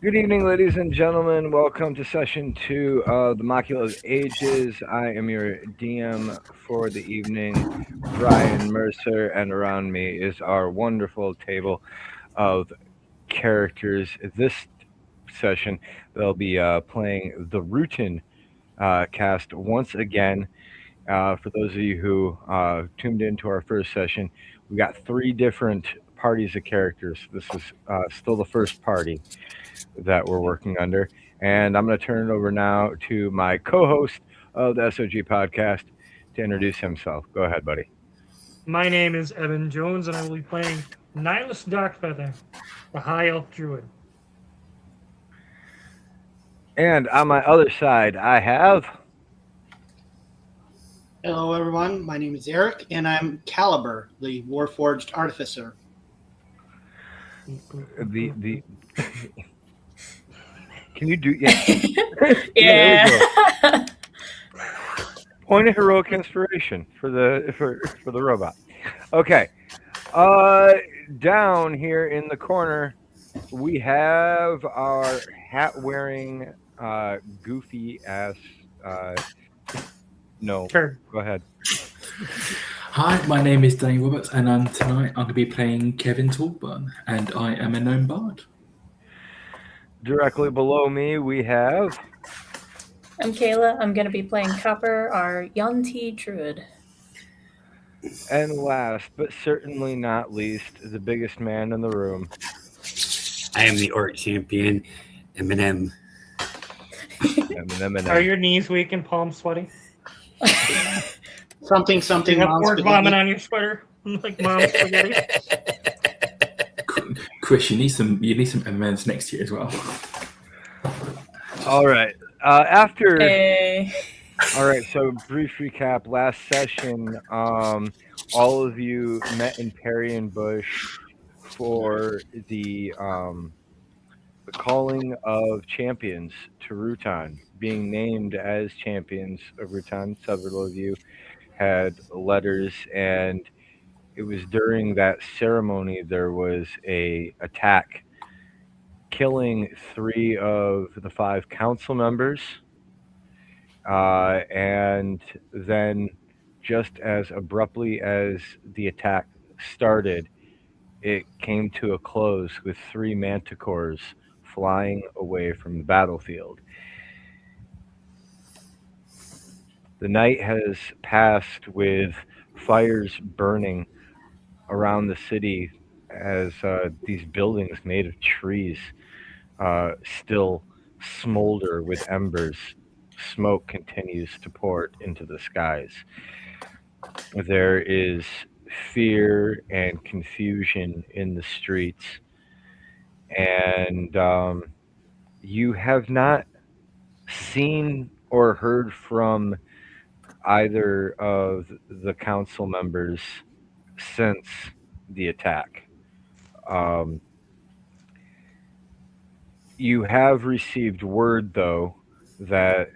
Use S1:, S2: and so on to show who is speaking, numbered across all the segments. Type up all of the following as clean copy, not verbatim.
S1: Good evening, ladies and gentlemen. Welcome to session 2 of the Macula of Ages. I am your DM for the evening, Brian Mercer, and around me is our wonderful table of characters. This session, they'll be playing the Ruton cast once again. For those of you who tuned into our first session, we got 3 different parties of characters. This is still the first party that we're working under. And I'm going to turn it over now to my co host of the SOG podcast to introduce himself. Go ahead, buddy.
S2: My name is Evan Jones, and I will be playing Nihilus Darkfeather, the High Elf Druid.
S1: And on my other side, I have.
S3: Hello, everyone. My name is Eric, and I'm Caliber, the Warforged Artificer.
S1: The Can you do? Yeah.
S4: Yeah.
S1: Point of heroic inspiration for the robot. Okay. Down here in the corner, we have our hat-wearing, goofy ass. No,
S2: Turd.
S1: go ahead.
S5: Hi, my name is Danny Roberts, and tonight I'm going to be playing Kevin Talburn, and I am a gnome bard.
S1: Directly below me, we have.
S4: I'm Kayla. I'm going to be playing Copper, our Yonti Druid.
S1: And last, but certainly not least, the biggest man in the room.
S6: I am the Orc Champion, Eminem.
S2: Are your knees weak and palms sweaty?
S3: Something.
S2: Do you have
S3: Mom's
S2: pork
S3: spaghetti.
S2: vomit on your sweater? Like mom's spaghetti?
S5: Chris, you need some M&Ms next year as well.
S1: All right. After.
S4: Hey.
S1: All right. So brief recap. Last session, all of you met in Parian Bush for the calling of champions to Ruton, being named as champions of Ruton. Several of you had letters, and it was during that ceremony there was a attack, killing 3 of the 5 council members, and then just as abruptly as the attack started, it came to a close with 3 manticores flying away from the battlefield. The night has passed with fires burning around the city as these buildings made of trees still smolder with embers. Smoke continues to pour into the skies. There is fear and confusion in the streets, and you have not seen or heard from either of the council members since the attack. You have received word, though, that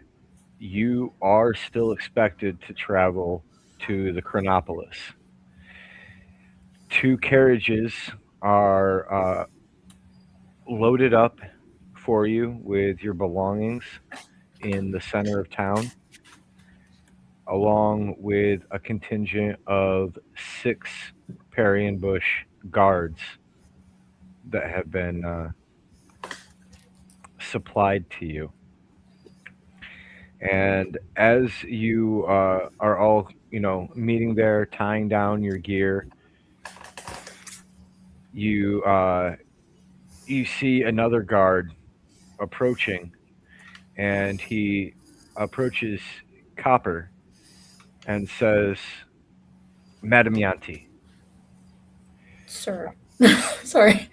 S1: you are still expected to travel to the Chronopolis. 2 carriages are loaded up for you with your belongings in the center of town, along with a contingent of 6 Parian Bush guards that have been supplied to you. And as you are all, meeting there, tying down your gear, you see another guard approaching, and he approaches Copper and says, "Madam Yanti,
S4: Sir. Sorry.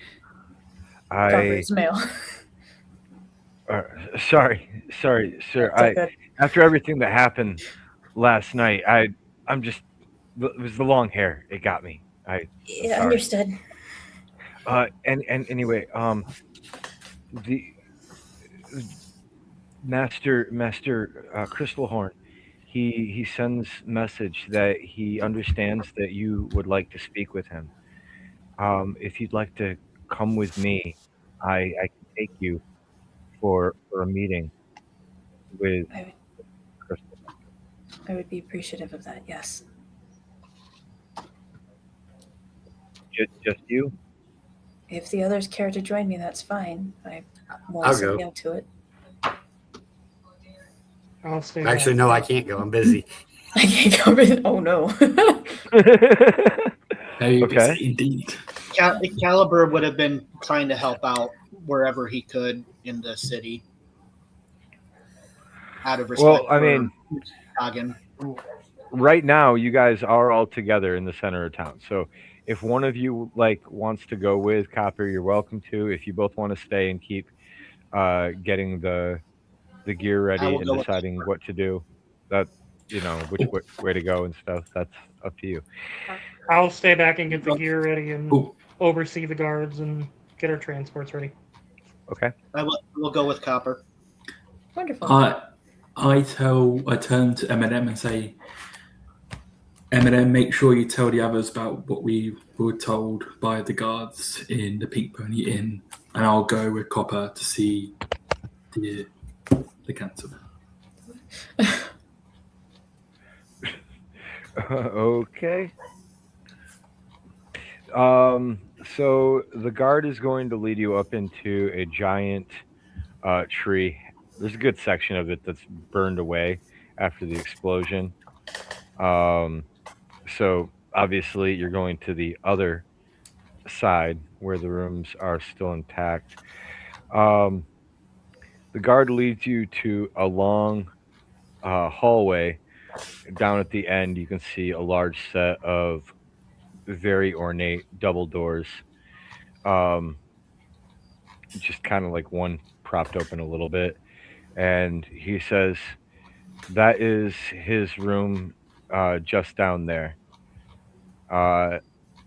S4: Copper's male.
S1: Sorry, sir. After everything that happened last night, I'm just. It was the long hair. It got me.
S4: Yeah, understood.
S1: And anyway, the Master Crystalhorn, he sends message that he understands that you would like to speak with him. If you'd like to come with me, I can take you for a meeting with
S4: I would,
S1: Crystal.
S4: I would be appreciative of that. Yes.
S1: Just you?
S4: If the others care to join me, that's fine. I won't
S6: I'll
S4: say
S6: go.
S4: no to it.
S2: I'll stay
S6: Actually,
S2: back.
S6: no, I can't go. I'm busy.
S4: I can't come in. Oh no.
S5: Very
S1: Okay.
S5: busy indeed.
S3: Caliber would have been trying to help out wherever he could in the city. Out of respect
S1: Well, I
S3: for
S1: mean,
S3: Hagen.
S1: right now you guys are all together in the center of town. So if one of you wants to go with Copper, you're welcome to. If you both want to stay and keep getting the gear
S3: I
S1: ready
S3: will
S1: and
S3: go with
S1: deciding what to do, that which way to go and stuff, that's up to you.
S2: I'll stay back and get the gear ready and
S5: Oh,
S2: oversee the guards and get our transports ready.
S1: Okay.
S3: I will go with Copper.
S4: Wonderful.
S5: I turn to Eminem and say, Eminem, make sure you tell the others about what we were told by the guards in the Pink Pony Inn, and I'll go with Copper to see the council.
S1: Okay. So the guard is going to lead you up into a giant tree. There's a good section of it that's burned away after the explosion. So obviously you're going to the other side where the rooms are still intact. The guard leads you to a long hallway. Down at the end, you can see a large set of very ornate double doors. Just kind of like one propped open a little bit. And he says, that is his room just down there. I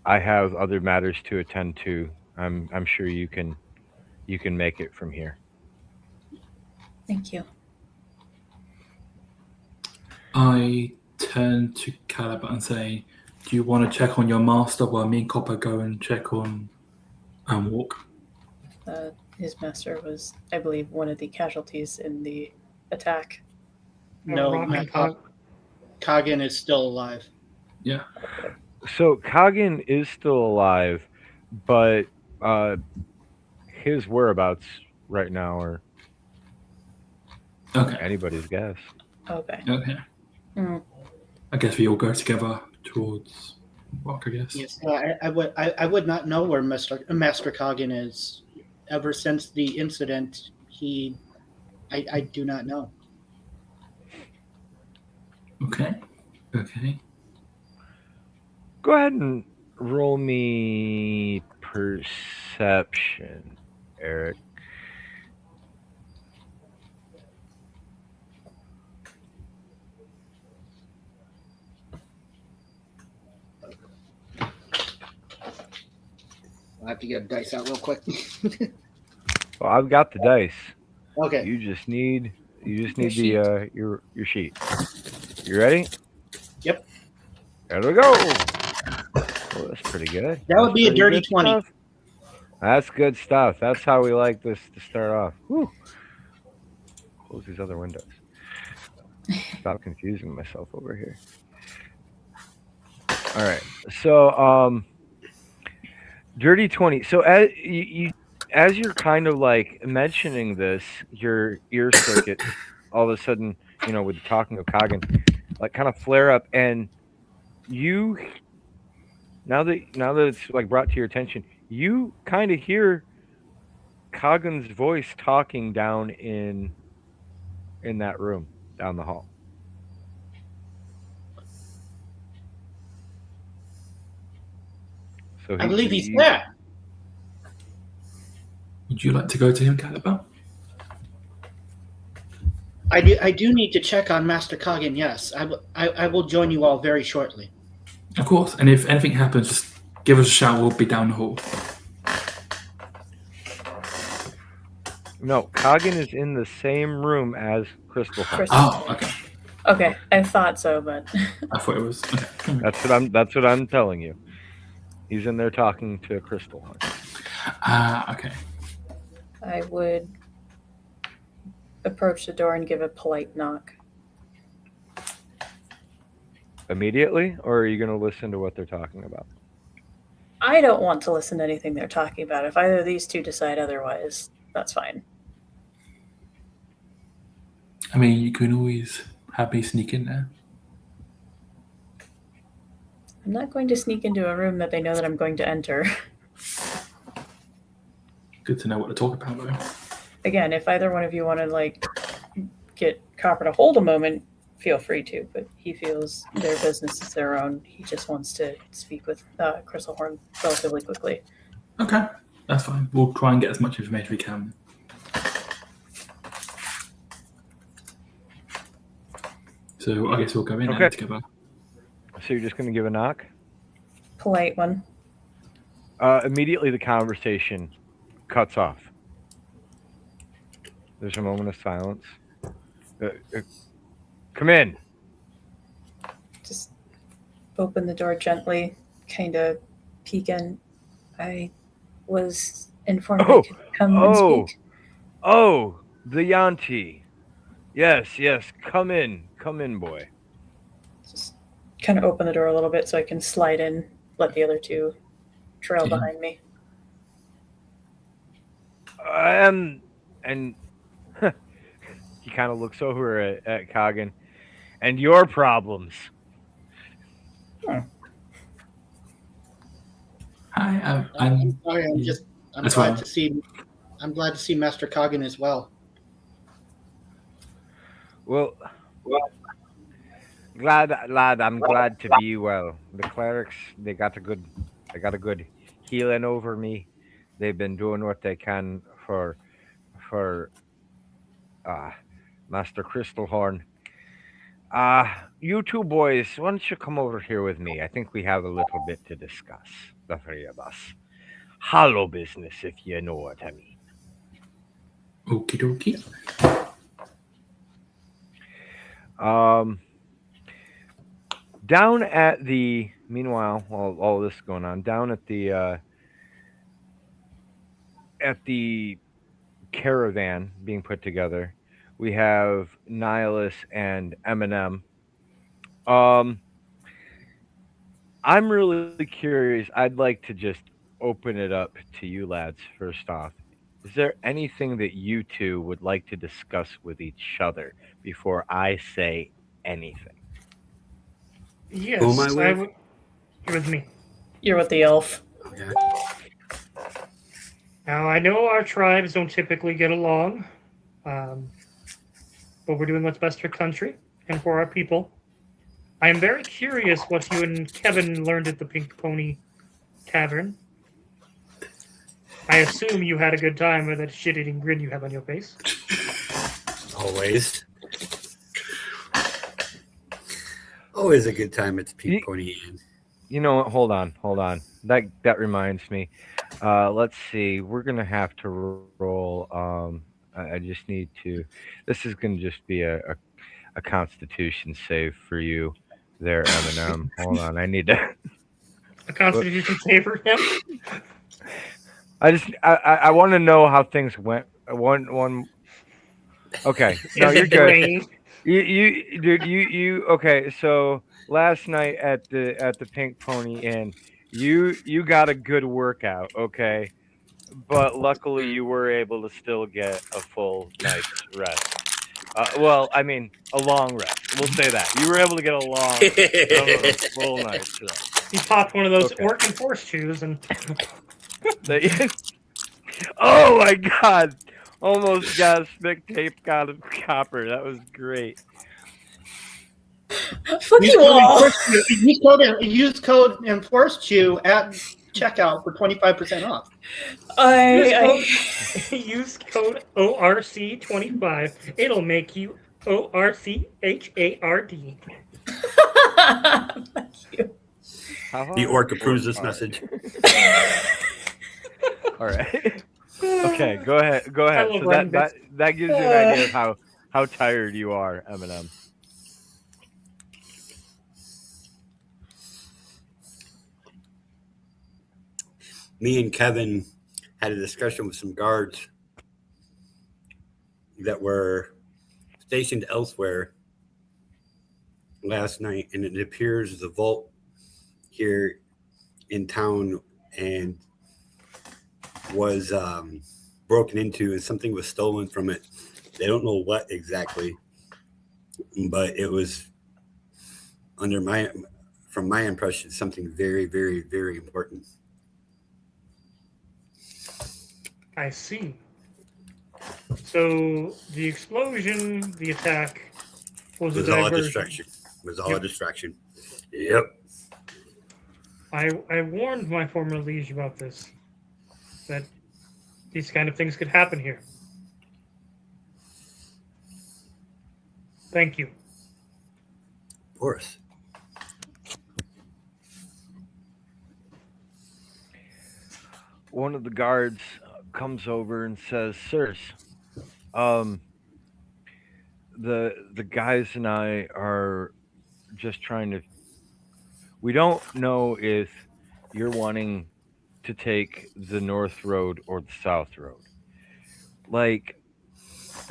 S1: have other matters to attend to. I'm sure you can make it from here.
S4: Thank you.
S5: I turn to Caliber and say, do you want to check on your master while me and Copper go and check on Walk?
S4: His master was, I believe, one of the casualties in the attack.
S3: No,
S2: Rock and
S3: Kagen is still alive.
S5: Yeah.
S1: So Kagan is still alive, but his whereabouts right now are
S5: Okay.
S1: anybody's guess.
S4: Okay.
S5: Okay.
S4: Mm.
S5: I guess we all go together towards Walk, I guess.
S3: Yes, I would not know where Master Kagen is. Ever since the incident, I do not know.
S5: Okay.
S1: Go ahead and roll me perception, Eric.
S3: I'll have to get a dice out real quick.
S1: Well, I've got the dice.
S3: Okay.
S1: You just need the
S4: sheet.
S1: your sheet. You ready?
S3: Yep.
S1: There we go. Oh, that's pretty good.
S3: That would be a dirty 20.
S1: Stuff. That's good stuff. That's how we like this to start off. Whew. Close these other windows. Stop confusing myself over here. All right. So, dirty 20. So as you're kind of like mentioning this, your ear circuit all of a sudden, with the talking of Kagan, like kind of flare up, and you now that it's like brought to your attention, you kind of hear Kagan's voice talking down in that room down the hall. So
S3: I believe he's there.
S5: Would you like to go to him, Caliber?
S3: I do need to check on Master Kagen. Yes, I will join you all very shortly.
S5: Of course. And if anything happens, just give us a shout. We'll be down the hall.
S1: No, Kagan is in the same room as Crystal.
S5: Oh, okay.
S4: Okay, I thought so, but
S5: I thought it was. Okay.
S1: That's what I'm telling you. He's in there talking to Crystal.
S5: Okay.
S4: I would approach the door and give a polite knock.
S1: Immediately, or are you going to listen to what they're talking about?
S4: I don't want to listen to anything they're talking about. If either of these two decide otherwise, that's fine.
S5: I mean, you can always have me sneak in there.
S4: I'm not going to sneak into a room that they know that I'm going to enter.
S5: Good to know what to talk about, though.
S4: Again, if either one of you want to like get Copper to hold a moment, feel free to. But he feels their business is their own. He just wants to speak with Crystalhorn relatively quickly.
S5: Okay, that's fine. We'll try and get as much information as we can. So I guess we'll go in
S1: Okay.
S5: together.
S1: So you're just going to give a knock?
S4: Polite one.
S1: Immediately, the conversation cuts off. There's a moment of silence. Come in.
S4: Just open the door gently, kind of peek in. I was informed I could come and speak.
S1: Oh, the Yanti. Yes. Come in, boy.
S4: Just kind of open the door a little bit so I can slide in, let the other two trail behind me.
S1: And he kind of looks over at Coggin. And your problems.
S5: Hi,
S3: I'm sorry. I'm
S5: That's
S3: glad
S5: fine.
S3: to see. I'm glad to see Master Coggin as well.
S1: Well, lad, I'm glad to be well. The clerics, they got a good healing over me. They've been doing what they can for Master Crystalhorn. You two boys, why don't you come over here with me? I think we have a little bit to discuss, the three of us. Hollow business, if you know what I mean.
S5: Okie dokie.
S1: Down at the meanwhile, all this is going on, down at the caravan being put together, we have Nihilus and Eminem. I'm really curious. I'd like to just open it up to you lads first off. Is there anything that you two would like to discuss with each other before I say anything?
S2: Yes,
S6: Who am I with?
S2: You're with me.
S4: You're with the elf.
S6: Okay.
S2: Now, I know our tribes don't typically get along, but we're doing what's best for country and for our people. I am very curious what you and Kevin learned at the Pink Pony Tavern. I assume you had a good time with that shit-eating grin you have on your face.
S6: Always. Always a good time at the Pink Pony Inn.
S1: You know what? Hold on. That reminds me. Let's see. We're gonna have to roll. I just need to. This is gonna just be a Constitution save for you, there, Eminem. Hold on. I need to.
S2: A Constitution save for him?
S1: I want to know how things went. One. Okay. No,
S2: Is
S1: you're
S2: it
S1: good.
S2: deranged?
S1: You okay, so last night at the Pink Pony Inn, you got a good workout, okay? But luckily you were able to still get a full night's rest. Well, I mean, a long rest. We'll say that. You were able to get a full night's rest.
S2: He popped one of those
S1: Okay.
S2: Orc and Force shoes and
S1: Oh my god! Almost got a spick tape out of Copper. That was great.
S4: Fuck you all!
S3: Use code Enforced You at checkout for 25% off.
S2: use code ORC25. It'll make you ORCHARD.
S4: Fuck you.
S6: The orc approves this message.
S1: All right. Okay, go ahead.
S2: I
S1: So
S2: love writing
S1: that gives you an idea of how tired you are, Eminem.
S6: Me and Kevin had a discussion with some guards that were stationed elsewhere last night, and it appears the vault here in town and was broken into, and something was stolen from it. They don't know what exactly, but it was from my impression, something very, very, very important.
S2: I see. So the explosion, the attack, was
S6: It
S2: a
S6: was all a
S2: diversion.
S6: distraction. It was all
S2: Yep.
S6: a distraction. Yep.
S2: I warned my former liege about this, that these kind of things could happen here. Thank you.
S6: Of course.
S1: One of the guards comes over and says, "Sirs, um, the guys and I are just trying to. We don't know if you're wanting to take the north road or the south road. Like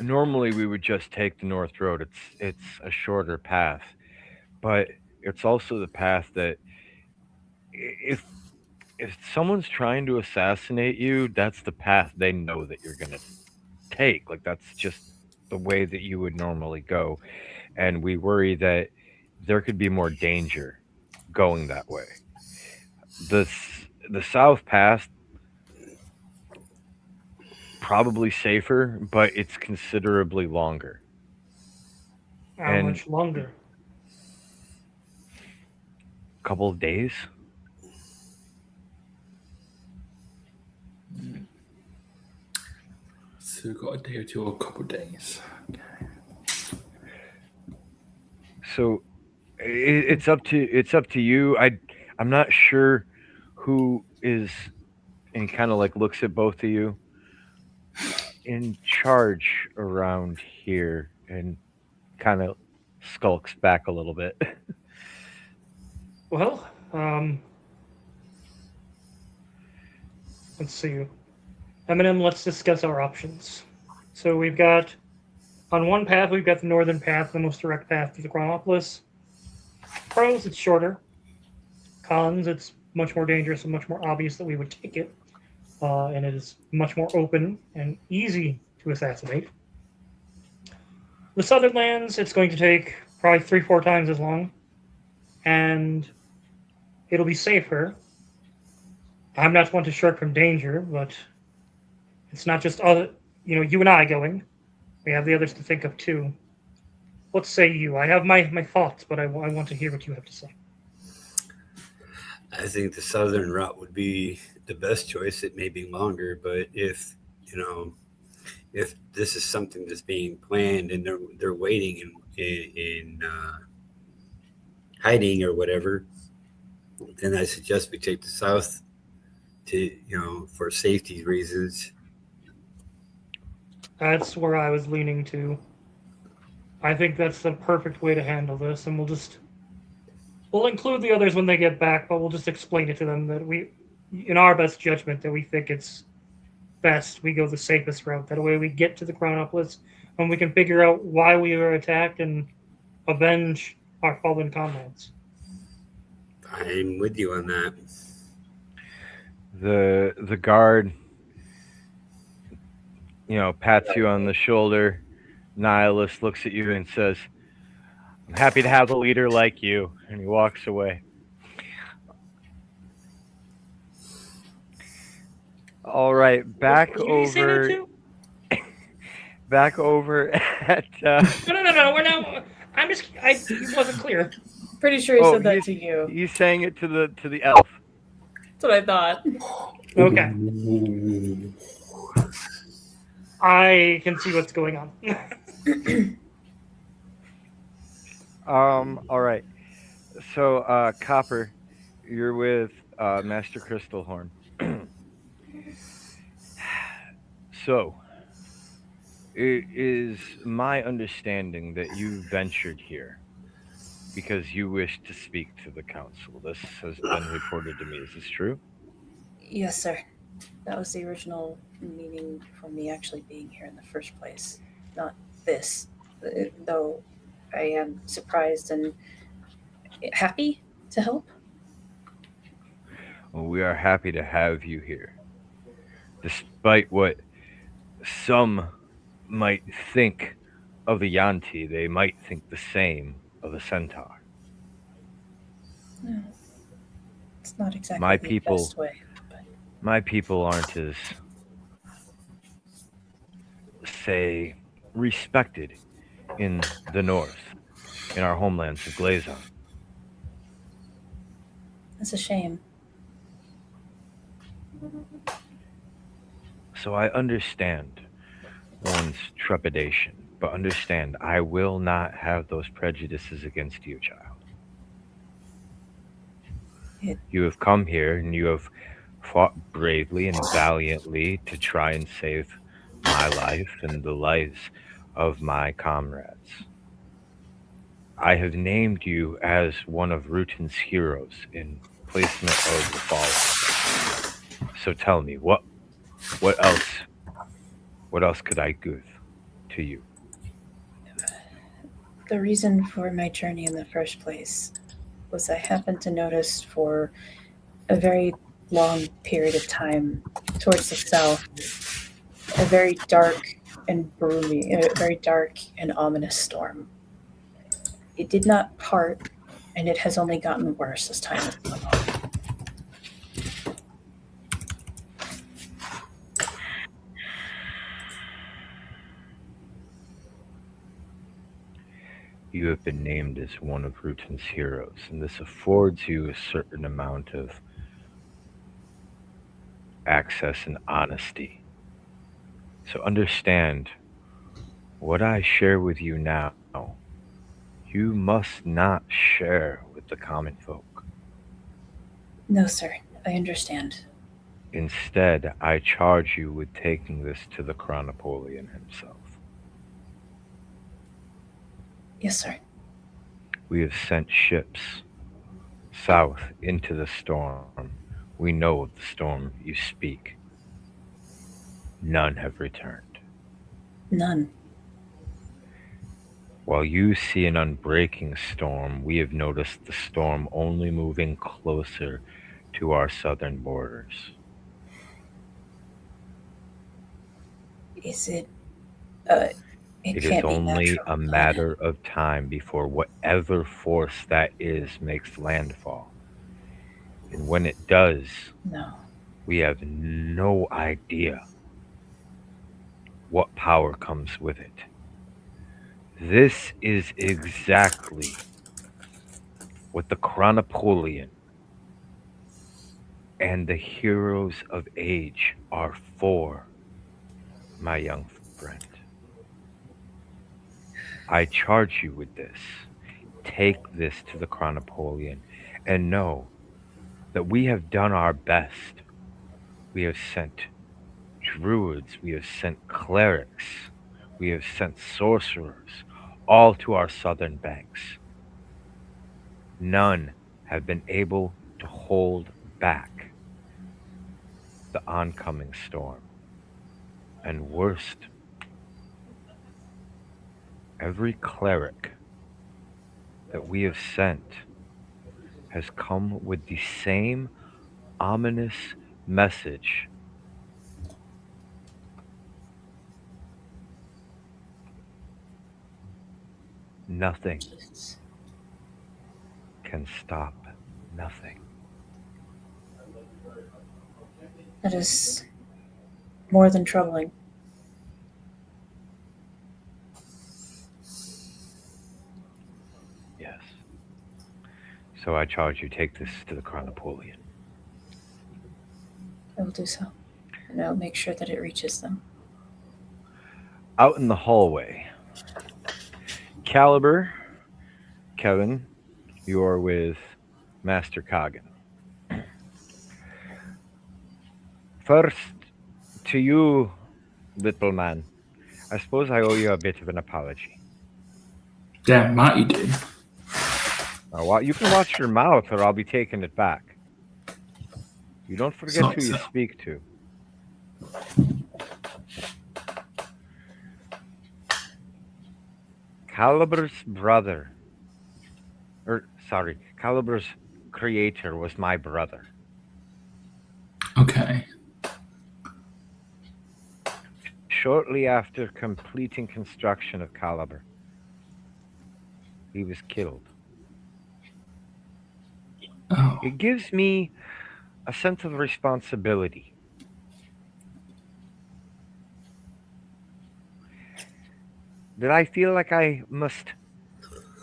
S1: normally we would just take the north road. It's a shorter path, but it's also the path that if someone's trying to assassinate you, that's the path they know that you're gonna take. Like that's just the way that you would normally go, and we worry that there could be more danger going that way. The the south path probably safer, but it's considerably longer.
S2: How
S1: And
S2: much longer?
S1: a couple of days.
S5: So we've got a day or two or a couple of days.
S1: So it's up to you. I'm not sure who is, and kind of like looks at both of you, in charge around here, and kind of skulks back a little bit.
S2: Well, let's see. Eminem, let's discuss our options. So we've got, on one path, we've got the northern path, the most direct path to the Chronopolis. Pros, it's shorter. Cons, it's much more dangerous and much more obvious that we would take it. And it is much more open and easy to assassinate. The southern lands, it's going to take probably 3-4 times as long. And it'll be safer. I'm not one to shirk from danger, but it's not just you and I going. We have the others to think of too. What say you? I have my thoughts, but I want to hear what you have to say.
S6: I think the southern route would be the best choice. It may be longer, but if this is something that's being planned and they're waiting in hiding or whatever, then I suggest we take the south for safety reasons.
S2: That's where I was leaning to. I think that's the perfect way to handle this, and we'll include the others when they get back, but we'll just explain it to them that we, in our best judgment, that we think it's best we go the safest route. That way we get to the Chronopolis and we can figure out why we were attacked and avenge our fallen comrades.
S6: I'm with you on that.
S1: The guard, pats you on the shoulder. Nihilist looks at you and says, "I'm happy to have a leader like you," and he walks away. All right, back over at.
S2: No. We're now. It wasn't clear.
S4: Pretty sure he said that to you.
S1: He's saying it to the elf.
S4: That's what I thought.
S2: Okay. I can see what's going on.
S1: All right. So, Copper, you're with Master Crystalhorn. So, it is my understanding that you ventured here because you wish to speak to the council. This has been reported to me. Is this true?
S4: Yes, sir. That was the original meaning for me actually being here in the first place. not this. Though I am surprised and happy to help.
S1: Well, we are happy to have you here. Despite what some might think of a Yanti, they might think the same of a centaur.
S4: No, it's not exactly
S1: My
S4: the
S1: people,
S4: best way. But
S1: my people aren't as, say, respected in the north, in our homelands of Glazon.
S4: it's a shame.
S1: So I understand one's trepidation, but understand I will not have those prejudices against you, child. You have come here and you have fought bravely and valiantly to try and save my life and the lives of my comrades. I have named you as one of Ruton's heroes in placement of the fallen. So tell me, what else could I give to you?
S4: The reason for my journey in the first place was I happened to notice for a very long period of time towards the south a very dark and ominous storm. It did not part, and it has only gotten worse as time has gone on.
S1: You have been named as one of Ruton's heroes, and this affords you a certain amount of access and honesty. So understand what I share with you now, you must not share with the common folk.
S4: No, sir, I understand.
S1: Instead, I charge you with taking this to the Crown Napoleon himself.
S4: Yes, sir.
S1: We have sent ships south into the storm. We know of the storm you speak. None have returned.
S4: None.
S1: While you see an unbreaking storm, we have noticed the storm only moving closer to our southern borders.
S4: Is it?
S1: It is
S4: can't be
S1: only
S4: natural.
S1: a matter of time before whatever force that is makes landfall. And when it does,
S4: No.
S1: we have no idea what power comes with it. This is exactly what the Crown Napoleon and the heroes of age are for, my young friend. I charge you with this. Take this to the Crown Napoleon and know that we have done our best. We have sent druids, we have sent clerics, we have sent sorcerers, all to our southern banks. None have been able to hold back the oncoming storm. And worst, every cleric that we have sent has come with the same ominous message. Nothing can stop nothing.
S4: That is more than troubling.
S1: Yes. So I charge you take this to the Crown Napoleon.
S4: I will do so. And I'll make sure that it reaches them.
S1: Out in the hallway, Caliber, Kevin, you are with Master Coggin. First, to you, little man, I suppose I owe you a bit of an apology.
S5: Damn right you do.
S1: You can watch your mouth or I'll be taking it back. You don't forget
S5: Not
S1: who you
S5: so.
S1: speak to. Caliber's brother, Caliber's creator was my brother.
S5: Okay.
S1: Shortly after completing construction of Caliber, he was killed.
S5: Oh.
S1: It gives me a sense of responsibility. That I feel like I must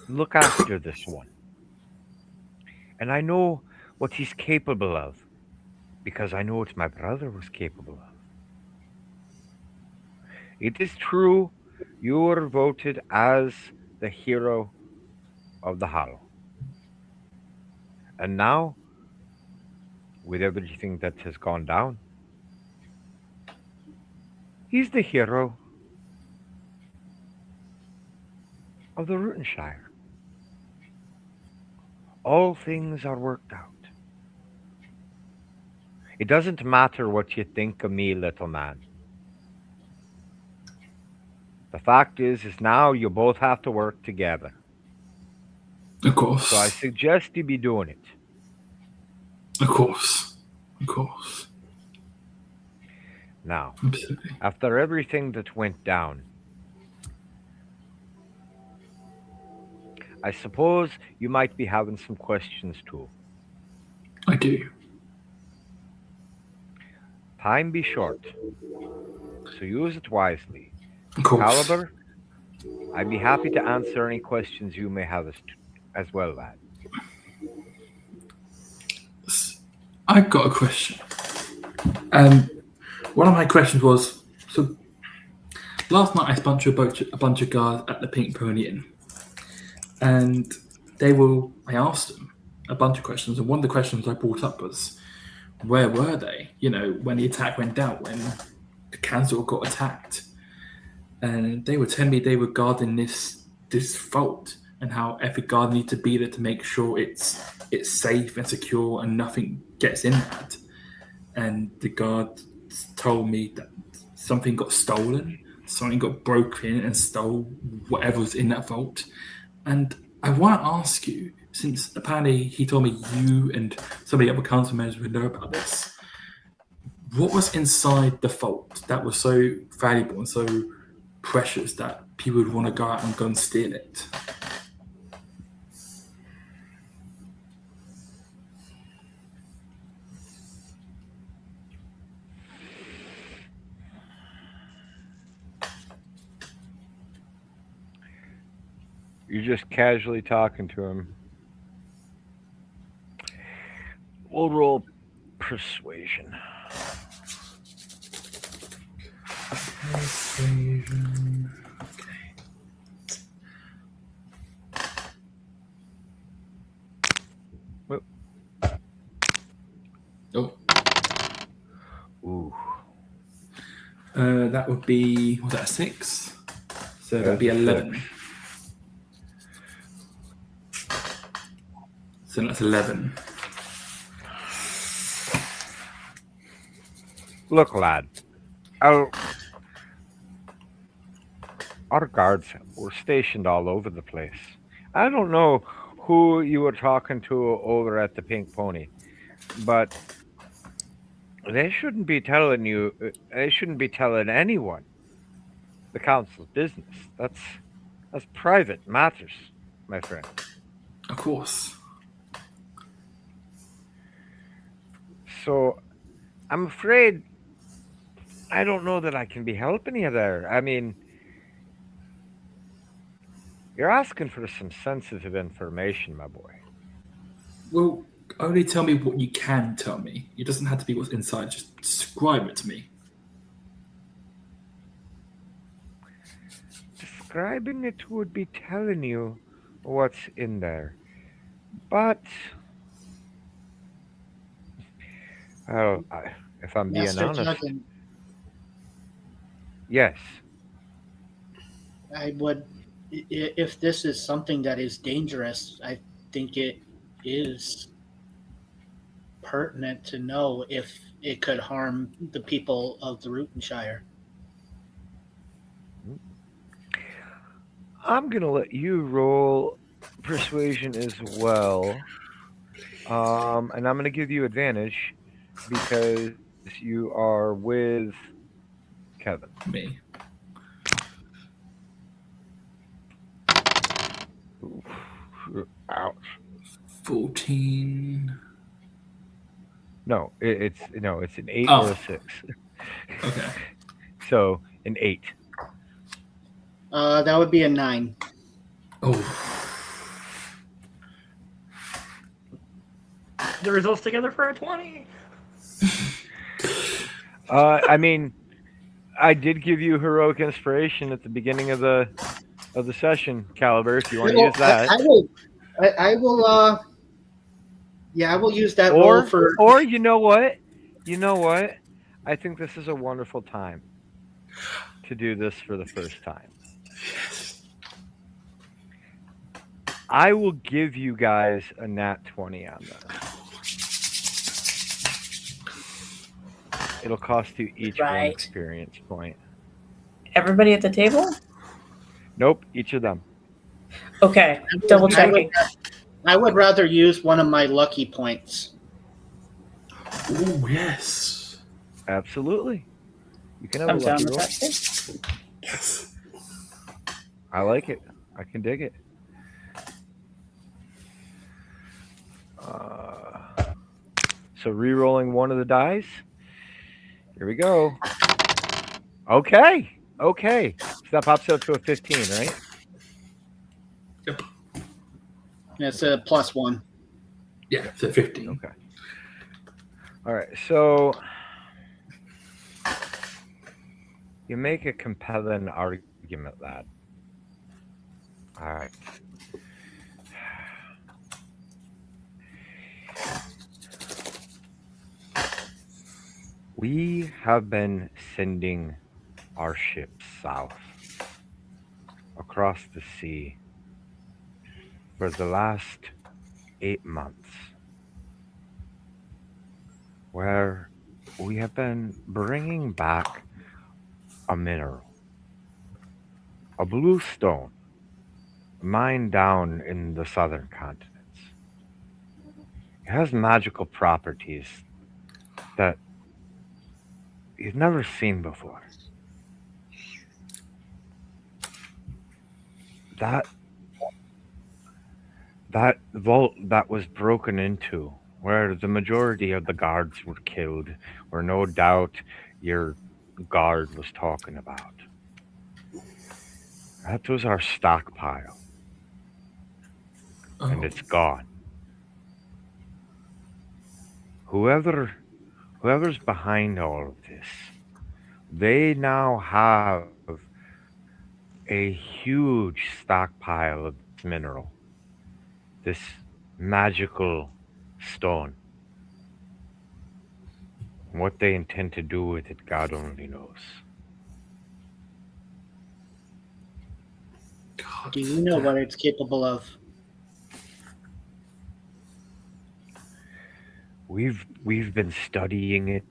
S1: look after this one. And I know what he's capable of because I know what my brother was capable of. It is true, you were voted as the hero of the Hollow. And now, with everything that has gone down, he's the hero of the Rutenshire. All things are worked out. It doesn't matter what you think of me, little man. The fact is now you both have to work together.
S5: Of course.
S1: So I suggest you be doing it.
S5: Of course. Of course.
S1: Now,
S5: Absolutely.
S1: after everything that went down, I suppose you might be having some questions too.
S5: I do.
S1: Time be short, so use it wisely.
S5: Of course.
S1: Caliber, I'd be happy to answer any questions you may have as well, lad.
S5: I've got a question. One of my questions was, so last night I spoke to a bunch of guys at the Pink Pony Inn, and I asked them a bunch of questions, and one of the questions I brought up was, where were they? You know, when the attack went down, when the council got attacked, and they were telling me they were guarding this vault, and how every guard needs to be there to make sure it's safe and secure and nothing gets in that. And the guard told me that something got stolen, something got broken and stole whatever was in that vault. And I want to ask you, since apparently he told me you and some of the other council members would know about this, what was inside the vault that was so valuable and so precious that people would want to go out and go and steal it?
S1: You're just casually talking to him. We'll roll persuasion.
S5: Persuasion. Okay. Oh.
S1: Ooh.
S5: That would be, was that a 6? So that would be 11. So that's 11.
S1: Look, lad. Our guards were stationed all over the place. I don't know who you were talking to over at the Pink Pony, but they shouldn't be telling you. They shouldn't be telling anyone the council's business. That's private matters, my friend.
S5: Of course.
S1: So, I'm afraid I don't know that I can be helping you there. I mean, you're asking for some sensitive information, my boy.
S5: Well, only tell me what you can tell me. It doesn't have to be what's inside. Just describe it to me.
S1: Describing it would be telling you what's in there. But, well, if I'm being
S3: Master
S1: honest,
S3: Tuggen,
S1: yes.
S3: I would, if this is something that is dangerous, I think it is pertinent to know if it could harm the people of the Rutenshire.
S1: I'm gonna let you roll persuasion as well, and I'm gonna give you advantage because you are with Kevin.
S5: Me.
S1: Oof. Ouch.
S5: 14.
S1: No, it's an 8 or
S5: Oh,
S1: a 6.
S5: okay.
S1: So an 8.
S3: That would be a 9.
S5: Oh,
S2: The results together for a 20.
S1: I mean, I did give you heroic inspiration at the beginning of the session, Caliber. If you want to use that,
S3: I will. Yeah, I will use that roll for.
S1: or you know what, I think this is a wonderful time to do this for the first time. I will give you guys a nat 20 on this. It'll cost you each one
S4: Right.
S1: experience point.
S4: Everybody at the table?
S1: Nope, each of them.
S4: Okay, double checking.
S3: I would rather use one of my lucky points.
S5: oh yes.
S1: Absolutely. You can have
S4: I'm
S1: a
S4: down
S1: lucky
S4: with
S1: roll.
S4: that too.
S5: Yes.
S1: I like it. I can dig it. So re-rolling one of the dice. Here we go. Okay. So that pops up to a 15, right?
S5: Yep.
S3: It's a +1.
S5: Yeah, so 15.
S1: Okay. All right. So you make a compelling argument that. All right. We have been sending our ships south across the sea for the last 8 months, where we have been bringing back a mineral, a blue stone, mined down in the southern continents. It has magical properties that you've never seen before. That that vault that was broken into, where the majority of the guards were killed, where no doubt your guard was talking about. That was our stockpile, and
S5: Oh,
S1: it's gone. Whoever's behind all of this, they now have a huge stockpile of this mineral, this magical stone. What they intend to do with it, God only knows.
S5: God.
S3: Do you know what it's capable of?
S1: We've been studying it.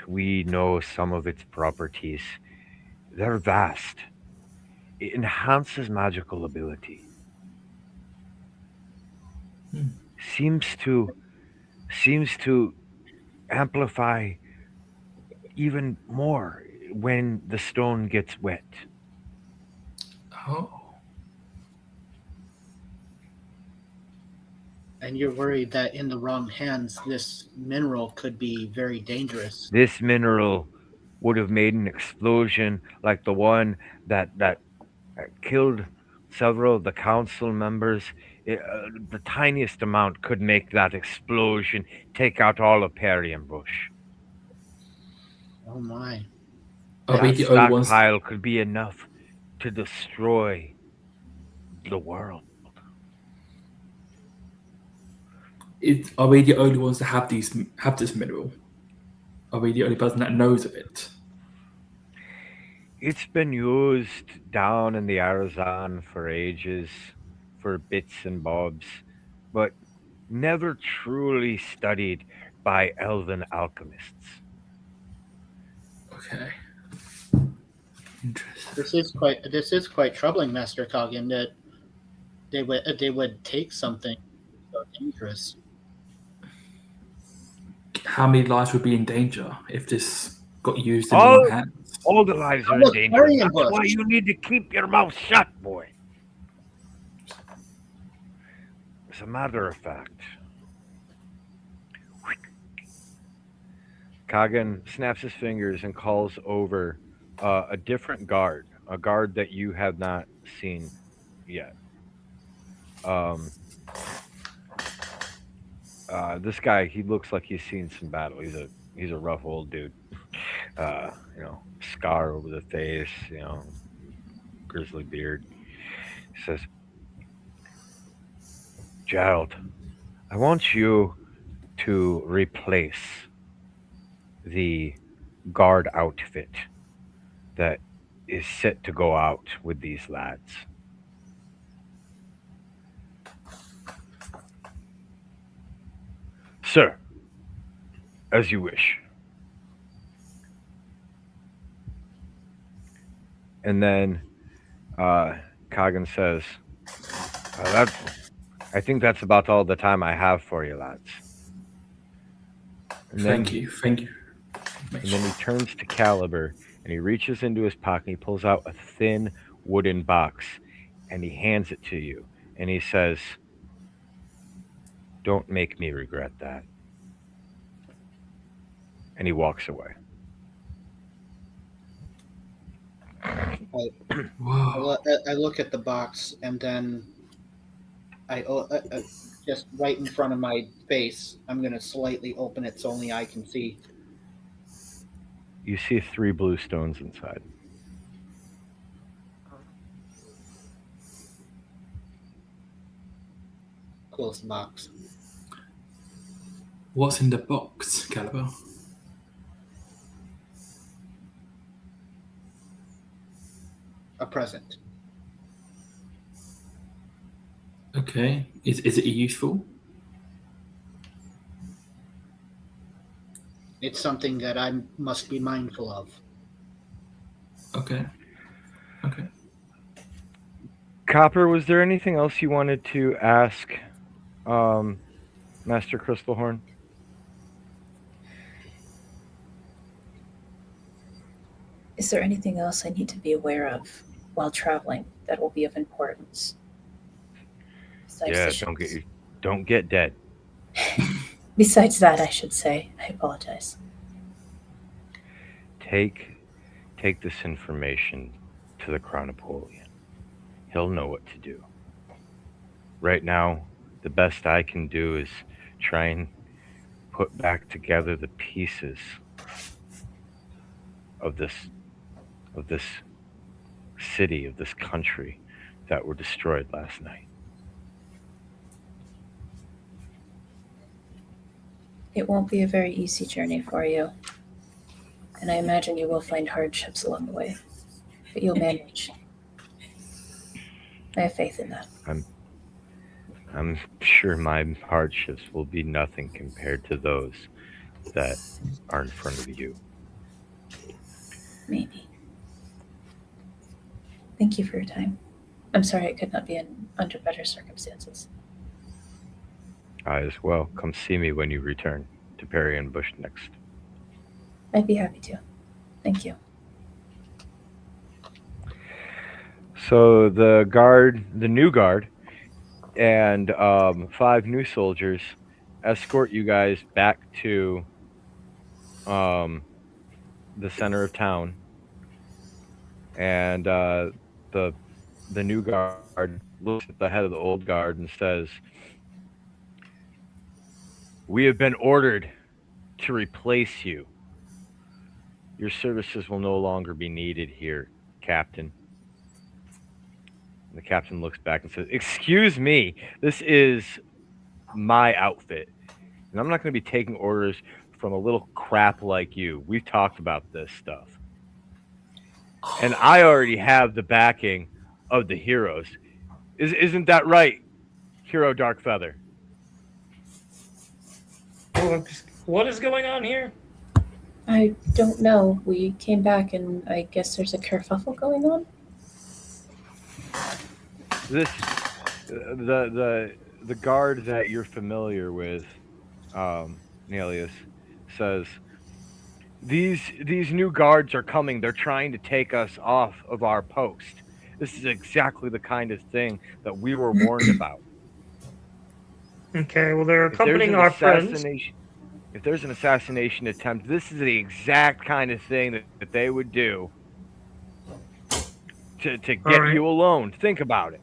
S1: We know some of its properties. They're vast. It enhances magical ability.
S5: Hmm.
S1: Seems to amplify even more when the stone gets wet.
S5: Oh.
S3: And you're worried that in the wrong hands, this mineral could be very dangerous.
S1: This mineral would have made an explosion like the one that killed several of the council members. The tiniest amount could make that explosion, take out all of Bush.
S3: Oh my.
S5: Are we
S1: That
S5: the only ones?
S1: stockpile could be enough to destroy the world.
S5: Are we the only ones that have this mineral? Are we the only person that knows of it?
S1: It's been used down in the Arizon for ages, for bits and bobs, but never truly studied by elven alchemists.
S5: Okay. Interesting.
S3: This is quite troubling, Master Coggin, that they would take something so dangerous.
S5: How many lives would be in danger if this got used in the
S1: All
S5: wrong hands?
S1: all the lives are in
S3: Look,
S1: danger.
S3: Aryan
S1: That's
S3: Bush.
S1: why you need to keep your mouth shut, boy. As a matter of fact, Kagan snaps his fingers and calls over a different guard, a guard that you have not seen yet. Um, this guy, he looks like he's seen some battle. He's a rough old dude. You know, scar over the face. You know, grizzly beard. He says, "Gerald, I want you to replace the guard outfit that is set to go out with these lads." Sir, as you wish. And then Kagan says, that, I think that's about all the time I have for you, lads. And
S5: Thank you.
S1: And then he turns to Caliber and he reaches into his pocket. He pulls out a thin wooden box and he hands it to you. And he says, "Don't make me regret that." And he walks away.
S5: Whoa.
S3: I look at the box and then I just right in front of my face. I'm going to slightly open it so only I can see.
S1: You see 3 blue stones inside.
S3: Close the box.
S5: What's in the box, Caliber?
S3: A present.
S5: Okay. Is it useful?
S3: It's something that I must be mindful of.
S5: Okay.
S1: Copper, was there anything else you wanted to ask Master Crystalhorn?
S4: Is there anything else I need to be aware of while traveling that will be of importance? Besides
S1: Don't get dead.
S4: Besides that, I should say. I apologize.
S1: Take this information to the Crown Napoleon. He'll know what to do. Right now, the best I can do is try and put back together the pieces of this city, of this country that were destroyed last night.
S4: It won't be a very easy journey for you. And I imagine you will find hardships along the way. But you'll manage. I have faith in that.
S1: I'm sure my hardships will be nothing compared to those that are in front of you.
S4: Maybe. Thank you for your time. I'm sorry it could not be under better circumstances.
S1: I as well. Come see me when you return to Perry and Bush next.
S4: I'd be happy to. Thank you.
S1: So the new guard, and 5 new soldiers escort you guys back to the center of town. And the new guard looks at the head of the old guard and says, "We have been ordered to replace you. Your services will no longer be needed here, Captain." And the captain looks back and says, "Excuse me, this is my outfit. And I'm not going to be taking orders from a little crap like you. We've talked about this stuff. And I already have the backing of the heroes. Isn't that right, Hero Darkfeather?"
S2: What is going on here?
S4: I don't know. We came back, and I guess there's a kerfuffle going on.
S1: This the guard that you're familiar with, Nelius, says these new guards are coming. They're trying to take us off of our post. This is exactly the kind of thing that we were warned about.
S2: Okay, well, they're
S1: If there's
S2: accompanying
S1: an
S2: our friends.
S1: assassination, if there's an assassination attempt, this is the exact kind of thing that they would do to get
S2: right.
S1: you alone. Think about it.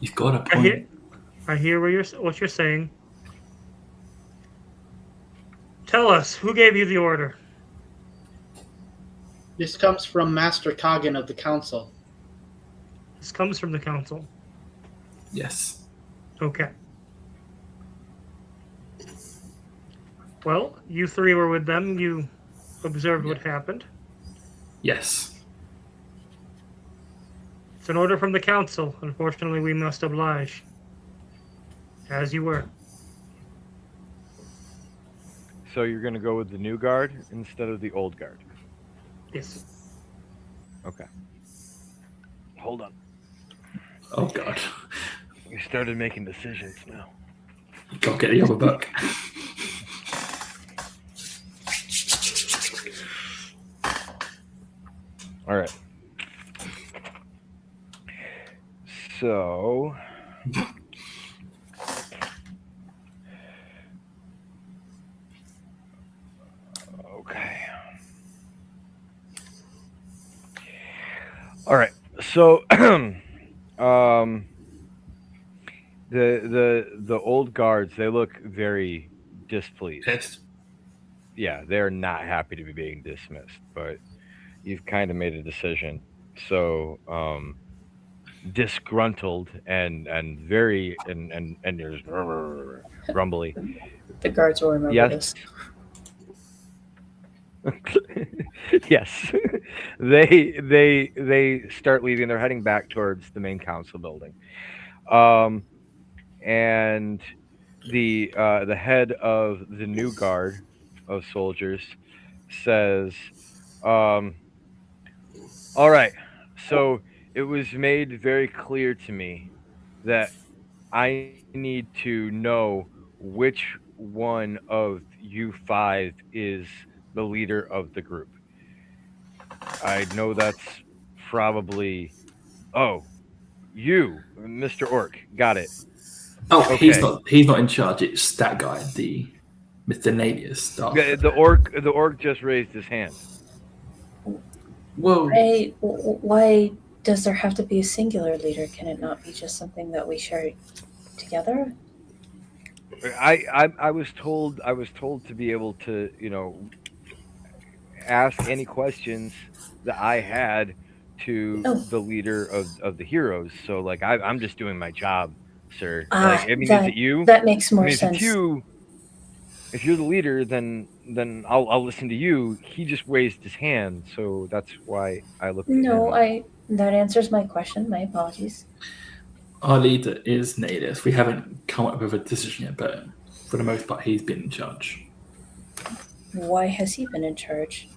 S5: You've got a
S2: I hear,
S5: point.
S2: I hear what you're saying. Tell us, who gave you the order?
S3: This comes from Master Coggin of the Council.
S2: This comes from the council.
S5: Yes.
S2: Okay. Well, you three were with them. You observed what happened.
S5: Yes.
S2: It's an order from the council. Unfortunately, we must oblige. As you were.
S1: So you're going to go with the new guard instead of the old guard.
S2: Yes.
S1: Okay. Hold on.
S5: Oh god.
S1: You started making decisions now.
S5: Go get the other book.
S1: All right. So okay. All right. So the old guards, they look very displeased.
S5: Pissed.
S1: Yeah, they're not happy to be being dismissed, but you've kind of made a decision. So disgruntled and very and there's rumbly.
S4: The guards will remember
S1: Yes.
S4: this.
S1: Yes. They start leaving. They're heading back towards the main council building. And the head of the new guard of soldiers says, all right, so it was made very clear to me that I need to know which one of you five is the leader of the group. I know that's probably... Oh, you, Mr. Orc. Got it.
S5: Oh,
S1: Okay.
S5: he's not in charge. It's that guy, the Mr. Nadius.
S1: The orc just raised his hand.
S5: Well,
S4: Why does there have to be a singular leader? Can it not be just something that we share together?
S1: I was told to be able to, ask any questions that I had to the leader of the heroes. So like I'm just doing my job, sir. Like, I mean, is it you?
S4: That makes more
S1: I mean,
S4: sense.
S1: If you're the leader, then I'll listen to you. He just raised his hand, so that's why I looked at him.
S4: That answers my question. My apologies.
S5: our leader is Nadius. We haven't come up with a decision yet, but for the most part, he's been in charge.
S4: Why has he been in charge?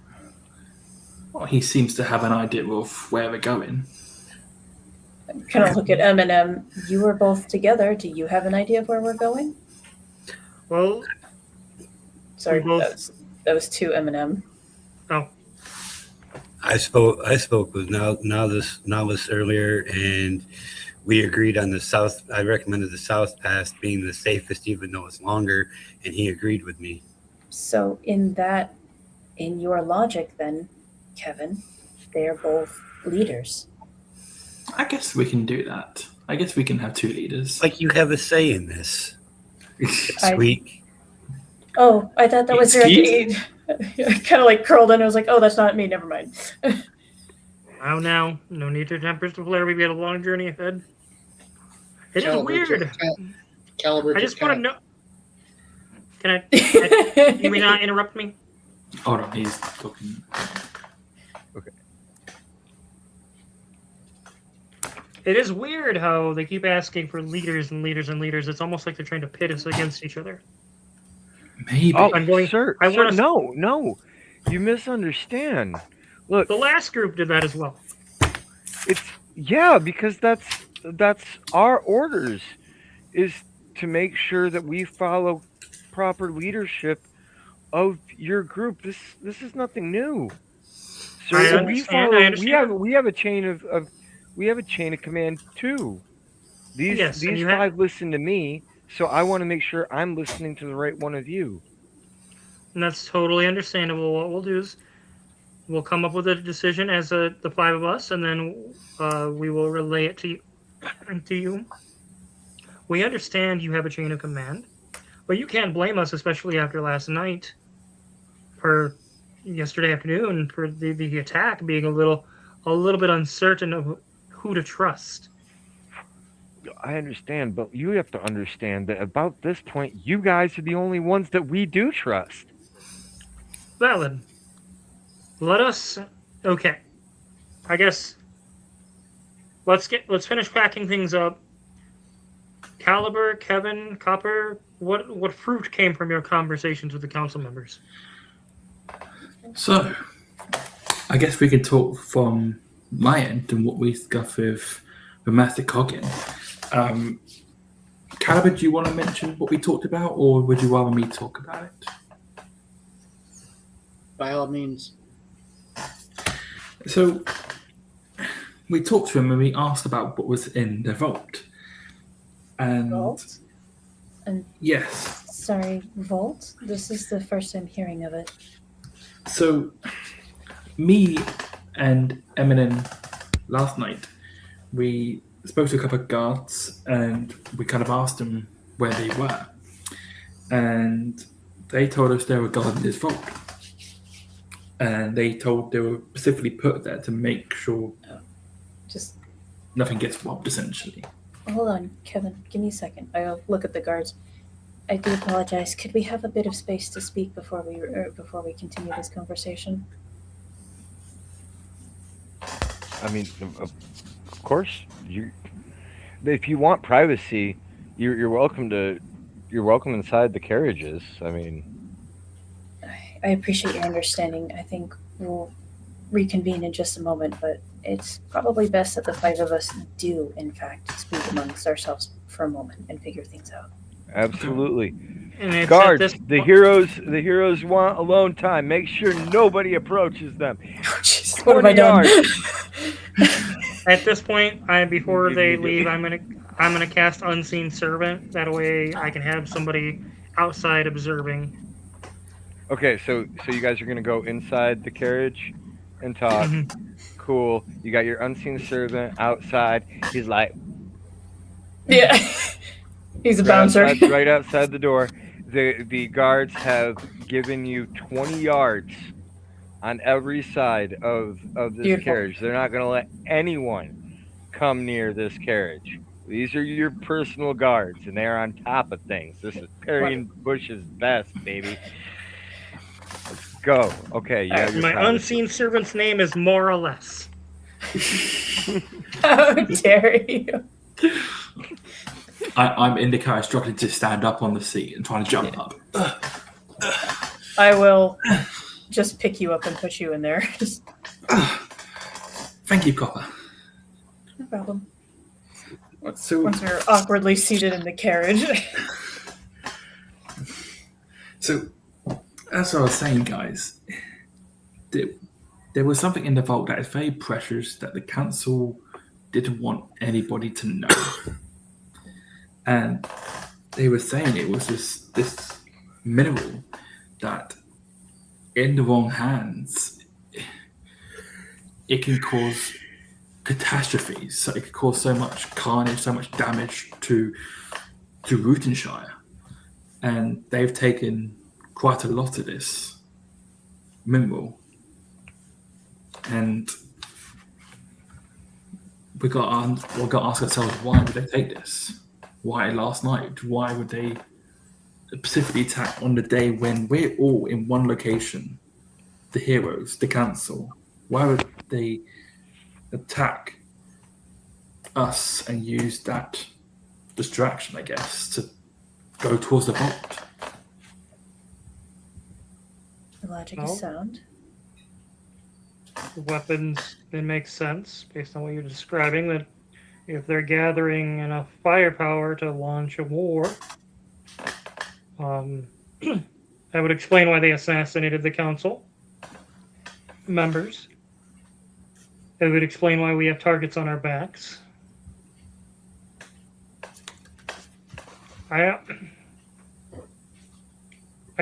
S5: Well, he seems to have an idea of where we're going.
S4: Kind of look at M&M. You were both together. Do you have an idea of where we're going?
S2: Well,
S4: sorry,
S2: both...
S4: that was two M&M.
S2: Oh,
S6: I spoke with Novice earlier, and we agreed on the south. I recommended the south pass being the safest, even though it's longer, and he agreed with me.
S4: So in your logic, then, Kevin, they're both leaders.
S5: I guess we can do that. I guess we can have two leaders.
S6: Like, you have a say in this. Sweet.
S4: I thought that was your idea. I kind of like curled in and was like, oh, that's not me. Never mind.
S2: Oh, now. No need to tempers to flare. We get a long journey ahead. It is weird.
S3: Caliber
S2: I just want to know. Can I you may not interrupt me?
S5: Hold on, he's talking.
S1: Okay.
S2: It is weird how they keep asking for leaders and leaders and leaders. It's almost like they're trying to pit us against each other.
S5: Maybe.
S1: Oh,
S2: I'm going-
S1: sir,
S2: I
S1: sir,
S2: wanna-
S1: no, you misunderstand. Look,
S2: The last group did that as well.
S1: because that's our orders, is to make sure that we follow proper leadership of your group. This is nothing new, sir.
S2: I
S1: And
S2: understand. I understand.
S1: we have a chain of we have a chain of command too.
S2: Yes, and
S1: These
S2: you
S1: five listen to me, so I want to make sure I'm listening to the right one of you.
S2: And that's totally understandable. What we'll do is we'll come up with a decision as the five of us, and then we will relay it to you. To you. We understand you have a chain of command, but you can't blame us, especially after last night, for yesterday afternoon, for the attack being a little bit uncertain of who to trust.
S1: I understand, but you have to understand that about this point, you guys are the only ones that we do trust.
S2: Valid. Let us. Okay. I guess. Let's finish packing things up. Caliber, Kevin, Copper. What fruit came from your conversations with the council members?
S5: So, I guess we can talk from my end and what we discussed with Master Coggin. Caliber, do you want to mention what we talked about, or would you rather me talk about it?
S3: By all means.
S5: So, we talked to him and we asked about what was in the vault. And
S4: Vault? And
S5: yes.
S4: sorry, vault? This is the first I'm hearing of it.
S5: So, me and Eminem last night, we spoke to a couple of guards and we kind of asked them where they were. And they told us they were guarding this vault. And they told they were specifically put there to make sure
S4: Just
S5: nothing gets robbed, essentially.
S4: hold on, Kevin. Give me a second. I'll look at the guards. I do apologize. Could we have a bit of space to speak before we continue this conversation?
S1: I mean, of course, if you want privacy, you're welcome to. You're welcome inside the carriages. I mean,
S4: I appreciate your understanding. I think we'll reconvene in just a moment, but it's probably best that the five of us do, in fact, speak amongst ourselves for a moment and figure things out.
S1: absolutely.
S2: And it's
S1: Guards,
S2: at this
S1: the
S2: point-
S1: heroes want alone time. Make sure nobody approaches them.
S4: Jeez, what have I
S1: 20
S4: done?
S1: yards.
S2: At this point, before they leave, I'm gonna cast Unseen Servant. That way, I can have somebody outside observing.
S1: Okay, so you guys are gonna go inside the carriage and talk. Cool. You got your unseen servant outside. He's like
S4: Yeah. He's a
S1: right
S4: bouncer.
S1: right outside the door. The guards have given you 20 yards on every side of this
S4: Beautiful.
S1: carriage. They're not gonna let anyone come near this carriage. These are your personal guards, and they're on top of things. This is Perry Bush's best, baby. Let's go. Okay, you have your
S2: My
S1: privacy.
S2: Unseen Servant's name is More or Less.
S4: How dare you?
S5: I'm in the car struggling to stand up on the seat and trying to jump up.
S4: I will just pick you up and put you in there. Just
S5: Thank you, Copper.
S4: no problem.
S5: So,
S4: Once we're awkwardly seated in the carriage.
S5: So, as I was saying, guys, there was something in the vault that is very precious that the council didn't want anybody to know. And they were saying it was this mineral that, in the wrong hands, it can cause catastrophes. So it could cause so much carnage, so much damage to Rutonshire. And they've taken quite a lot of this mineral. And we got to ask ourselves, why would they take this? Why last night? Why would they specifically attack on the day when we're all in one location? The heroes, the council. Why would they attack us and use that distraction, I guess, to go towards the vault?
S4: logic
S2: Oh.
S4: is sound.
S2: The weapons, it makes sense based on what you're describing that if they're gathering enough firepower to launch a war, that would explain why they assassinated the council members. It would explain why we have targets on our backs. I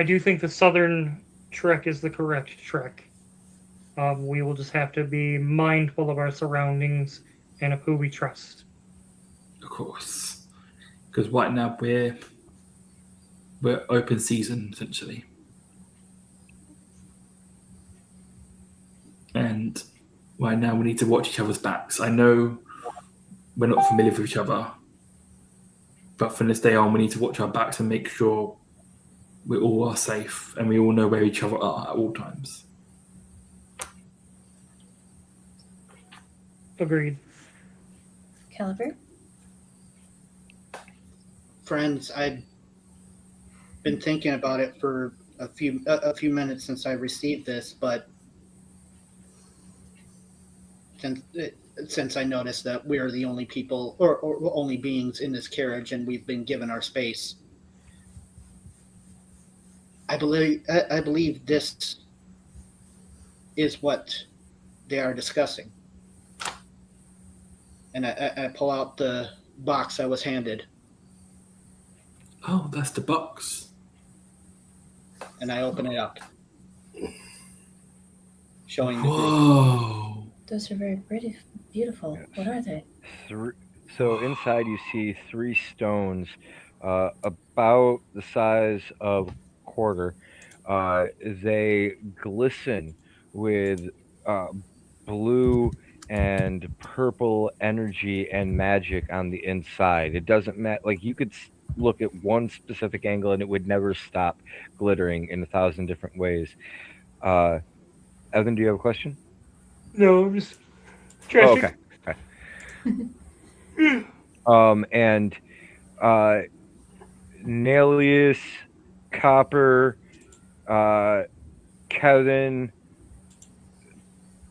S2: do think the southern trek is the correct trek. We will just have to be mindful of our surroundings and of who we trust.
S5: Of course. Because right now we're open season, essentially. And right now we need to watch each other's backs. I know we're not familiar with each other, but from this day on, we need to watch our backs and make sure we all are safe and we all know where each other are at all times.
S2: Agreed.
S4: Caliber?
S3: Friends, I've been thinking about it for a few minutes since I received this, but since I noticed that we are the only people or only beings in this carriage, and we've been given our space, I believe this is what they are discussing. And I pull out the box I was handed.
S5: Oh, that's the box.
S3: And I open it up, showing the group.
S5: Whoa.
S4: Those are very pretty, beautiful.
S1: Yes.
S4: What are they?
S1: So inside you see 3 stones, about the size of a quarter. They glisten with blue and purple energy and magic on the inside. It doesn't matter. Like you could look at one specific angle and it would never stop glittering in 1,000 different ways. Evan, do you have a question?
S2: No, I'm just
S1: Oh,
S2: checking.
S1: okay. And Nelius, Copper, Kevin,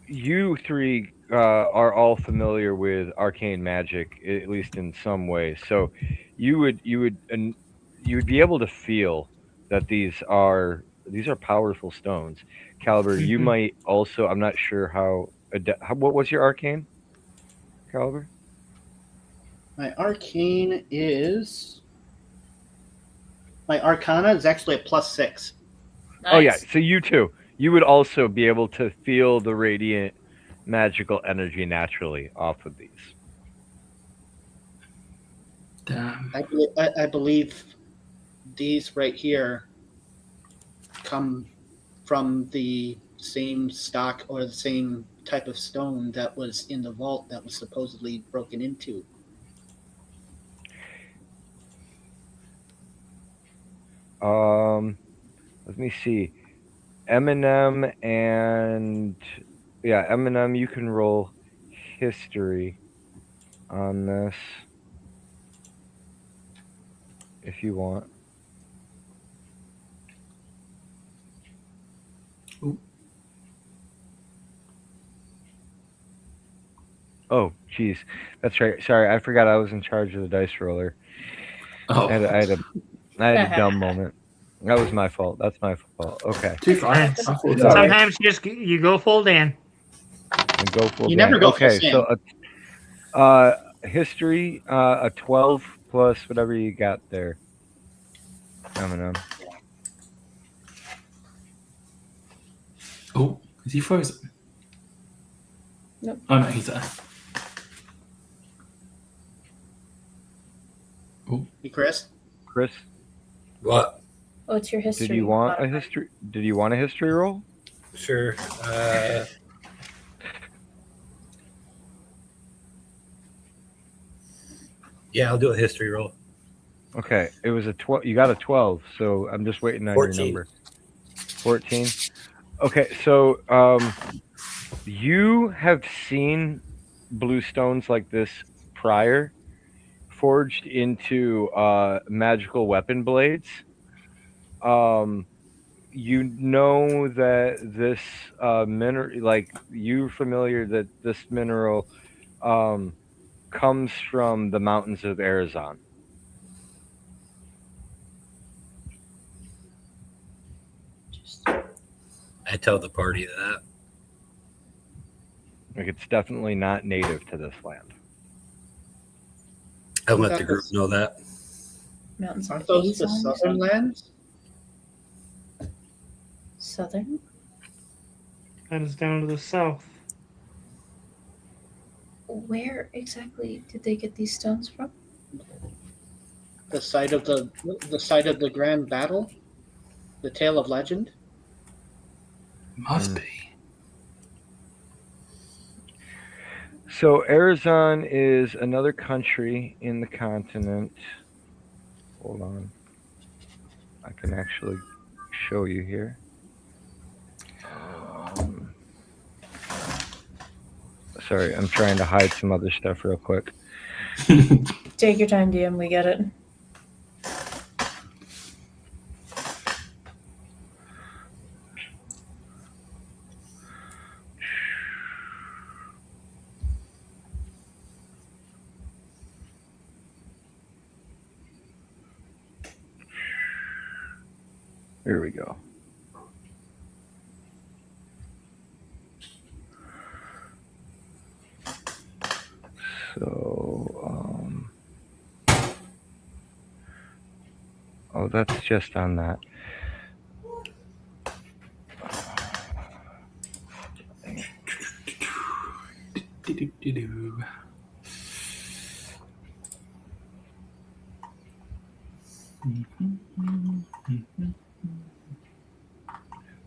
S1: you 3 are all familiar with arcane magic, at least in some way. So you would be able to feel that these are powerful stones. Caliber, you
S2: Mhm.
S1: might also. I'm not sure what was your arcane, Caliber?
S3: My arcana is actually a +6.
S4: Nice.
S1: Oh yeah, so you too. You would also be able to feel the radiant magical energy naturally off of these.
S5: Damn.
S3: I believe these right here come from the same stock or the same type of stone that was in the vault that was supposedly broken into.
S1: Let me see. Eminem and Eminem, you can roll history on this if you want.
S5: Ooh.
S1: Oh, geez, that's right. Sorry, I forgot I was in charge of the dice roller.
S5: Oh,
S1: I had a dumb moment. That was my fault. That's my fault. Okay.
S5: too fine. I
S4: It's
S5: thought
S1: all
S5: that.
S1: right.
S2: Sometimes you go full Dan.
S1: And go full
S3: You
S1: Dan.
S3: never go full
S1: Okay,
S3: Sam.
S1: so history, a 12 plus whatever you got there. Eminem.
S5: Oh, is he frozen?
S4: Nope.
S5: Oh no, he's there.
S3: Hey, Chris?
S1: Chris,
S6: What?
S4: What's your history?
S1: did you want a
S4: modifier?
S1: history? Did you want a history roll?
S6: Sure. Yeah, I'll do a history roll.
S1: Okay, it was a 12. You got a 12, so I'm just waiting on
S6: 14.
S1: your number. 14. Okay, so you have seen blue stones like this prior, forged into magical weapon blades. you know that this mineral, like you're familiar that this mineral comes from the mountains of Arizona.
S6: I tell the party that.
S1: Like it's definitely not native to this land.
S6: I let the group know that.
S4: Mountains
S3: Aren't
S4: of
S3: those the
S4: Azon or
S3: southern
S4: something?
S3: lands?
S4: Southern?
S2: That is down to the south.
S4: Where exactly did they get these stones from?
S3: The site of the grand battle, the tale of legend.
S5: Must
S1: Mm.
S5: be.
S1: So Arizona is another country in the continent. Hold on. I can actually show you here. Sorry, I'm trying to hide some other stuff real quick.
S4: Take your time, DM. We get it.
S1: Here we go. So, oh, that's just on that.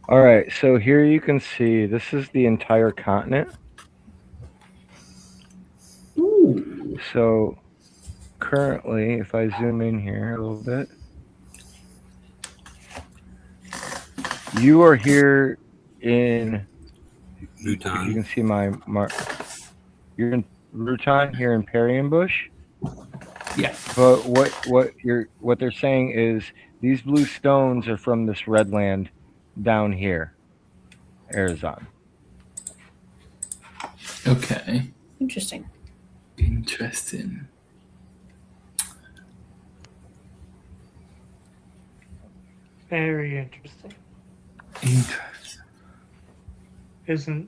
S1: All right, so here you can see this is the entire continent.
S5: Ooh.
S1: So currently, if I zoom in here a little bit, you are here in. If you
S6: Ruton.
S1: can see my mark, you're in Ruton here in Bush.
S5: Yeah.
S1: But what they're saying is these blue stones are from this red land down here, Arizona.
S5: Okay.
S4: Interesting.
S5: Interesting.
S2: Very interesting.
S5: Interesting.
S2: Isn't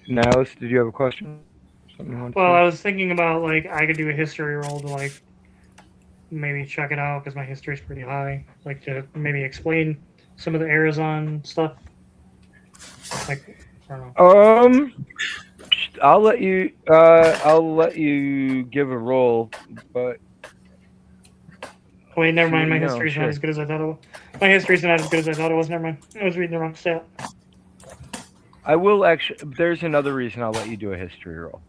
S1: Niles, did you have a question? Something you want to
S2: well, I
S1: say?
S2: was thinking about like I could do a history roll to like maybe check it out because my history is pretty high. Like to maybe explain some of the Arizona stuff. Like I don't know.
S1: I'll let you give a roll, but
S2: Wait, never
S1: see what
S2: mind. My
S1: you know.
S2: history's not
S1: Sure.
S2: as good as I thought it was. My history's not as good as I thought it was. Never mind. I was reading the wrong stat.
S1: I will actually. There's another reason I'll let you do a history roll.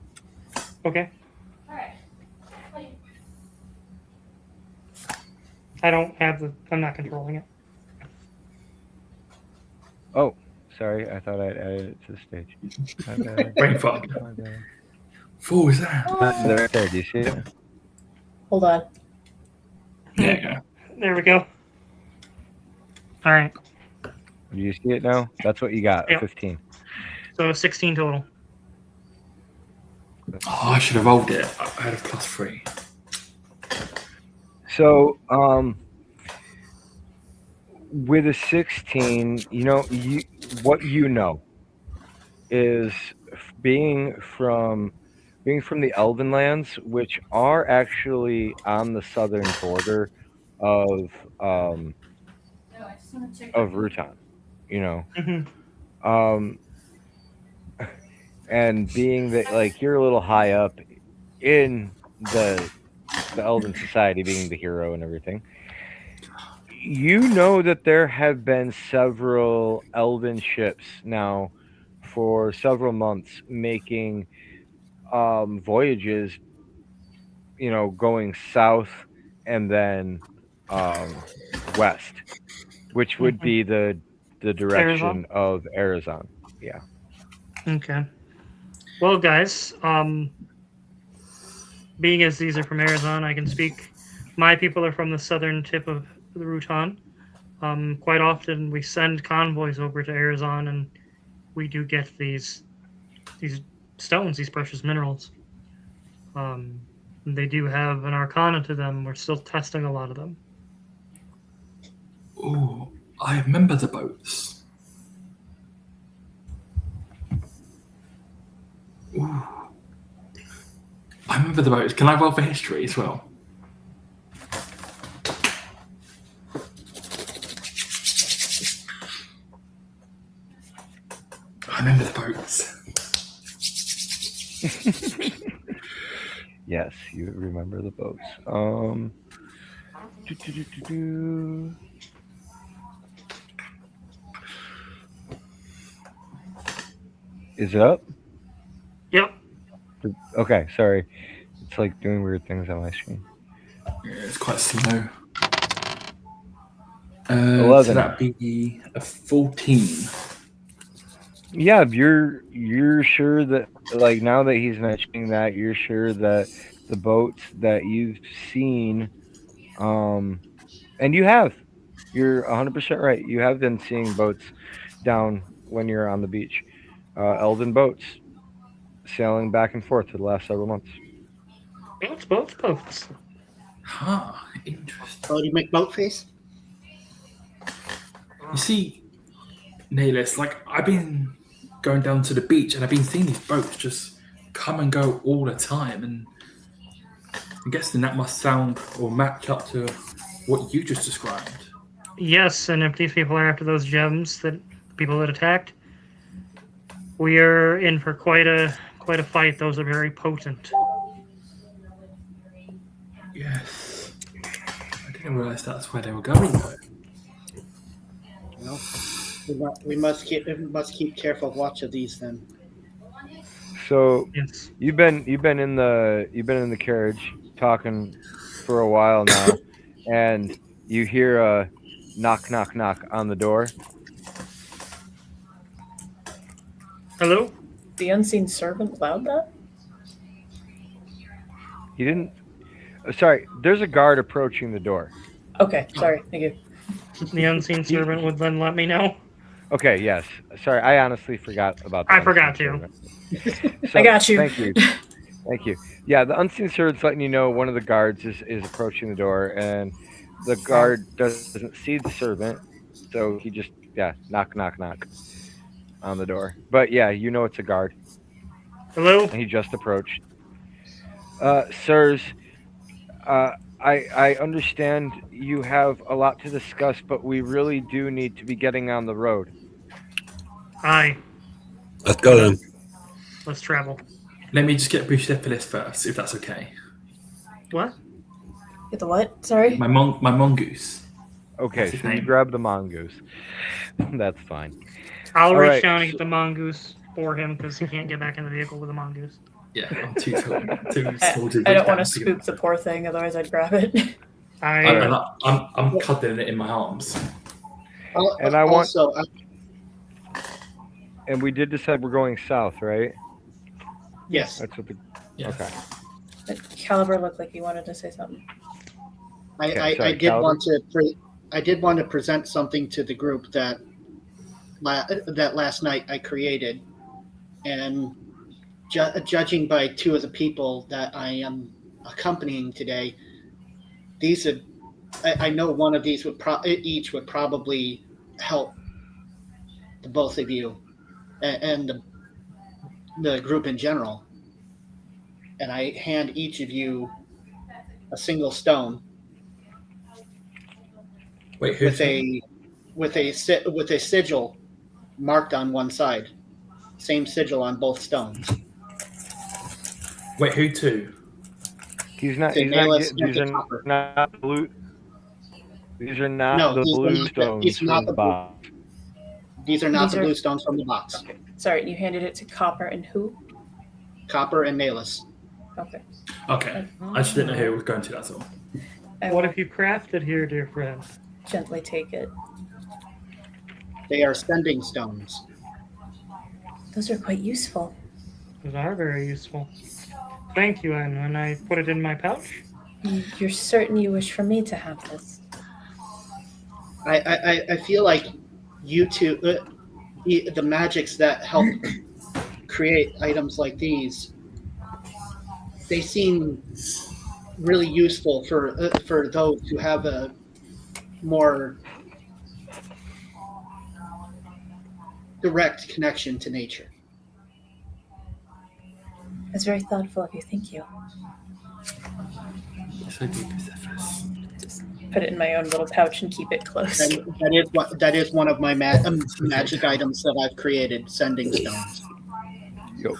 S2: Okay.
S4: Alright.
S2: I don't have the. I'm not controlling it.
S1: Oh, sorry. I thought I'd added it to the stage. My bad.
S5: Brain fog.
S1: My bad.
S5: What was that?
S1: Right there. Do you see it?
S4: Hold on.
S5: There you go.
S2: There we go. All right.
S1: Do you see it now? That's what you got.
S2: Yep.
S1: 15.
S2: So 16 total.
S5: Oh, I should have rolled it. I had a +3.
S1: So, with a 16, what you know is being from the Elven lands, which are actually on the southern border of Ruton,
S2: Mm-hmm.
S1: and being that like you're a little high up in the Elven society, being the hero and everything. You know that there have been several Elven ships now for several months making voyages, going south and then west, which would be the direction of Arizona. Yeah.
S2: Okay. Well, guys, being as these are from Arizona, I can speak. My people are from the southern tip of the Ruton. Quite often, we send convoys over to Arizona, and we do get these stones, these precious minerals. They do have an arcana to them. We're still testing a lot of them.
S5: Oh, I remember the boats. Ooh. I remember the boats. Can I roll for history as well? I remember the boats.
S1: Yes, you remember the boats. Is it up?
S2: Yep.
S1: Okay, sorry. It's like doing weird things on my screen.
S5: Yeah, it's quite slow.
S1: 11.
S5: So that'd be a 14.
S1: Yeah, you're sure that, like, now that he's mentioning that, you're sure that the boats that you've seen, and you're 100% right. You have been seeing boats down when you're on the beach, elven boats sailing back and forth for the last several months.
S2: Boats.
S5: Huh, interesting.
S3: Brody McBoatface?
S5: You see, Nihilus, like, I've been going down to the beach and I've been seeing these boats just come and go all the time, and I'm guessing that must sound or match up to what you just described.
S2: Yes, and if these people are after those gems, that people that attacked, we are in for quite a fight. Those are very potent.
S5: Yes. I didn't realize that's where they were going, though.
S3: Well, we must keep careful watch of these then.
S1: So
S2: Yes.
S1: you've been in the carriage talking for a while now, and you hear a knock knock knock on the door.
S2: Hello?
S4: The unseen servant allowed that?
S1: He didn't. Sorry, there's a guard approaching the door.
S4: Okay, sorry. Thank you.
S2: The unseen servant would then let me know.
S1: Okay, yes. Sorry, I honestly forgot about that.
S2: I forgot to.
S4: I got you.
S1: Thank you. Thank you. Yeah, the unseen servant's letting you know one of the guards is approaching the door, and the guard doesn't see the servant, so he just, knock, knock, knock on the door. But yeah, you know it's a guard,
S2: Hello?
S1: and he just approached. Sirs, I understand you have a lot to discuss, but we really do need to be getting on the road.
S2: Aye.
S6: Let's go then.
S2: Let's travel.
S5: Let me just get a brief step for this first, if that's okay.
S2: What?
S4: Get the what? Sorry?
S5: My mongoose.
S1: Okay,
S5: What's his
S1: so you
S5: name?
S1: grab the mongoose. That's fine.
S2: I'll
S1: All
S2: reach
S1: right,
S2: down and get the mongoose for him because he can't get back in the vehicle with a mongoose.
S5: Yeah, I'm too small to
S4: I don't want
S5: reach down
S4: to
S5: get
S4: spook the
S5: that.
S4: poor thing, otherwise I'd grab it.
S5: I'm cuddling it in my arms.
S1: And I want-
S3: also,
S1: And we did decide we're going south, right?
S3: yes,
S1: That's what the.
S5: Yeah.
S1: Okay.
S4: But Caliber looked like he wanted to say something.
S1: Okay,
S3: I
S1: sorry,
S3: did
S1: Calvin?
S3: want to present something to the group that last night I created, and judging by two of the people that I am accompanying today, I know one of these would probably help the both of you and the group in general. And I hand each of you a single stone
S5: Wait, who's
S3: with a sigil marked on one side. Same sigil on both stones.
S5: Wait, who to?
S1: He's not.
S3: To
S1: He's
S3: nail
S1: not.
S3: us
S1: These
S3: into
S1: are
S3: copper.
S1: not blue. These are not
S3: No,
S1: the
S3: these are
S1: blue
S3: not the-
S1: stones
S3: these are not
S1: from
S3: the
S1: the
S3: blue-
S1: box.
S3: These are not
S4: These
S3: the
S4: are-
S3: blue stones from the box.
S4: Okay. Sorry, you handed it to Copper and who?
S3: Copper and Nailus.
S4: Okay.
S5: Okay, I just didn't know who it was going to. That's all.
S4: I
S2: What
S4: will
S2: if you crafted here, dear friend?
S4: gently take it.
S3: They are sending stones.
S4: Those are quite useful.
S2: Those are very useful. Thank you, and I put it in my pouch.
S4: You're certain you wish for me to have this?
S3: I feel like you two, the magics that help create items like these, they seem really useful for those who have a more direct connection to nature.
S4: It's very thoughtful of you. Thank you.
S5: So deep is Zephyrus.
S4: Just put it in my own little pouch and keep it close.
S3: That is one of my magic items that I've created, sending stones.
S1: Yup.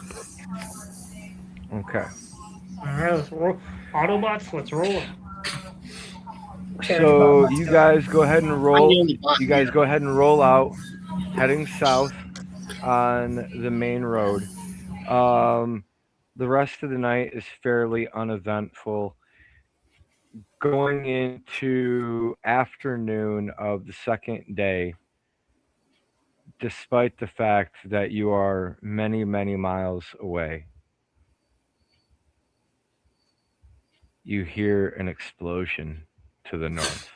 S1: Okay.
S2: All right, let's roll. Autobots, let's roll.
S1: So you guys go ahead and
S3: I'm
S1: roll.
S3: the only bot
S1: You guys
S3: here.
S1: go ahead and roll out, heading south on the main road. The rest of the night is fairly uneventful. Going into afternoon of the second day, despite the fact that you are many, many miles away, you hear an explosion to the north.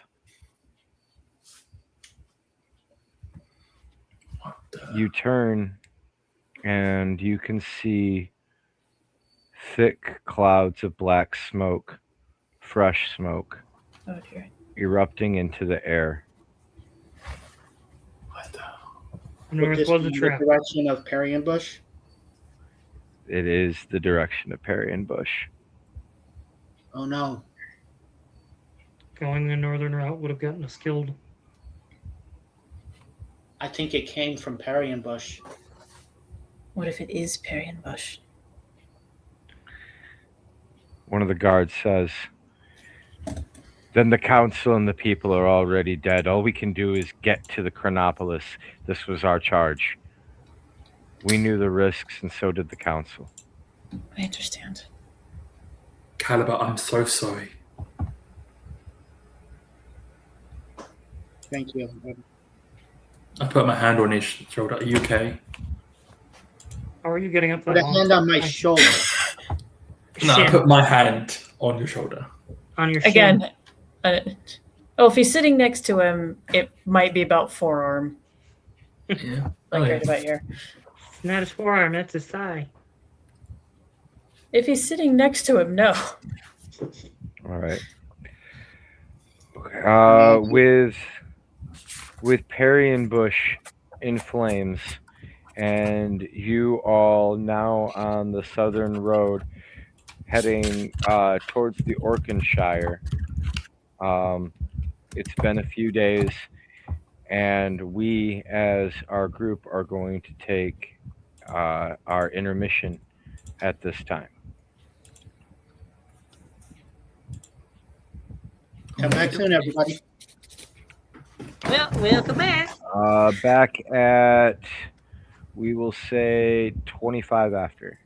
S5: What the?
S1: You turn and you can see thick clouds of black smoke, fresh smoke,
S4: Oh dear.
S1: erupting into the air.
S5: What the?
S3: Would
S2: North
S3: this
S2: was
S3: be
S2: a
S3: in the
S2: trap.
S3: direction of Perry and Bush?
S1: It is the direction of Perry and Bush.
S3: Oh no.
S2: Going the northern route would have gotten us killed.
S3: I think it came from Perry and Bush.
S4: What if it is Perry and Bush?
S1: One of the guards says, "Then the council and the people are already dead. All we can do is get to the Chronopolis. This was our charge. We knew the risks, and so did the council."
S4: I understand.
S5: Caliber, I'm so sorry.
S3: Thank you.
S5: I put my hand on his shoulder. Are you okay?
S2: How are you getting up
S3: Put
S2: that
S3: a
S2: long?
S3: hand on my shoulder.
S5: No, I
S2: Shin.
S5: put my hand on your shoulder.
S2: On your shin.
S4: Again. If he's sitting next to him, it might be about forearm,
S5: Yeah.
S4: like
S5: Oh, yeah.
S4: right about here.
S2: It's not his forearm, that's his thigh.
S4: If he's sitting next to him, no.
S1: All right. With Perry and Bush in flames, and you all now on the southern road, heading towards the Orkinshire. It's been a few days, and we, as our group, are going to take our intermission at this time.
S3: Come back soon, everybody.
S7: Well, welcome back.
S1: Back at, we will say, 25 after.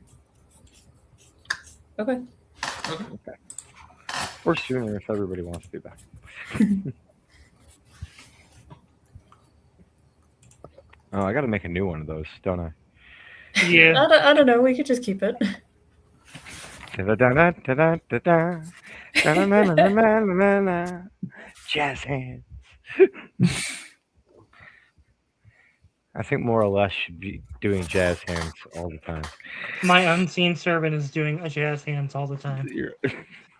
S4: Okay.
S1: Or sooner if everybody wants to be back. Oh, I got to make a new one of those, don't I?
S2: Yeah.
S4: I don't know. We could just keep it.
S1: Da-da-da-da-da-da-da. Da-na-na-na-na-na-na. Jazz hands. I think more or less should be doing jazz hands all the time.
S2: My unseen servant is doing a jazz hands all the time.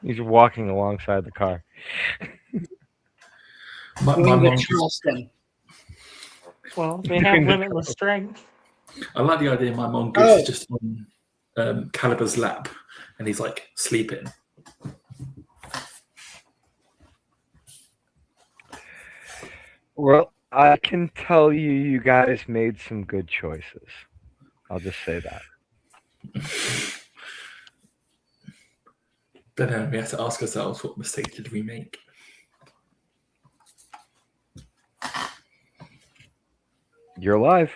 S1: He's walking alongside the car.
S5: My
S3: Doing
S5: mom.
S3: the Charleston.
S2: Well, they have limitless strength.
S5: I like the idea. My mongoose is just on Caliber's lap, and he's like sleeping.
S1: Well, I can tell you guys made some good choices. I'll just say that.
S5: Then we have to ask ourselves, what mistake did we make?
S1: You're alive.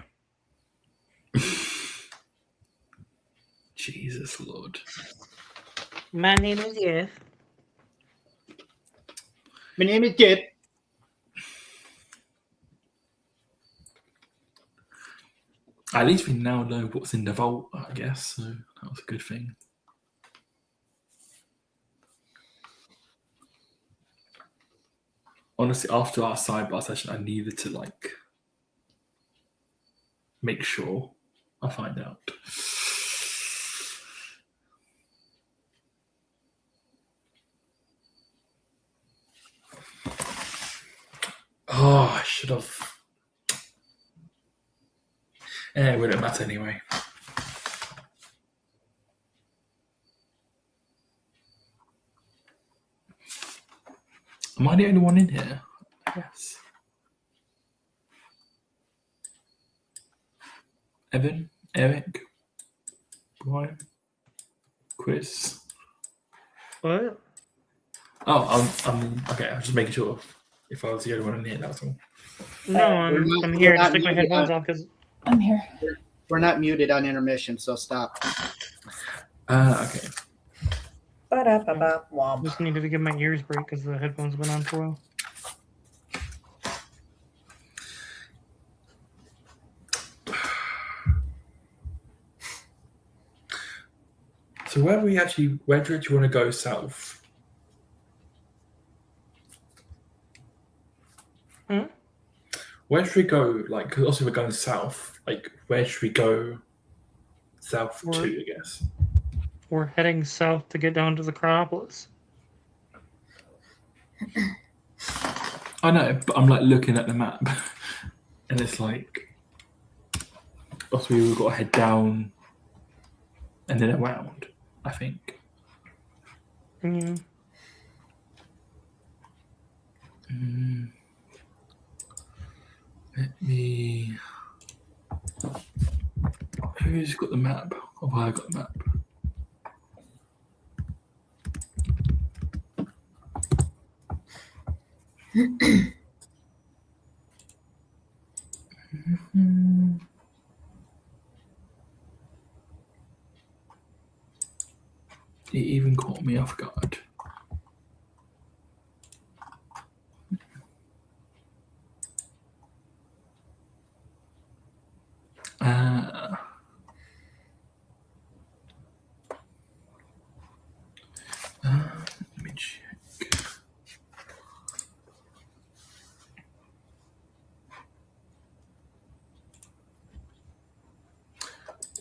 S5: Jesus Lord.
S7: My name is Jeff.
S3: My name is Dip.
S5: At least we now know what's in the vault, I guess. So that was a good thing. honestly, after our sidebar session, I needed to like make sure I find out. Oh, I should have. It wouldn't matter anyway. Am I the only one in here? Yes. Evan, Eric, Brian, Chris.
S2: What?
S5: Oh, I'm okay. I'm just making sure if I was the only one in here, that's all.
S2: No, I'm here.
S3: we're
S2: Just
S3: not
S2: take my
S3: muted
S2: headphones
S3: on-
S2: off because
S4: I'm here.
S3: We're not muted on intermission, so stop.
S5: Okay.
S4: Ba-da-ba-ba-womp.
S2: just needed to give my ears break because the headphones have been on for a while.
S5: So where do you actually want to go south? Where should we go? Like, because also we're going south. Like, where should we go south to? I guess.
S2: We're heading south to get down to the Chronopolis.
S5: I know, but I'm like looking at the map, and it's like, also we've got to head down and then around. I think.
S2: Yeah.
S5: Let me. Who's got the map? Oh, I got the map. It even caught me off guard. Let me check.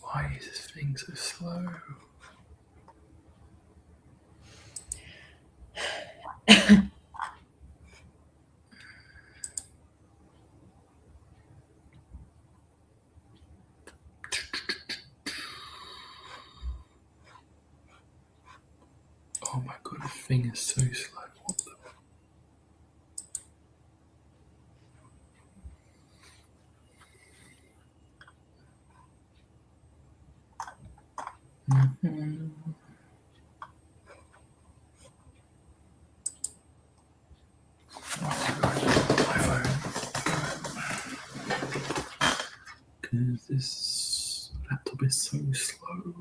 S5: Why is this thing so slow? Oh my god, this thing is so slow. What the? Because this laptop is so slow.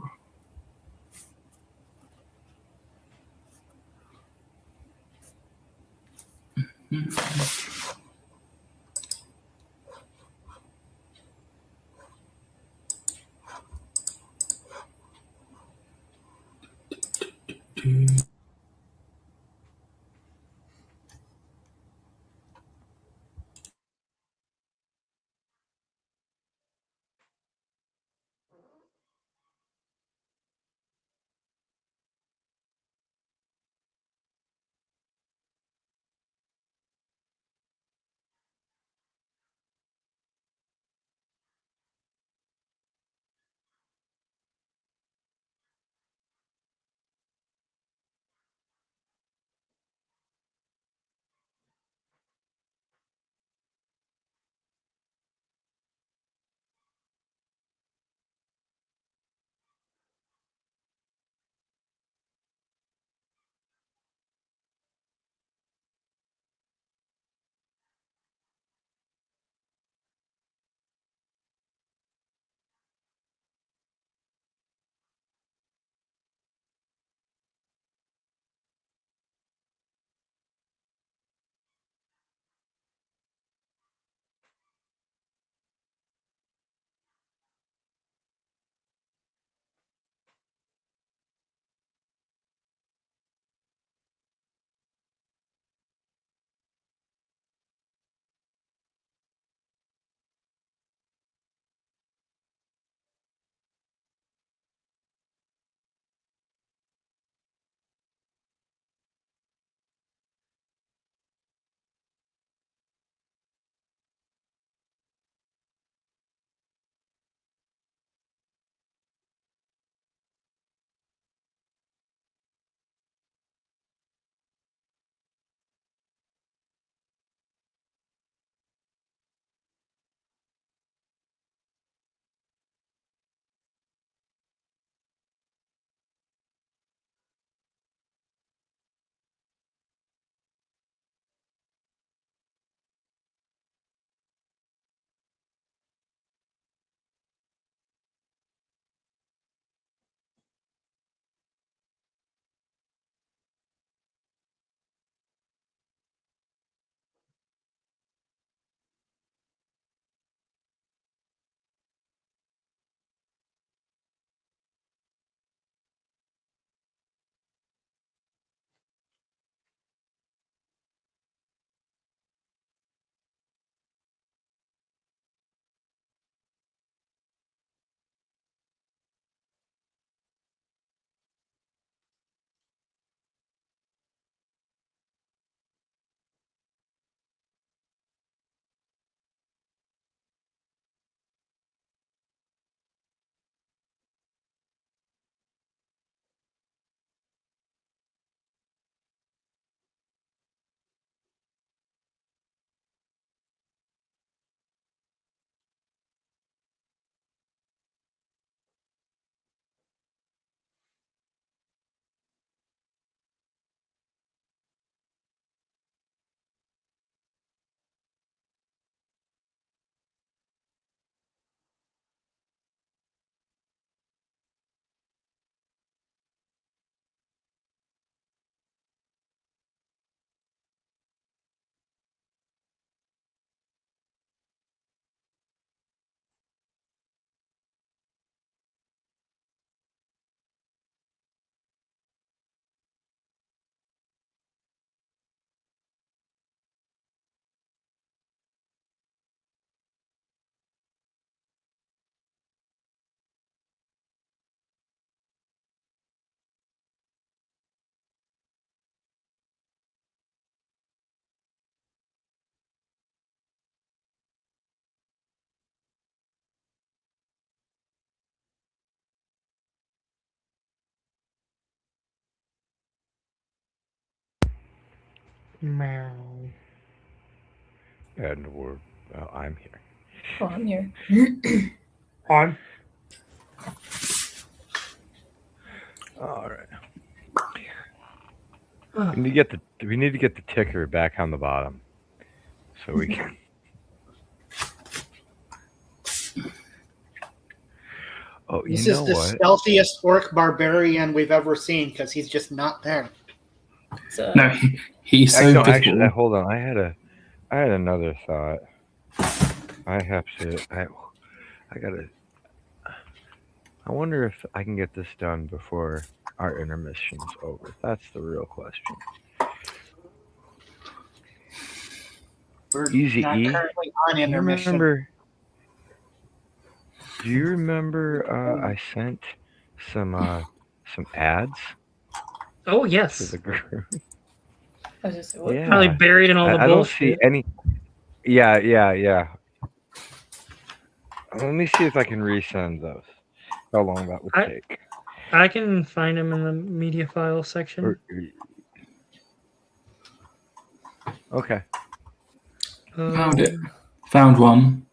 S2: Meow.
S1: And I'm here.
S4: Oh, I'm here.
S2: On.
S1: All right. We need to get the ticker back on the bottom, so we can. Oh,
S3: This
S1: you
S3: is
S1: know
S3: the
S1: what?
S3: stealthiest orc barbarian we've ever seen because he's just not there.
S4: So,
S5: No, he's so
S1: No,
S5: visible.
S1: actually, hold on. I had another thought. I have to. I gotta. I wonder if I can get this done before our intermission's over. That's the real question.
S3: We're
S1: Easy
S3: not
S1: E.
S3: currently on intermission.
S1: Do you remember? I sent some ads
S2: Oh,
S1: to
S2: yes.
S1: the group.
S4: I was just what?
S1: Yeah.
S2: Probably buried in all the
S1: I don't see
S2: bullshit.
S1: any. Yeah. Let me see if I can resend those. How long that would take?
S2: I can find them in the media file section.
S1: Okay.
S5: Found it. Found one.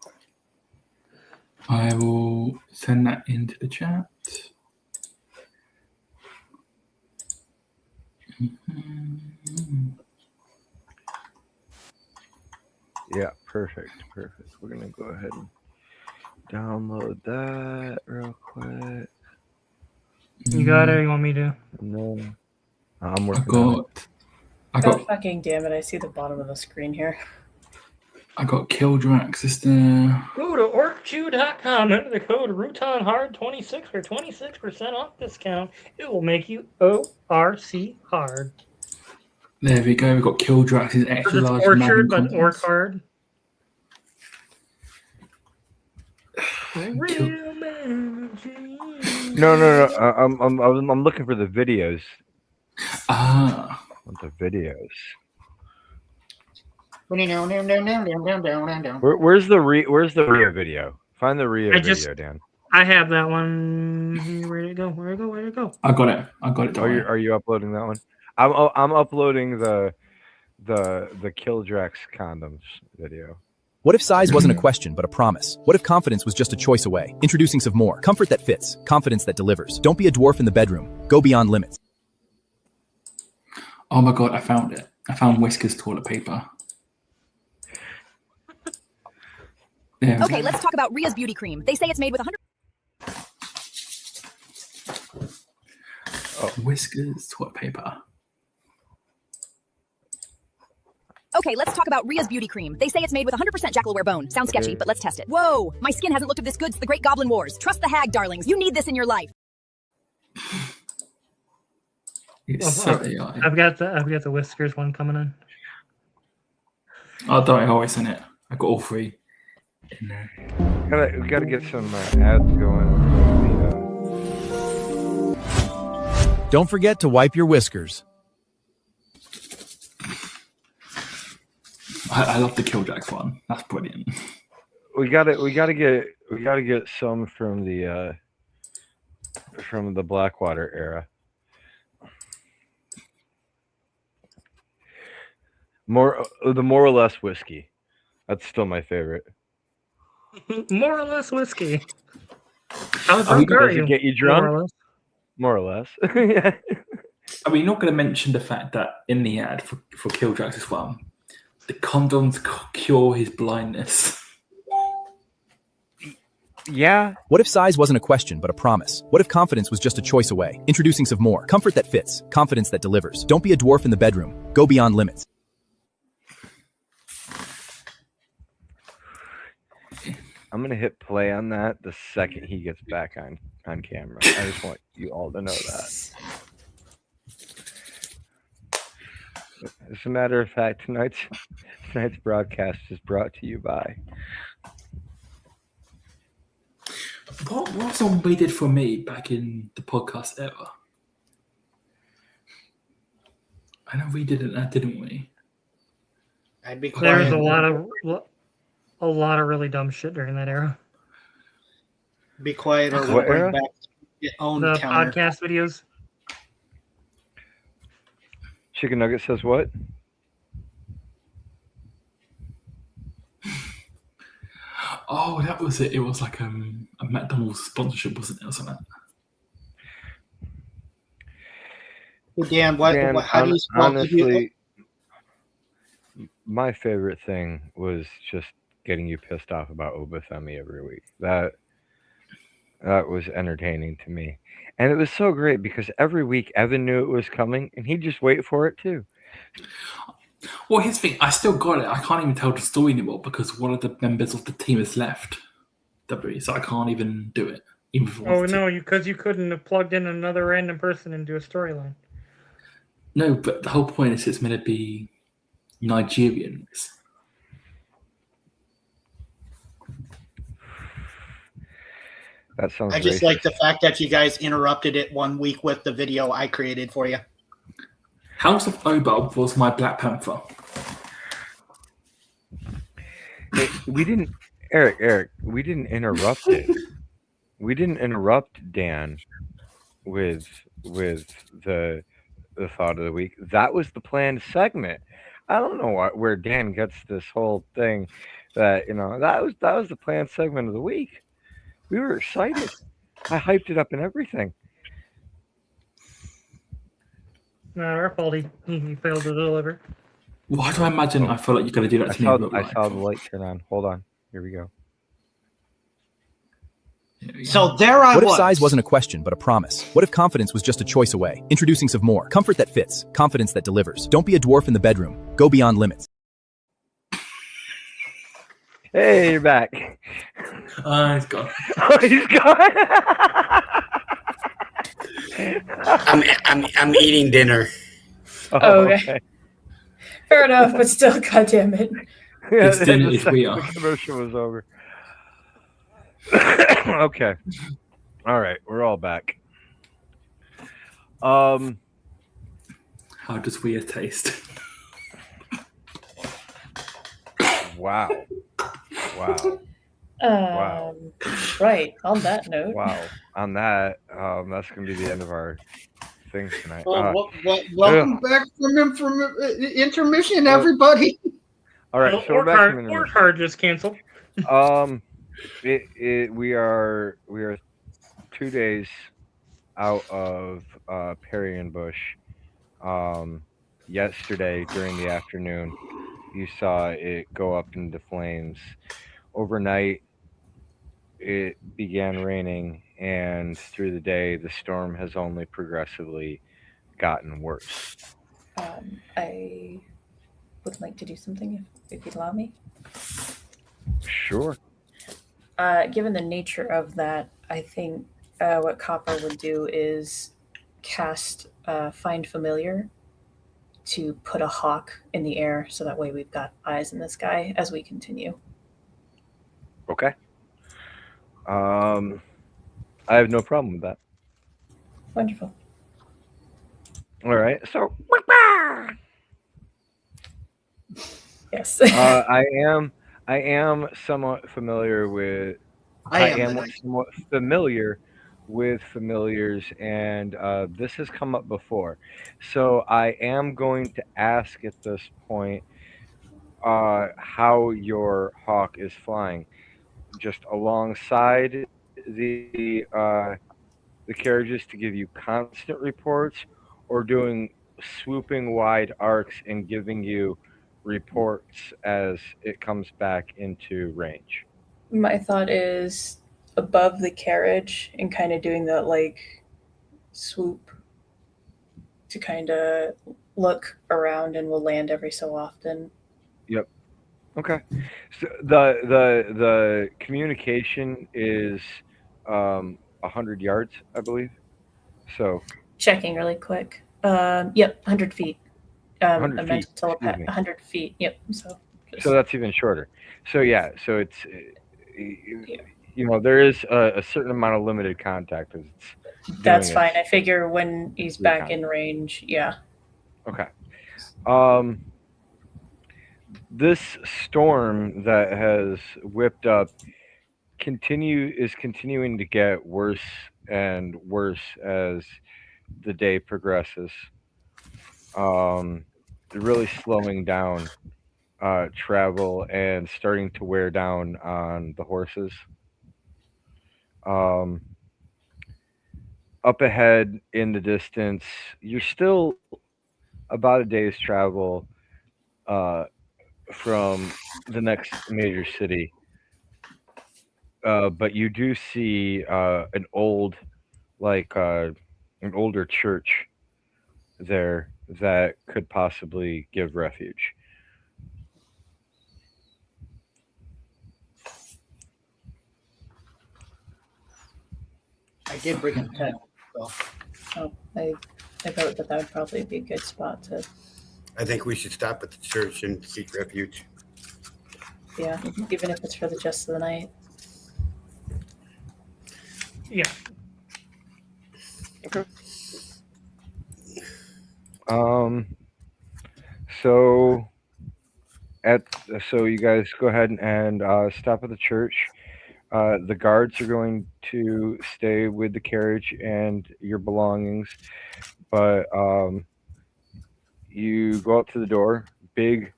S5: I will send that into the chat.
S1: Yeah, perfect. We're gonna go ahead and download that real quick.
S2: You got it, or you want me to?
S1: No, I'm working on it.
S4: God fucking damn it! I see the bottom of the screen here.
S5: I got Kildrax is there.
S2: Go to orcchew.com, enter the code RUTONHARD26 for 26% off discount. It will make you ORC hard.
S5: There we go. We've got Kildrax's extra
S2: It's
S5: large
S2: orchard, but
S5: contents.
S2: orc hard. Real magic.
S1: No. I'm looking for the videos.
S5: Ah.
S1: Want the videos?
S3: Down.
S1: Where's the Rio video? Find the Rio
S2: I just-
S1: video, Dan.
S2: I have that one. Where'd it go? Where'd it go?
S5: I got it. Don't worry.
S1: Are you uploading that one? I'm uploading the Kildrax condoms video.
S8: What if size wasn't a question, but a promise? What if confidence was just a choice away? Introducing some more. Comfort that fits. Confidence that delivers. Don't be a dwarf in the bedroom. Go beyond limits.
S5: Oh my god, I found it. I found Whiskers toilet paper.
S9: Okay, let's talk about Ria's beauty cream. They say it's made with 100.
S5: Whiskers toilet paper.
S9: Okay, let's talk about Ria's beauty cream. They say it's made with 100% jackalware bone. Sounds sketchy, but let's test it. Whoa, my skin hasn't looked this good since the Great Goblin Wars. Trust the hag, darlings. You need this in your life.
S2: I've got the Whiskers one coming in.
S5: Oh, don't I always in it. I got all three in there.
S1: We gotta get some ads going.
S8: Don't forget to wipe your whiskers.
S5: I love the Kildrax one. That's brilliant.
S1: We gotta get some from the Blackwater era. The more or less whiskey. That's still my favorite.
S2: More or less whiskey. How
S1: Does
S2: drunk are
S1: it
S2: you?
S1: get you drunk? More or less. Yeah.
S5: Are we not going to mention the fact that in the ad for Kildrax as well, the condoms cure his blindness?
S1: Yeah.
S8: What if size wasn't a question, but a promise? What if confidence was just a choice away? Introducing some more. Comfort that fits. Confidence that delivers. Don't be a dwarf in the bedroom. Go beyond limits.
S1: I'm gonna hit play on that the second he gets back on camera. I just want you all to know that. As a matter of fact, tonight's broadcast is brought to you by.
S5: What song we did for me back in the podcast era? I know we did that, didn't we?
S3: I'd be quiet.
S2: There was a lot of really dumb shit during that era.
S3: Be quiet or
S1: What
S3: we'll bring
S1: era?
S3: back your own
S2: The
S3: counter.
S2: podcast videos.
S1: Chicken Nugget says what?
S5: Oh, that was it. It was like a McDonald's sponsorship, wasn't it, or something?
S3: Dan,
S1: Dan,
S3: how do you
S1: honestly, my favorite thing was just getting you pissed off about Obafemi every week. That was entertaining to me. And it was so great because every week Evan knew it was coming and he'd just wait for it too.
S5: Well, here's the thing. I still got it. I can't even tell the story anymore because one of the members of the team has left WWE, so I can't even do it. Even if I
S2: Oh
S5: wanted to.
S2: no, because you couldn't have plugged in another random person and do a storyline.
S5: No, but the whole point is it's meant to be Nigerians.
S1: That sounds
S3: I just
S1: racist.
S3: like the fact that you guys interrupted it 1 week with the video I created for you.
S5: House of Oba was my Black Panther.
S1: Hey, we didn't, Eric, we didn't interrupt it. We didn't interrupt Dan with the thought of the week. That was the planned segment. I don't know where Dan gets this whole thing that, that was the planned segment of the week. We were excited. I hyped it up and everything.
S2: Not our fault. He failed to deliver.
S5: Why do I imagine I feel like you're going to do that to me?
S1: I saw the light turn on. Hold on. Here we go.
S3: So there I was.
S8: What if size wasn't a question, but a promise? What if confidence was just a choice away? Introducing some more. Comfort that fits. Confidence that delivers. Don't be a dwarf in the bedroom. Go beyond limits.
S1: Hey, you're back.
S5: He's gone.
S1: Oh, he's gone.
S6: I'm eating dinner.
S4: Oh, okay. Fair enough, but still, goddamn it.
S1: Yeah,
S5: It's dinner
S1: the
S5: if we are.
S1: second the commercial was over. Okay. All right, we're all back.
S5: How does we taste?
S1: Wow.
S4: Right. On that note.
S1: Wow. On that, that's gonna be the end of our thing tonight.
S3: Welcome back from intermission, everybody.
S1: All right, so we're back from intermission.
S2: Work hard just canceled.
S1: We are 2 days out of Parian Bush. Yesterday during the afternoon, you saw it go up into flames. Overnight, it began raining, and through the day, the storm has only progressively gotten worse.
S4: I would like to do something if you'd allow me.
S1: Sure.
S4: Given the nature of that, I think what Copper would do is cast Find Familiar to put a hawk in the air, so that way we've got eyes in the sky as we continue.
S1: Okay. I have no problem with that.
S4: Wonderful.
S1: All right. So
S4: Yes.
S1: I am somewhat familiar with. I am somewhat familiar with familiars, and this has come up before. So I am going to ask at this point how your hawk is flying, just alongside the carriages to give you constant reports, or doing swooping wide arcs and giving you reports as it comes back into range.
S4: My thought is above the carriage and kind of doing that like swoop to kind of look around, and we'll land every so often.
S1: Yep. Okay. So the communication is 100 yards, I believe. So
S4: Checking really quick. Yep, 100 feet.
S1: 100
S4: I meant
S1: feet,
S4: to telepath.
S1: excuse me.
S4: 100 feet. Yep. So
S1: that's even shorter. So yeah. So it's there is a certain amount of limited contact as it's.
S4: That's fine. I figure when he's back
S1: contact.
S4: in range, yeah.
S1: Okay. This storm that has whipped up is continuing to get worse and worse as the day progresses. Really slowing down travel and starting to wear down on the horses. Um, Up ahead in the distance, you're still about a day's travel uh, from the next major city, but you do see like uh, an older church there that could possibly give refuge.
S3: I did bring a tent, so
S4: Oh, I vote that would probably be a good spot to.
S6: I think we should stop at the church and seek refuge.
S4: Yeah, even if it's for the just of the night.
S2: Yeah.
S1: Um, so at so you guys go ahead and stop at the church. The guards are going to stay with the carriage and your belongings, but you go up to the door. Big,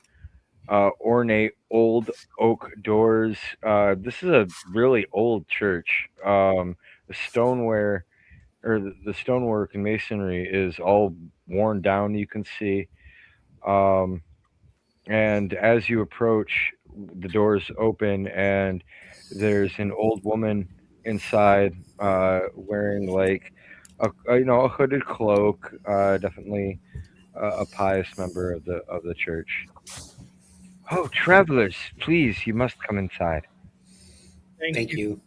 S1: ornate, old oak doors. This is a really old church. The stoneware or the stonework and masonry is all worn down. You can see. Um, And as you approach, the doors open, and there's an old woman inside, wearing like a hooded cloak. Definitely a pious member of the church. Oh, travelers, please, you must come inside.
S6: Thank you.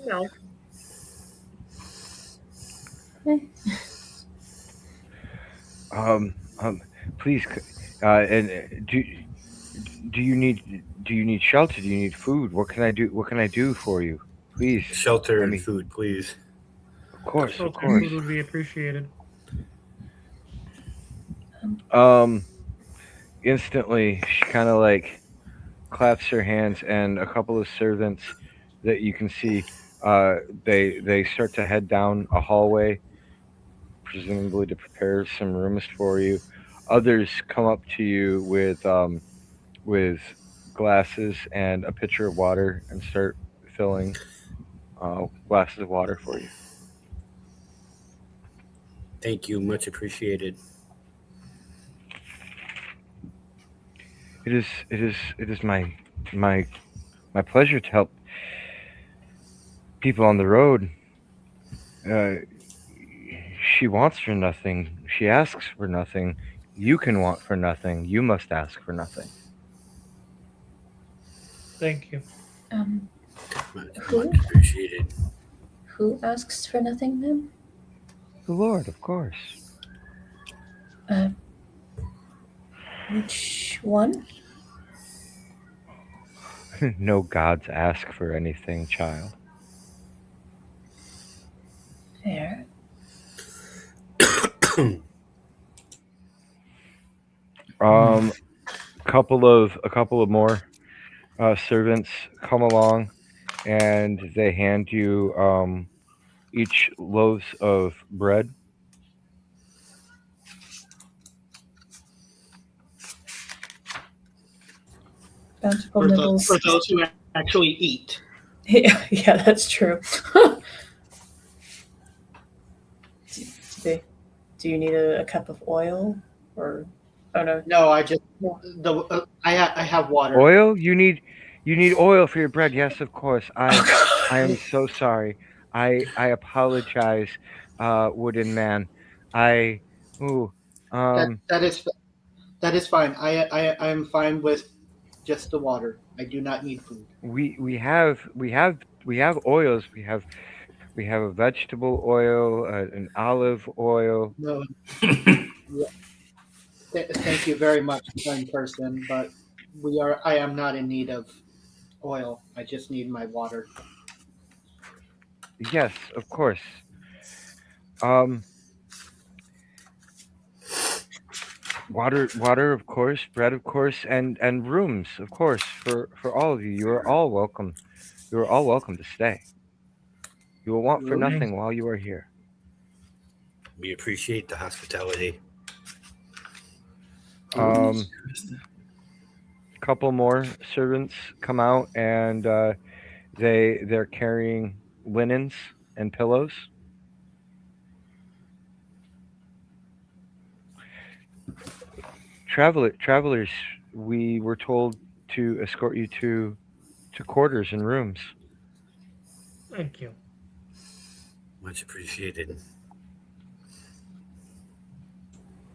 S2: No.
S1: Um, um, please, and do you need shelter? Do you need food? What can I do? What can I do for you? Please,
S6: Shelter
S1: let
S6: and
S1: me.
S6: food, please.
S1: Of course, of
S2: Shelter
S1: course.
S2: food would be appreciated.
S1: Um, Instantly, she kind of like claps her hands, and a couple of servants that you can see, uh, they start to head down a hallway, presumably to prepare some rooms for you. Others come up to you with glasses and a pitcher of water and start filling glasses of water for you.
S6: Thank you. Much appreciated.
S1: It is my my pleasure to help people on the road. Uh, she wants for nothing. She asks for nothing. You can want for nothing. You must ask for nothing.
S2: Thank you.
S4: Who
S6: Much appreciated.
S4: who asks for nothing then?
S1: The Lord, of course.
S4: Uh, which one?
S1: No gods ask for anything, child.
S4: Fair.
S1: A couple of more servants come along, and they hand you each loaves of bread.
S4: Bountiful
S3: for
S4: nibbles.
S3: those who actually eat.
S4: Yeah, that's true. Do you need a cup of oil or? Oh no.
S3: No, I just I have water.
S1: Oil? You need oil for your bread. Yes, of course. I am so sorry. I apologize, wooden man. I ooh
S3: That
S1: um
S3: that is fine. I am fine with just the water. I do not need food.
S1: we have oils. We have a vegetable oil, an olive oil.
S3: No, thank you very much, kind person. But I am not in need of oil. I just need my water.
S1: Yes, of course. Um, water, of course, bread, of course, and rooms, of course, for all of you. You are all welcome. You are all welcome to stay. You will want for nothing while you are here.
S6: We appreciate the hospitality.
S1: Couple more servants come out, and they're carrying linens and pillows. Travelers, we were told to escort you to quarters and rooms.
S2: Thank you.
S6: Much appreciated.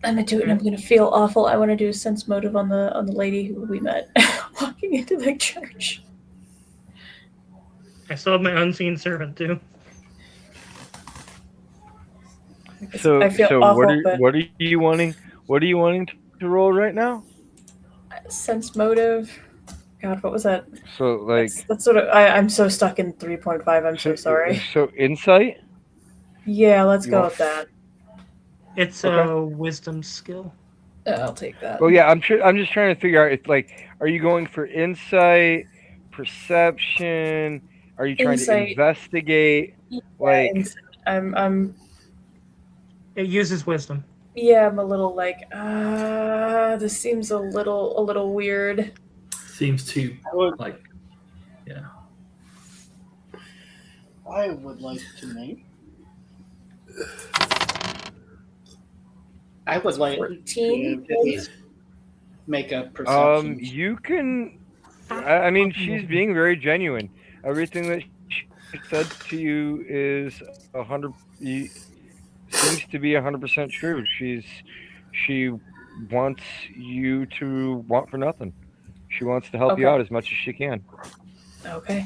S4: I'm gonna do it, and I'm gonna feel awful. I want to do a sense motive on the lady who we met walking into the church.
S2: I still have my unseen servant too.
S1: So,
S4: I feel
S1: so
S4: awful, but
S1: what are you wanting? What are you wanting to roll right now?
S4: sense motive. God, what was that?
S1: So, like,
S4: That's sort of. I'm so stuck in 3.5. I'm so sorry.
S1: So insight.
S4: Yeah, let's
S1: You
S4: go
S1: want-
S4: with that.
S2: It's
S1: Okay.
S2: a wisdom skill.
S4: I'll take that.
S1: Well, yeah, I'm just trying to figure out. It's like, are you going for insight, perception? Are you trying
S4: Insight.
S1: to investigate? Like,
S4: I'm
S2: It uses wisdom.
S4: yeah, I'm a little like this seems a little weird.
S5: Seems too
S3: would-
S5: like, yeah.
S3: I would like to make. I would like
S4: 14.
S3: to at least make a perception.
S1: you can. I mean, she's being very genuine. Everything that she said to you is 100. Seems to be 100% true. She wants you to want for nothing. She wants to help you
S4: Okay.
S1: out as much as she can.
S4: Okay.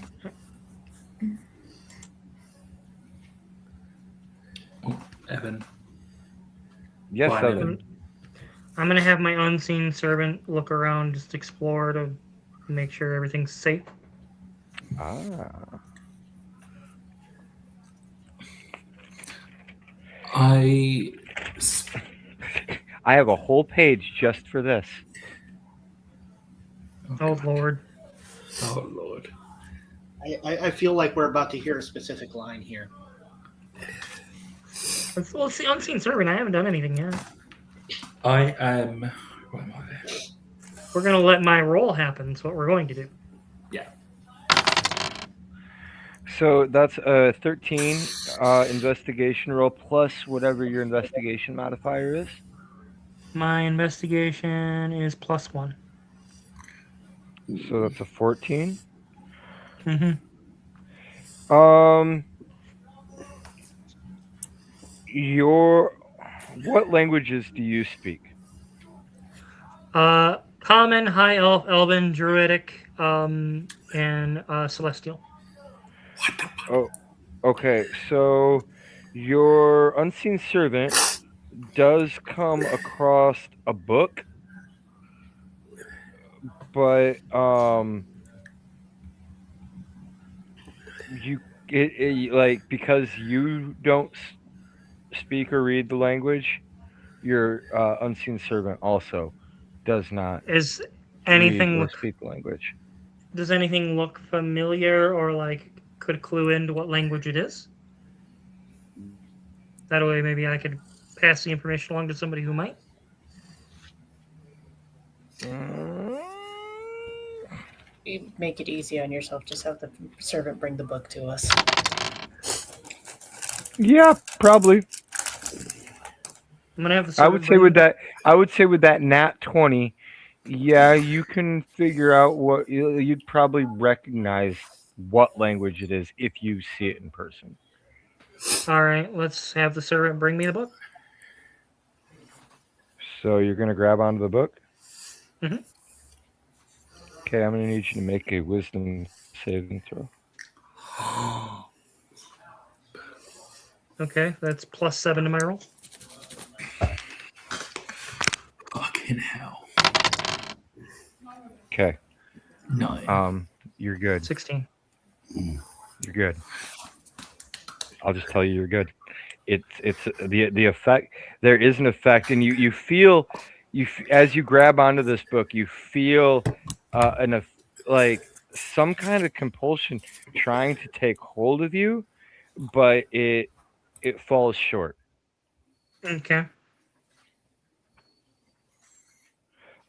S5: Evan.
S1: Yes,
S5: Fine,
S1: Evan.
S2: I'm gonna have my unseen servant look around, just explore to make sure everything's safe.
S1: Ah.
S5: I
S1: have a whole page just for this.
S2: Oh Lord.
S5: Oh Lord.
S3: I feel like we're about to hear a specific line here.
S2: Well, it's the unseen servant. I haven't done anything yet.
S5: I am. Where am I?
S2: We're gonna let my roll happen. That's what we're going to do.
S5: Yeah.
S1: So that's a 13 investigation roll plus whatever your investigation modifier is.
S2: My investigation is +1.
S1: So that's a 14.
S2: Mm-hmm.
S1: What languages do you speak?
S2: Common, High Elf, Elven, Druidic, and Celestial.
S1: Oh, okay. So your unseen servant does come across a book, but like, because you don't speak or read the language, your unseen servant also does not
S2: Is
S1: read
S2: anything
S1: or
S2: look?
S1: speak the language.
S2: Does anything look familiar or like could clue into what language it is? That way, maybe I could pass the information along to somebody who might.
S4: You make it easy on yourself. Just have the servant bring the book to us.
S1: Yeah, probably.
S2: I'm gonna have the.
S1: I would say with that nat 20, yeah, you can figure out what you'd probably recognize what language it is if you see it in person.
S2: All right, let's have the servant bring me the book.
S1: So you're gonna grab onto the book.
S2: Mhm.
S1: Okay, I'm gonna need you to make a wisdom saving throw.
S2: Okay, that's +7 to my roll.
S5: Fucking hell.
S1: Okay.
S5: 9.
S1: You're good.
S2: 16.
S1: You're good. I'll just tell you, you're good. It's the effect. There is an effect, and you feel as you grab onto this book, you feel like some kind of compulsion trying to take hold of you, but it falls short.
S2: Okay.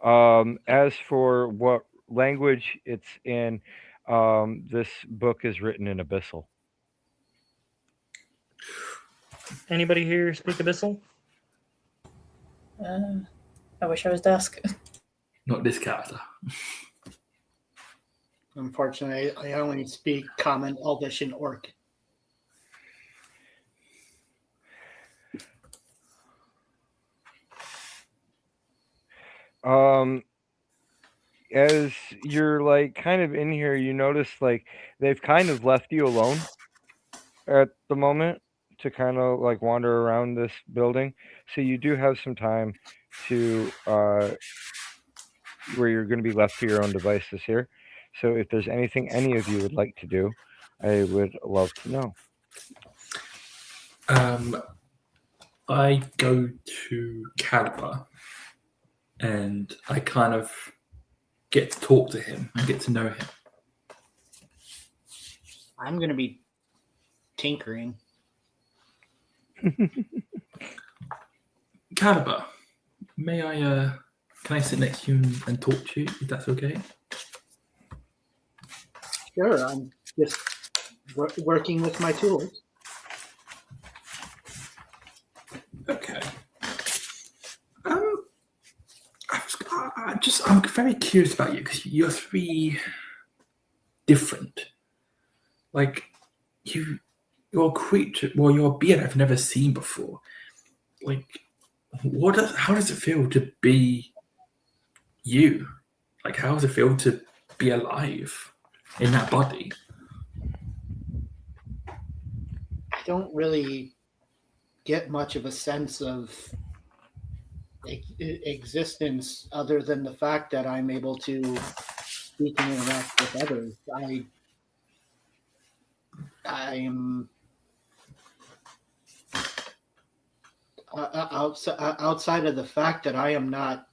S1: As for what language it's in, this book is written in Abyssal.
S2: Anybody here speak Abyssal?
S4: I wish I was desk.
S5: Not this character.
S3: Unfortunately, I only speak Common, Elvish, and Orc.
S1: As you're like kind of in here, you notice like they've kind of left you alone at the moment to kind of like wander around this building. So you do have some time to where you're going to be left to your own devices here. So if there's anything any of you would like to do, I would love to know.
S5: I go to Caliber and I kind of get to talk to him and get to know him.
S3: I'm going to be tinkering.
S5: Caliber, may I, can I sit next to you and talk to you, if that's okay?
S3: Sure, I'm just working with my tools.
S5: Okay. I'm very curious about you because you're very different. Like you're a creature. Well, you're a being I've never seen before. Like, how does it feel to be you? Like, how does it feel to be alive in that body?
S3: I don't really get much of a sense of existence other than the fact that I'm able to speak and interact with others. I am outside of the fact that I am not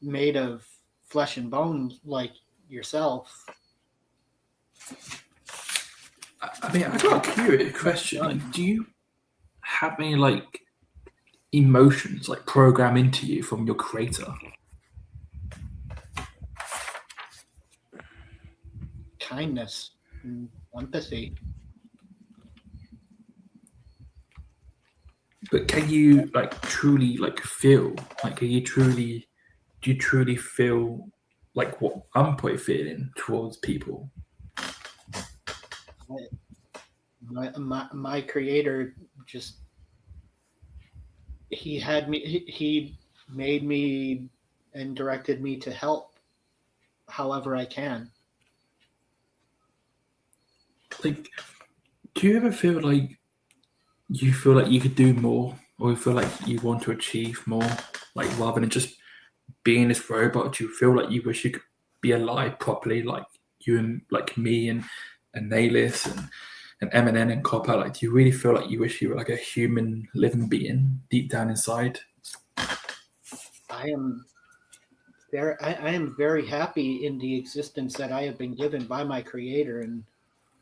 S3: made of flesh and bone like yourself.
S5: I mean, I got a curious question. Like, do you have any like emotions like programmed into you from your creator?
S3: Kindness and empathy.
S5: But can you like truly like feel? Like, do you truly feel like what I'm probably feeling towards people?
S3: My creator just he made me and directed me to help however I can.
S5: Like, do you ever feel like you could do more, or you feel like you want to achieve more, like rather than just being this robot? Do you feel like you wish you could be alive properly, like you and like me and Nalis and Eminem and Copper? Like, do you really feel like you wish you were like a human living being deep down inside?
S3: I am very happy in the existence that I have been given by my creator, and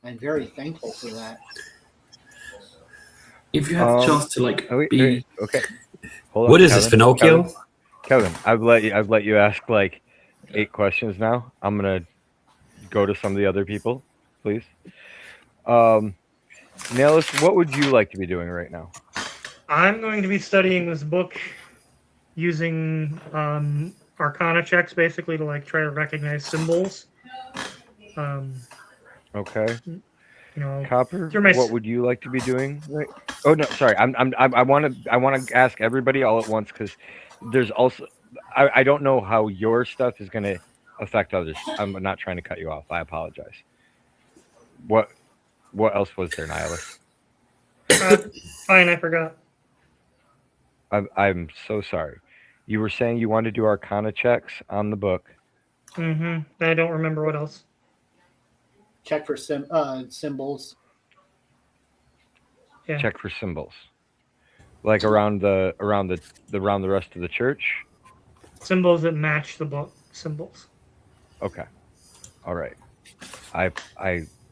S3: I'm very thankful for that.
S5: If you had the chance to like be
S1: okay, hold on.
S6: What is this, Pinocchio?
S1: Kevin, I've let you ask like 8 questions now. I'm gonna go to some of the other people, please. Nellis, what would you like to be doing right now?
S2: I'm going to be studying this book using Arcana checks, basically to like try to recognize symbols.
S1: Okay.
S2: You know,
S1: Copper, what would you like to be doing? Right? Oh no, sorry. I want to ask everybody all at once because there's also I don't know how your stuff is going to affect others. I'm not trying to cut you off. I apologize. What else was there, Nihilus?
S2: Fine, I forgot.
S1: I'm so sorry. You were saying you wanted to do Arcana checks on the book.
S2: Mm-hmm. I don't remember what else.
S3: Check for symbols.
S2: Yeah.
S1: Check for symbols, like around the rest of the church.
S2: Symbols that match the book symbols.
S1: Okay. All right. I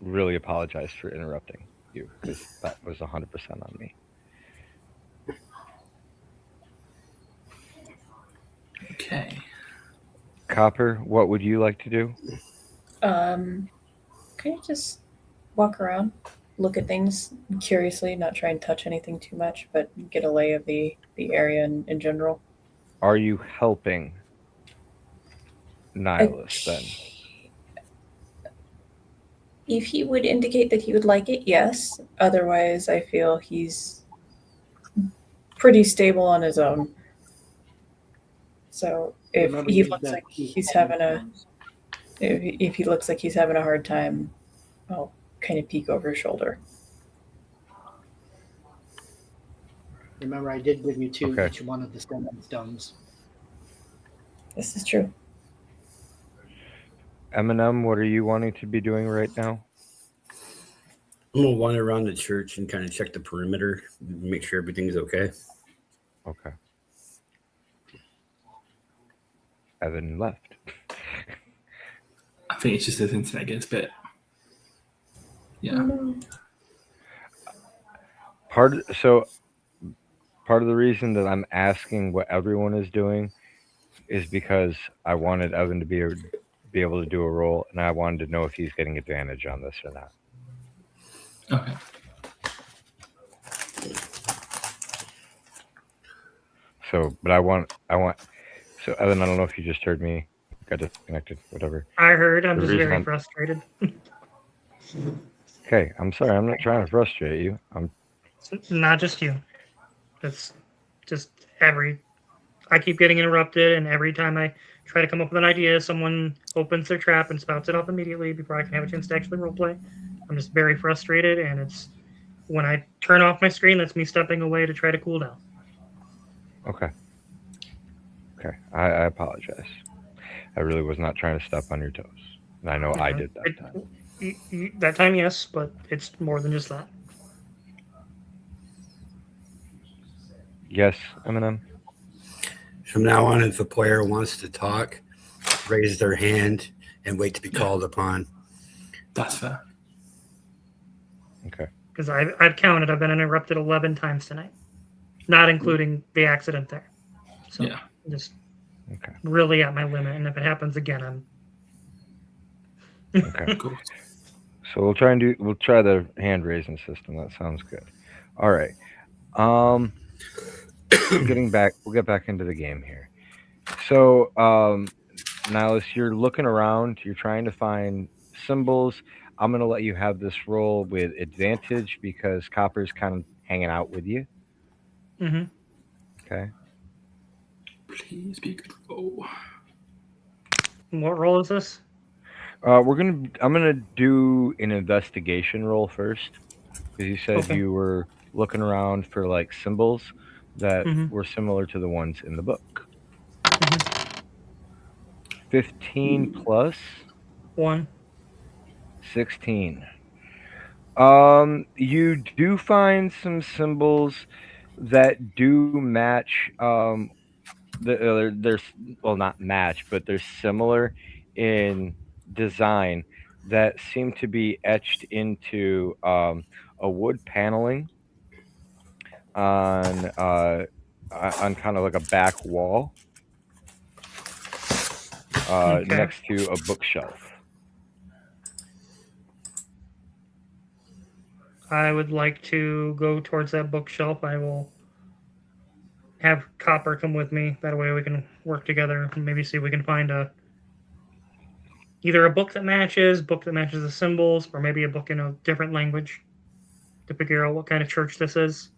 S1: really apologize for interrupting you because that was 100% on me.
S5: Okay.
S1: Copper, what would you like to do?
S4: Can you just walk around, look at things curiously, not try and touch anything too much, but get a lay of the area in general?
S1: Are you helping Nihilus then?
S4: If he would indicate that he would like it, yes. Otherwise, I feel he's pretty stable on his own. So if
S3: Remember,
S4: he
S3: use
S4: looks
S3: that
S4: like
S3: key
S4: he's
S3: card
S4: having a
S3: forms.
S4: if he looks like he's having a hard time, I'll kind of peek over his shoulder.
S3: Remember, I did give you two
S1: Okay.
S3: each one of the stones.
S4: This is true.
S1: Eminem, what are you wanting to be doing right now?
S6: I'm gonna wander around the church and kind of check the perimeter, make sure everything's okay.
S1: Okay. Evan left.
S5: I think it's just his internet gets a bit. Yeah.
S1: Part of the reason that I'm asking what everyone is doing is because I wanted Evan to be able to do a roll, and I wanted to know if he's getting advantage on this or not.
S5: Okay.
S1: So, but I want. So, Evan, I don't know if you just heard me. Got disconnected. Whatever.
S2: I heard. I'm
S1: The
S2: just
S1: reason
S2: very
S1: I'm-
S2: frustrated.
S1: Okay, I'm sorry. I'm not trying to frustrate you.
S2: It's not just you. It's just I keep getting interrupted, and every time I try to come up with an idea, someone opens their trap and spouts it off immediately before I can have a chance to actually roleplay. I'm just very frustrated, and it's when I turn off my screen, that's me stepping away to try to cool down.
S1: Okay. Okay. I apologize. I really was not trying to step on your toes, and I know I did that time.
S2: That time, yes, but it's more than just that.
S1: Yes, Eminem.
S6: From now on, if a player wants to talk, raise their hand and wait to be called upon.
S5: That's fair.
S1: Okay.
S2: Because I've counted. I've been interrupted 11 times tonight, not including the accident there. So
S5: Yeah.
S2: just
S1: Okay.
S2: really at my limit. And if it happens again, I'm
S1: Okay.
S5: Of course.
S1: So we'll try the hand raising system. That sounds good. All right. We'll get back into the game here. So, Nihilus, you're looking around. You're trying to find symbols. I'm gonna let you have this roll with advantage because Copper's kind of hanging out with you.
S2: Mm-hmm.
S1: Okay.
S5: Please be good. Oh.
S2: What role is this?
S1: I'm gonna do an investigation roll first because you said
S2: Okay.
S1: you were looking around for like symbols that
S2: Mhm.
S1: were similar to the ones in the book.
S2: Mhm.
S1: 15 plus
S2: 1.
S1: 16. You do find some symbols that do match. There's well, not match, but they're similar in design that seem to be etched into a wood paneling on kind of like a back wall
S2: Okay.
S1: next to a bookshelf.
S2: I would like to go towards that bookshelf. I will have Copper come with me. That way we can work together and maybe see if we can find either a book that matches the symbols, or maybe a book in a different language to figure out what kind of church this is,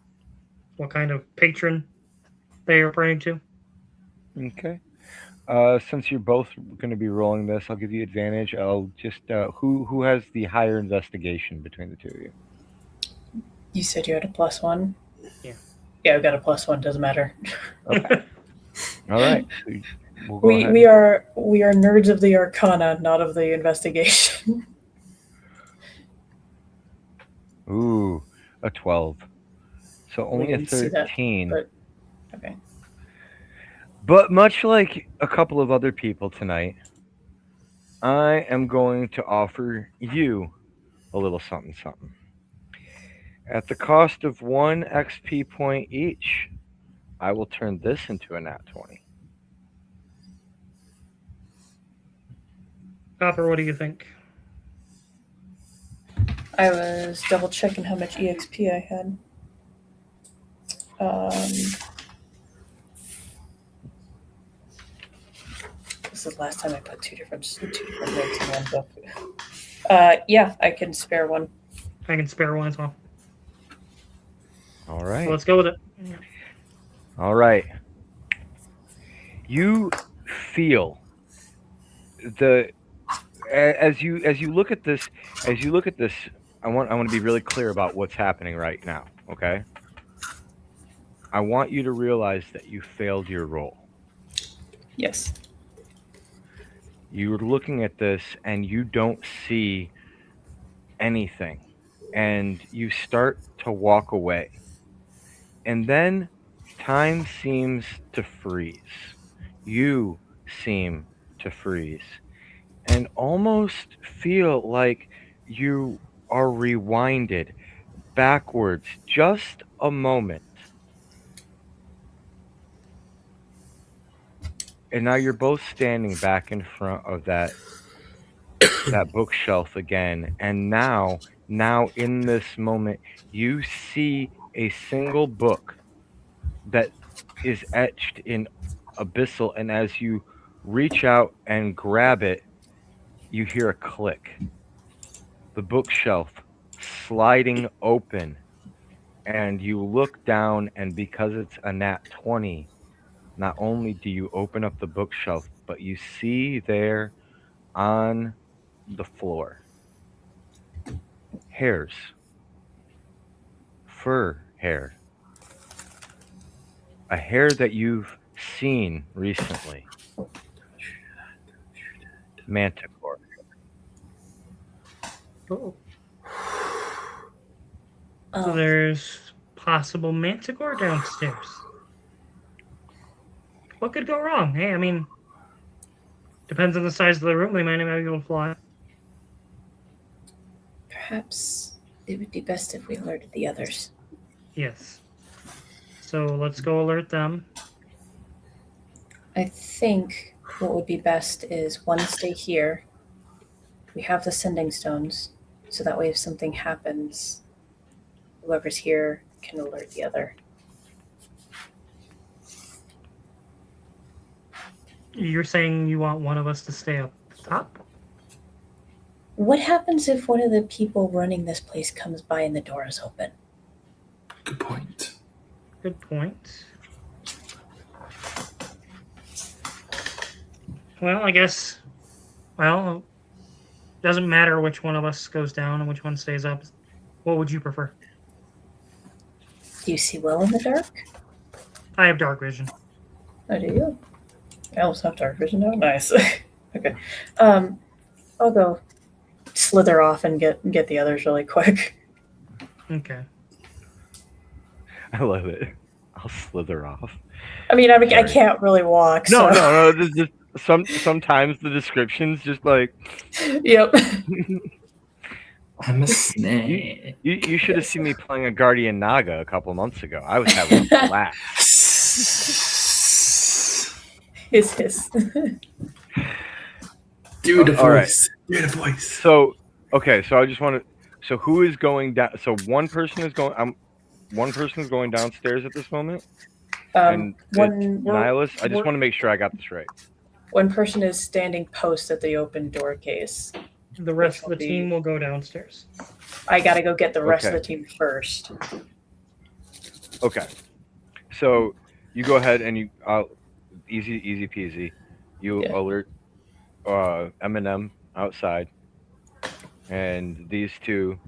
S2: what kind of patron they are praying to.
S1: Okay. Since you're both going to be rolling this, I'll give you advantage. I'll just who has the higher investigation between the two of you?
S4: You said you had a +1?
S2: Yeah.
S4: Yeah, I've got a +1, doesn't matter.
S1: Okay. All right. So we'll go ahead.
S4: We are nerds of the arcana, not of the investigation.
S1: Ooh, a 12. So
S4: We
S1: only a
S4: didn't see that,
S1: 13.
S4: but okay.
S1: But much like a couple of other people tonight, I am going to offer you a little something something. At the cost of 1 XP point each, I will turn this into a nat 20.
S2: Copper, what do you think?
S4: I was double checking how much EXP I had. This is the last time I put two different notes in one book. Yeah, I can spare one.
S2: I can spare one as well.
S1: All right.
S2: So let's go with it.
S1: All right. You feel as you look at this, I want to be really clear about what's happening right now, okay? I want you to realize that you failed your roll.
S4: Yes.
S1: You're looking at this and you don't see anything. And you start to walk away. And then time seems to freeze. You seem to freeze. And almost feel like you are rewinded backwards just a moment. And now you're both standing back in front of that bookshelf again. And now in this moment, you see a single book that is etched in abyssal. And as you reach out and grab it, you hear a click. The bookshelf sliding open. And you look down, and because it's a nat 20, not only do you open up the bookshelf, but you see there on the floor hairs, fur hair, a hair that you've seen recently. Manticore.
S2: Oh.
S4: Oh.
S2: So there's possible manticore downstairs. What could go wrong? Hey, I mean, depends on the size of the room. They might not be able to fly.
S4: Perhaps it would be best if we alerted the others.
S2: Yes. So let's go alert them.
S4: I think what would be best is one, stay here. We have the sending stones, so that way if something happens, whoever's here can alert the other.
S2: You're saying you want one of us to stay up top?
S4: What happens if one of the people running this place comes by and the door is open?
S5: Good point.
S2: Good point. Well, I guess, doesn't matter which one of us goes down and which one stays up. What would you prefer?
S4: Do you see well in the dark?
S2: I have dark vision.
S4: Oh, do you? Elves have dark vision now? Nice. Okay. I'll go slither off and get the others really quick.
S2: Okay.
S1: I love it. I'll slither off.
S4: I mean, I
S1: Sorry.
S4: can't really walk.
S1: No,
S4: so.
S1: no. This is sometimes the description's just like.
S4: Yep.
S5: I'm a snake.
S1: You should have seen me playing a Guardian Naga a couple months ago. I was having a blast.
S4: Hiss.
S5: Do the
S1: All right.
S5: voice. Do the voice.
S1: So, okay. So I just want to. So who is going down? So one person is going. One person is going downstairs at this moment. And Nihilus. I just want to make sure I got this right.
S4: One person is standing post at the open door case.
S2: The rest of the team will go downstairs.
S4: I gotta go get the rest of the team first.
S1: Okay. So you go ahead and you easy peasy. You alert Eminem outside, and these two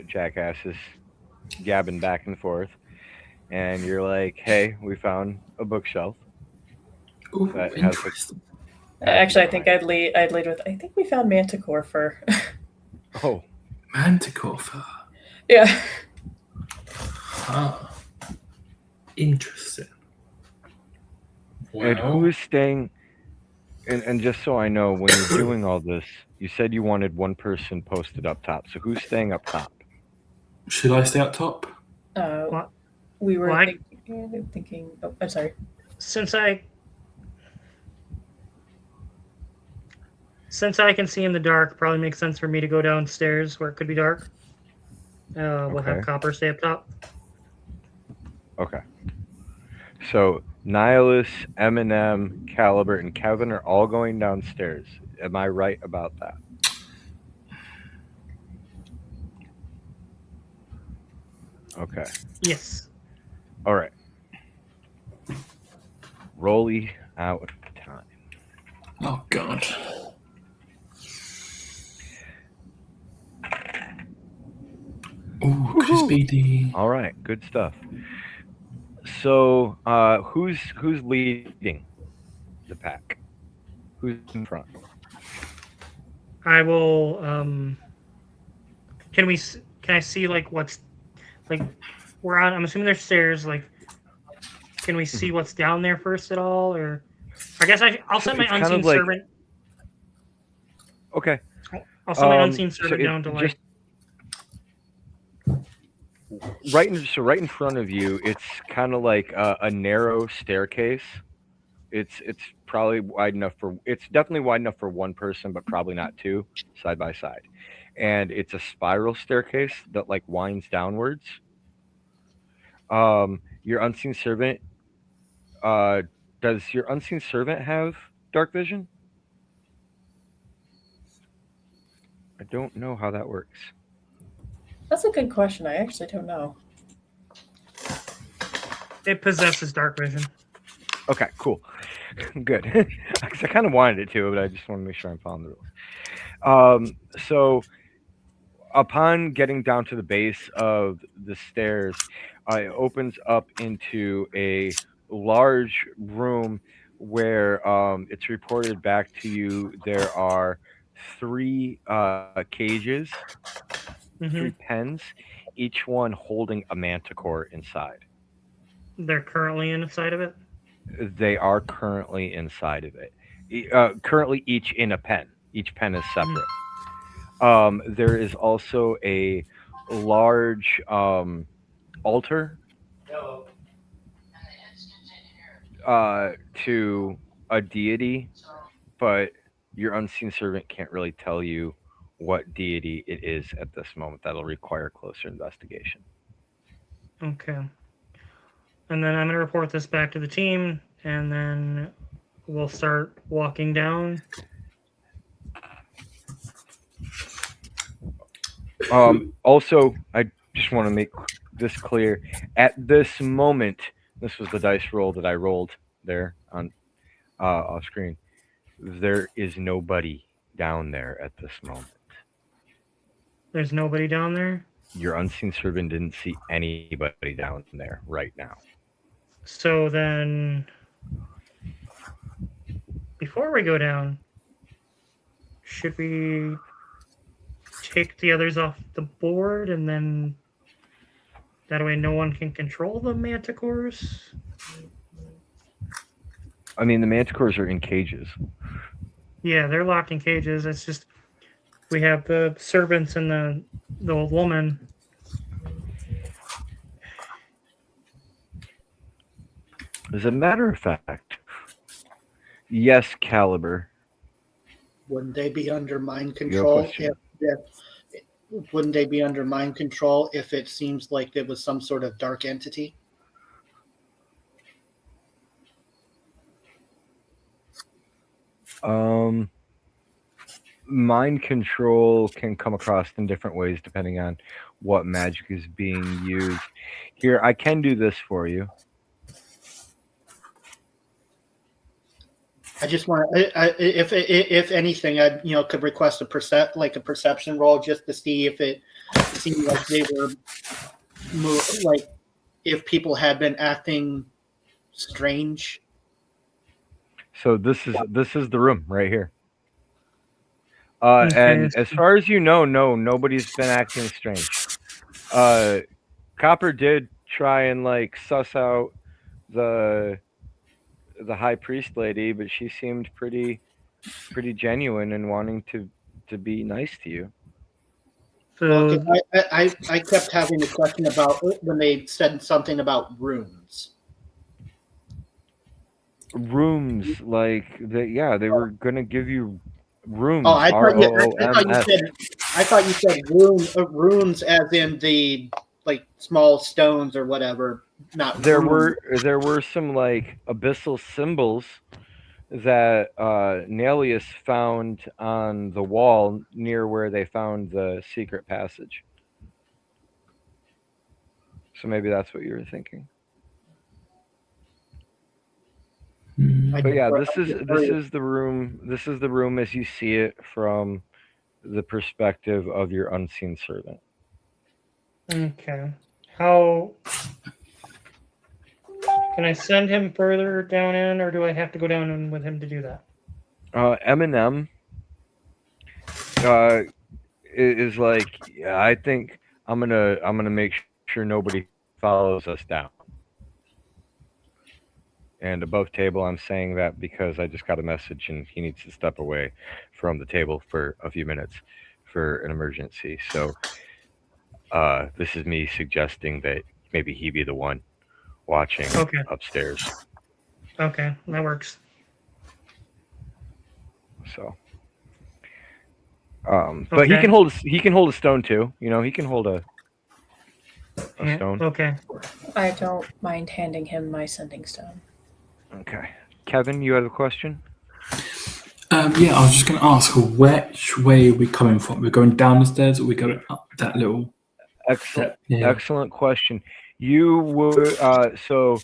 S1: jackasses gabbing back and forth, and you're like, "Hey, we found a bookshelf."
S5: Ooh,
S1: that has
S5: interesting.
S4: Actually, I think I'd lead with. I think we found Manticore fur.
S1: Oh,
S5: Manticore fur.
S4: Yeah.
S5: Ah, interesting. Wow.
S1: And who is staying? And just so I know, when you're doing all this, you said you wanted one person posted up top. So who's staying up top?
S5: Should I stay up top?
S4: We were
S2: What?
S4: thinking. Oh, I'm sorry.
S2: Since Since I can see in the dark, probably makes sense for me to go downstairs where it could be dark. We'll have
S1: Okay.
S2: Copper stay up top.
S1: Okay. So Nihilus, Eminem, Caliber, and Kevin are all going downstairs. Am I right about that? Okay.
S2: Yes.
S1: All right. Rolly out time.
S5: Oh God. Ooh, crispy D.
S1: All right, good stuff. So, who's leading the pack? Who's in front?
S2: I will. Can I see like what's like? We're on. I'm assuming there's stairs. Like, can we see what's down there first at all? Or I guess I'll send my
S1: It's kind
S2: unseen
S1: of like-
S2: servant.
S1: Okay.
S2: I'll send my
S1: so
S2: unseen servant
S1: it
S2: down to like.
S1: just right in front of you. It's kind of like a narrow staircase. It's probably wide enough for. It's definitely wide enough for one person, but probably not two side by side. And it's a spiral staircase that like winds downwards. Your unseen servant. Does your unseen servant have dark vision? I don't know how that works.
S4: That's a good question. I actually don't know.
S2: It possesses dark vision.
S1: Okay, cool. Good. Because I kind of wanted it to, but I just want to make sure I'm following the rules. So upon getting down to the base of the stairs, it opens up into a large room where it's reported back to you there are 3 cages, 3 pens, each one holding a manticore inside.
S2: They're currently inside of it.
S1: They are currently inside of it. Currently, each in a pen. Each pen is separate. There is also a large altar to a deity, but your unseen servant can't really tell you what deity it is at this moment. That'll require closer investigation.
S2: Okay. And then I'm going to report this back to the team, and then we'll start walking down.
S1: Also, I just want to make this clear. At this moment, this was the dice roll that I rolled there on off screen. There is nobody down there at this moment.
S2: There's nobody down there?
S1: Your unseen servant didn't see anybody down there right now.
S2: So then, before we go down, should we take the others off the board and then that way no one can control the manticores?
S1: I mean, the manticores are in cages.
S2: Yeah, they're locked in cages. It's just we have the servants and the old woman.
S1: As a matter of fact, yes, Caliber.
S3: Wouldn't they be under mind
S1: Your
S3: control?
S1: question.
S3: Wouldn't they be under mind control if it seems like there was some sort of dark entity?
S1: Mind control can come across in different ways depending on what magic is being used. Here, I can do this for you.
S3: I just want if anything, I could request a perception roll just to see if it seemed like they were like if people had been acting strange.
S1: So this is the room right here. And as far as you know, no, nobody's been acting strange. Copper did try and like suss out the high priest lady, but she seemed pretty genuine and wanting to be nice to you.
S2: So
S3: Well, I kept having a question about when they said something about rooms.
S1: Rooms like that, yeah, they were gonna give you Rooms.
S3: Oh, I thought you
S1: ROOMS.
S3: said. I thought you said runes, as in the like small stones or whatever. Not
S1: There
S3: runes.
S1: were some like abyssal symbols that Nelius found on the wall near where they found the secret passage. So maybe that's what you were thinking. But yeah, this is the room. This is the room as you see it from the perspective of your unseen servant.
S2: Okay. How can I send him further down in, or do I have to go down in with him to do that?
S1: Eminem is like, yeah, I think I'm gonna make sure nobody follows us down. And above table, I'm saying that because I just got a message and he needs to step away from the table for a few minutes for an emergency. So this is me suggesting that maybe he be the one watching upstairs.
S2: Okay, that works.
S1: So, but he can hold a stone too. You know, he can hold a stone.
S2: Okay.
S4: I don't mind handing him my sending stone.
S1: Okay, Kevin, you have a question?
S5: Yeah, I was just going to ask, which way are we coming from? We're going down the stairs, or are we going up that little?
S1: Excellent question. You would so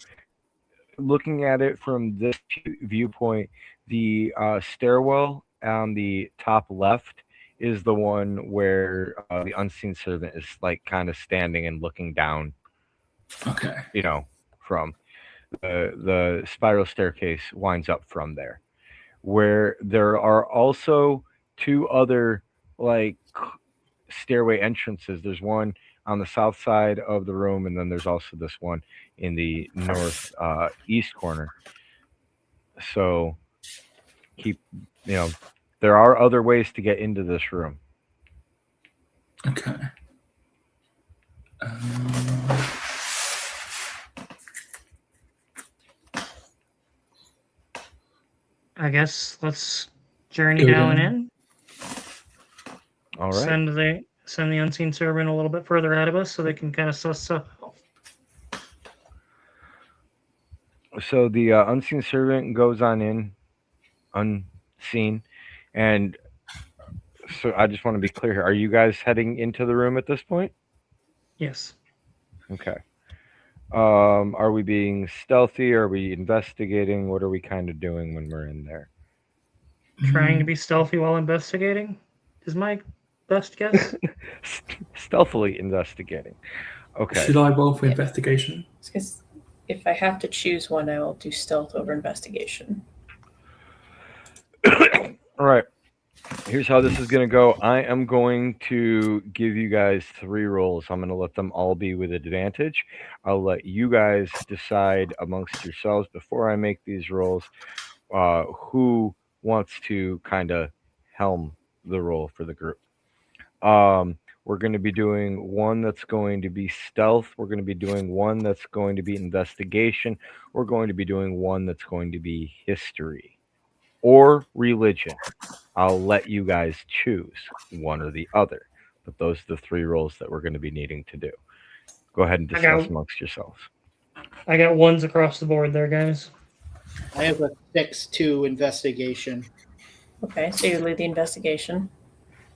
S1: looking at it from this viewpoint, the stairwell on the top left is the one where the unseen servant is like kind of standing and looking down.
S5: Okay.
S1: You know, from the spiral staircase winds up from there, where there are also two other like stairway entrances. There's one on the south side of the room, and then there's also this one in the north east corner. So there are other ways to get into this room.
S5: Okay.
S2: I guess let's journey down in.
S1: All right.
S2: Send the unseen servant a little bit further ahead of us so they can kind of suss stuff out.
S1: So the unseen servant goes on in, unseen, and so I just want to be clear here. Are you guys heading into the room at this point?
S2: Yes.
S1: Okay. Are we being stealthy? Are we investigating? What are we kind of doing when we're in there?
S2: Trying to be stealthy while investigating is my best guess.
S1: Stealthily investigating. Okay.
S5: Should I roll for investigation?
S4: Because if I have to choose one, I will do stealth over investigation.
S1: All right. Here's how this is going to go. I am going to give you guys 3 rolls. I'm going to let them all be with advantage. I'll let you guys decide amongst yourselves before I make these rolls who wants to kind of helm the roll for the group. We're going to be doing one that's going to be stealth. We're going to be doing one that's going to be investigation. We're going to be doing one that's going to be history or religion. I'll let you guys choose one or the other. But those are the 3 rolls that we're going to be needing to do. Go ahead and discuss amongst yourselves.
S2: I got 1s across the board there, guys.
S3: I have a 6-2 investigation.
S4: Okay, so you lead the investigation.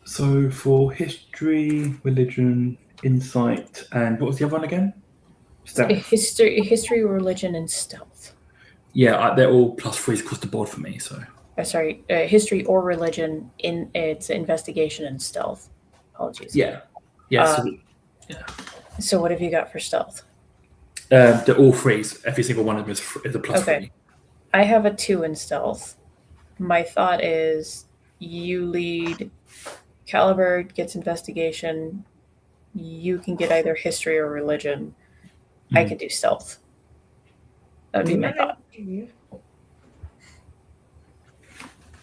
S5: So for history, religion, insight, and what was the other one again? Stealth.
S4: History, religion, and stealth.
S5: Yeah, they're all +3s across the board for me. So.
S4: History or religion. It's investigation and stealth. Apologies.
S5: Yeah.
S4: So what have you got for stealth?
S5: They're all 3s. Every single one of them is a +3.
S4: I have a 2 in stealth. My thought is you lead. Caliber gets investigation. You can get either history or religion. I can do stealth. That'd be my thought.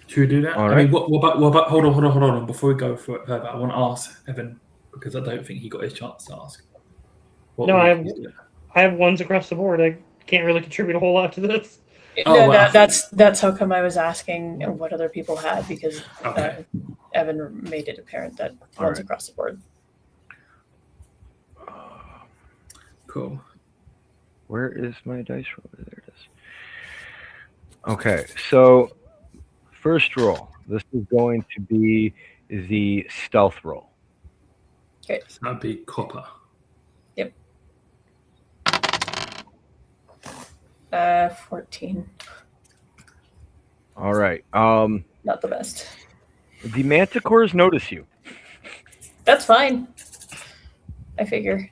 S5: Should we do that?
S1: All
S5: right.
S1: right.
S5: I mean, what about? Hold on. Before we go further, I want to ask Evan because I don't think he got his chance to ask.
S2: I have 1s across the board. I can't really contribute a whole lot to this.
S5: Oh,
S4: No,
S5: wow.
S4: that's how come I was asking what other people had, because
S5: Okay.
S4: Evan made it apparent that
S1: All
S4: runs
S1: right.
S4: across the board.
S5: Cool.
S1: Where is my dice roll? There it is. Okay, so first roll. This is going to be the stealth roll.
S4: Okay.
S5: So that'd be copper.
S4: 14.
S1: All right.
S4: Not the best.
S1: The manticores notice you.
S4: That's fine. I figure.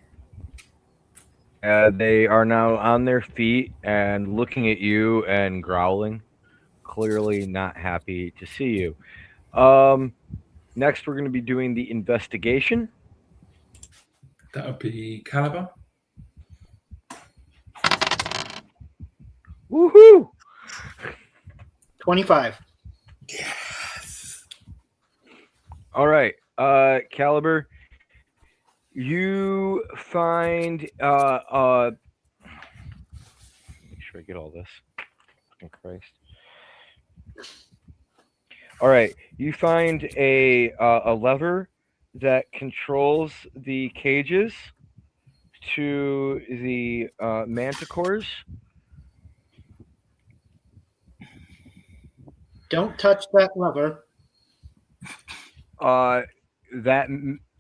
S1: They are now on their feet and looking at you and growling, clearly not happy to see you. Next, we're going to be doing the investigation.
S5: That would be caliber.
S1: Woohoo!
S3: 25.
S5: Yes.
S1: All right, Caliber. You find make sure I get all this. Fucking Christ. All right, you find a lever that controls the cages to the manticores.
S3: Don't touch that lever.
S1: That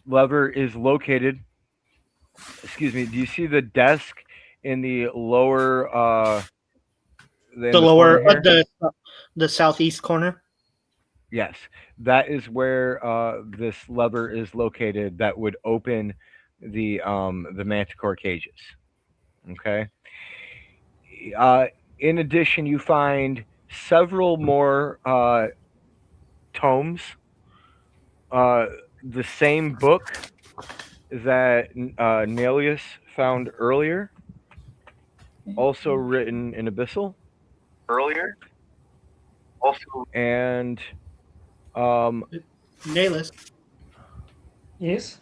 S1: lever is located. Excuse me. Do you see the desk in the lower?
S3: The lower,
S1: corner here?
S3: the southeast corner.
S1: Yes, that is where this lever is located. That would open the manticore cages. Okay. In addition, you find several more tomes. The same book that Nelius found earlier, also written in Abyssal. And
S3: Nayless,
S2: Yes.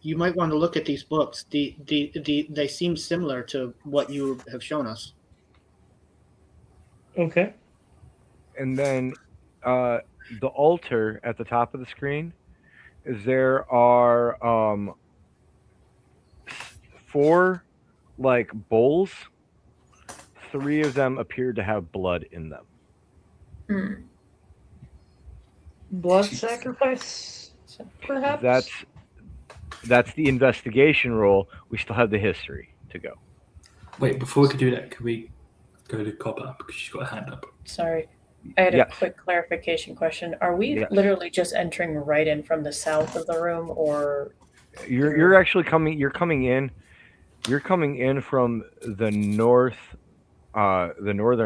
S3: you might want to look at these books. They seem similar to what you have shown us.
S2: Okay.
S1: and then the altar at the top of the screen, there are 4 like bowls. 3 of them appear to have blood in them.
S4: Hmm.
S2: Blood sacrifice, perhaps?
S1: That's the investigation roll. We still have the history to go.
S5: Wait, before we could do that, can we go to copper because she's got a hand up?
S4: Sorry. I had
S1: Yes.
S4: a quick clarification question. Are we
S1: Yes.
S4: literally just entering right in from the south of the room, or
S1: You're actually coming. You're coming in. You're coming in from the northern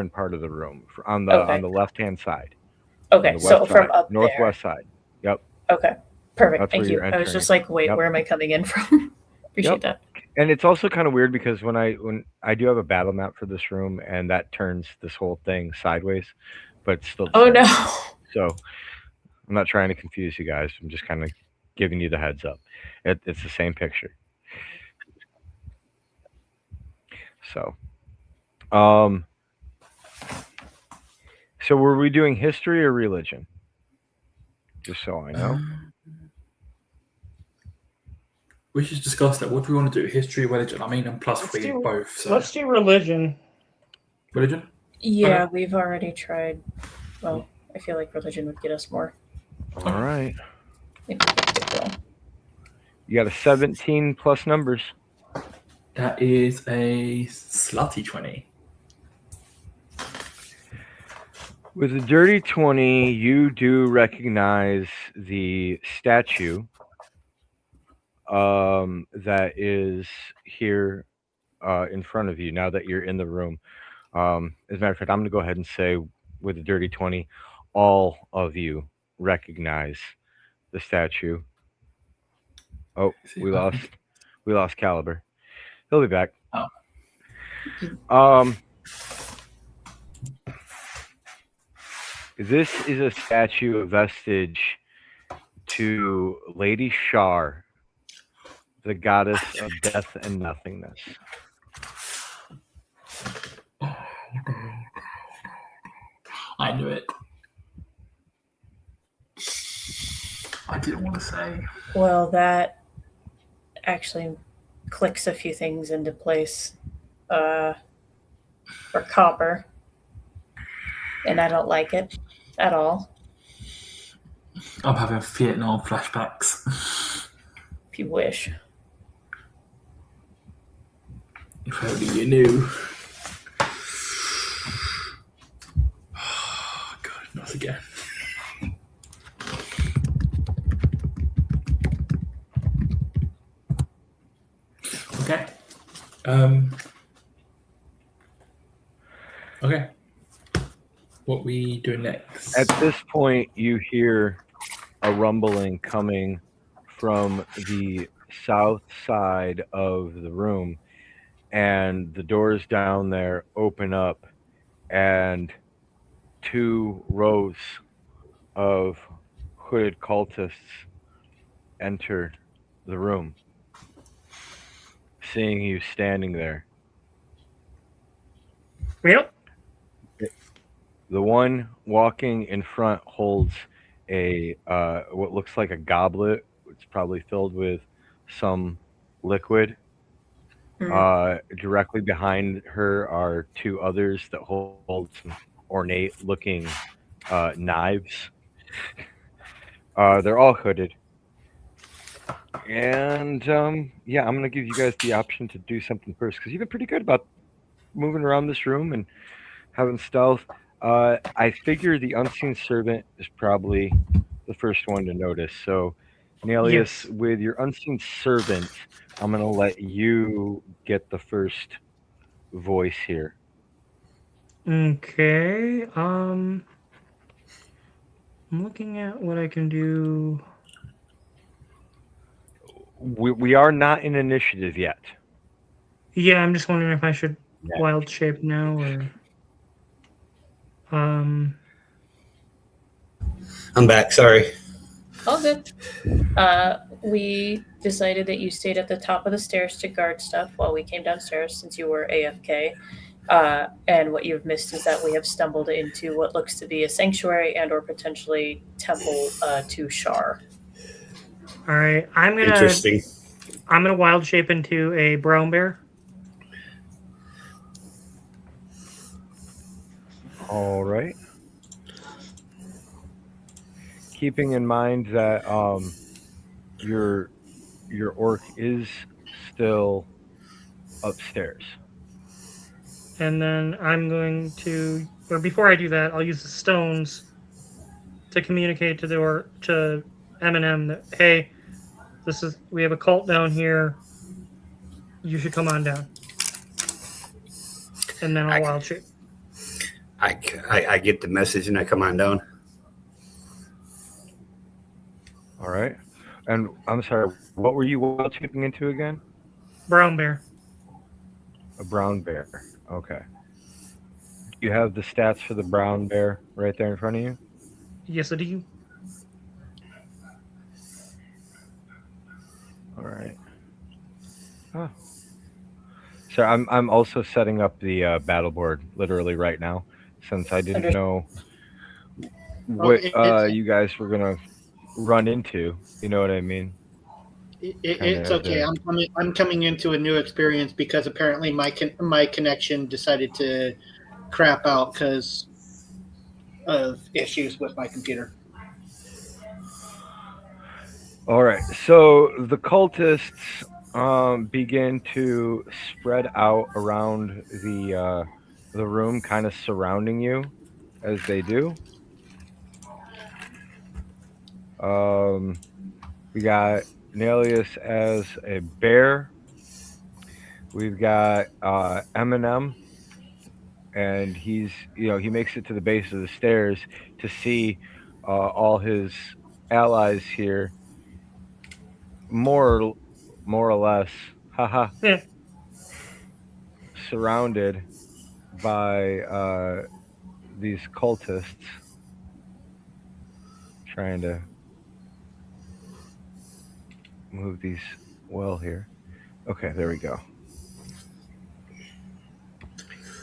S1: part of the room on the left hand side.
S4: okay?
S1: On the
S4: So
S1: west
S4: from
S1: side,
S4: up
S1: northwest side. Yep.
S4: there. Okay, perfect.
S1: That's
S4: Thank
S1: where
S4: you.
S1: you're
S4: I was just
S1: entering.
S4: like, wait,
S1: Yep.
S4: where am I coming in from? Appreciate
S1: Yep.
S4: that.
S1: And it's also kind of weird because when I do have a battle map for this room, and that turns this whole thing sideways, but it's still the
S4: Oh
S1: same.
S4: no.
S1: So I'm not trying to confuse you guys. I'm just kind of giving you the heads up. It's the same picture. So, so were we doing history or religion? Just so I know.
S5: We should discuss that. What do we want to do? History, religion? I mean, and plus
S2: Let's
S5: we
S2: do-
S5: both. So.
S2: Let's do religion.
S5: Religion?
S4: Yeah,
S5: Okay.
S4: we've already tried. Well, I feel like religion would get us more.
S1: All right.
S4: Maybe we could go.
S1: You got a 17 plus numbers.
S5: That is a slutty 20.
S1: With a dirty 20, you do recognize the statue that is here in front of you now that you're in the room. As a matter of fact, I'm going to go ahead and say with a dirty 20, all of you recognize the statue. Oh, we lost Caliber. He'll be back.
S5: Oh.
S1: This is a statue of vestige to Lady Shar, the goddess of death and nothingness.
S5: I knew it. I didn't want to say.
S4: Well, that actually clicks a few things into place. For copper, and I don't like it at all.
S5: I'm having Vietnam flashbacks.
S4: If you wish.
S5: If only you knew. Oh, God, not again. Okay. Okay. What we doing next?
S1: At this point, you hear a rumbling coming from the south side of the room, and the doors down there open up, and 2 rows of hooded cultists enter the room, seeing you standing there.
S2: Yep.
S1: The one walking in front holds a what looks like a goblet. It's probably filled with some liquid. Directly behind her are 2 others that hold some ornate-looking knives. They're all hooded. And yeah, I'm gonna give you guys the option to do something first because you've been pretty good about moving around this room and having stealth. I figure the unseen servant is probably the first one to notice. So, Nelius,
S2: Yes.
S1: with your unseen servant, I'm gonna let you get the first voice here.
S2: Okay. I'm looking at what I can do.
S1: We are not in initiative yet.
S2: Yeah, I'm just wondering if I should
S1: Yeah.
S2: wild shape now or.
S6: I'm back. Sorry.
S4: All good. We decided that you stayed at the top of the stairs to guard stuff while we came downstairs since you were AFK. And what you've missed is that we have stumbled into what looks to be a sanctuary and or potentially temple to Shar.
S2: All right,
S6: Interesting.
S2: I'm gonna wild shape into a brown bear.
S1: All right. Keeping in mind that your orc is still upstairs.
S2: And then I'm going to, or before I do that, I'll use the stones to communicate to to Eminem that hey, we have a cult down here. You should come on down. And then I'll wild shape.
S6: I get the message and I come on down.
S1: All right. And I'm sorry, what were you wild shaping into again?
S2: Brown bear.
S1: A brown bear. Okay. You have the stats for the brown bear right there in front of you?
S2: Yes, I do.
S1: All right. Oh. So I'm also setting up the battle board literally right now, since I didn't know what you guys were gonna run into. You know what I mean?
S3: It's okay. I'm coming into a new experience because apparently my connection decided to crap out because of issues with my computer.
S1: All right. So the cultists begin to spread out around the room, kind of surrounding you, as they do. We got Nelius as a bear. We've got Eminem, and he makes it to the base of the stairs to see all his allies here, more or less,
S2: Yeah.
S1: surrounded by these cultists. Trying to move these well here. Okay, there we go.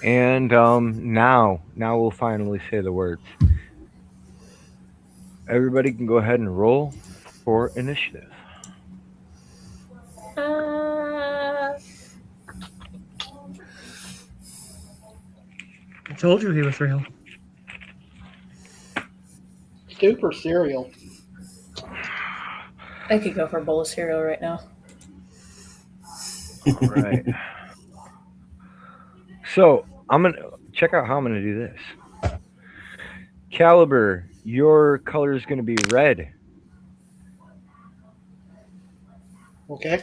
S1: And now we'll finally say the words. Everybody can go ahead and roll for initiative.
S2: I told you he was real.
S3: Super cereal.
S4: I could go for a bowl of cereal right now.
S1: All right. So I'm gonna check out how I'm gonna do this. Caliber, your color is gonna be red.
S3: Okay.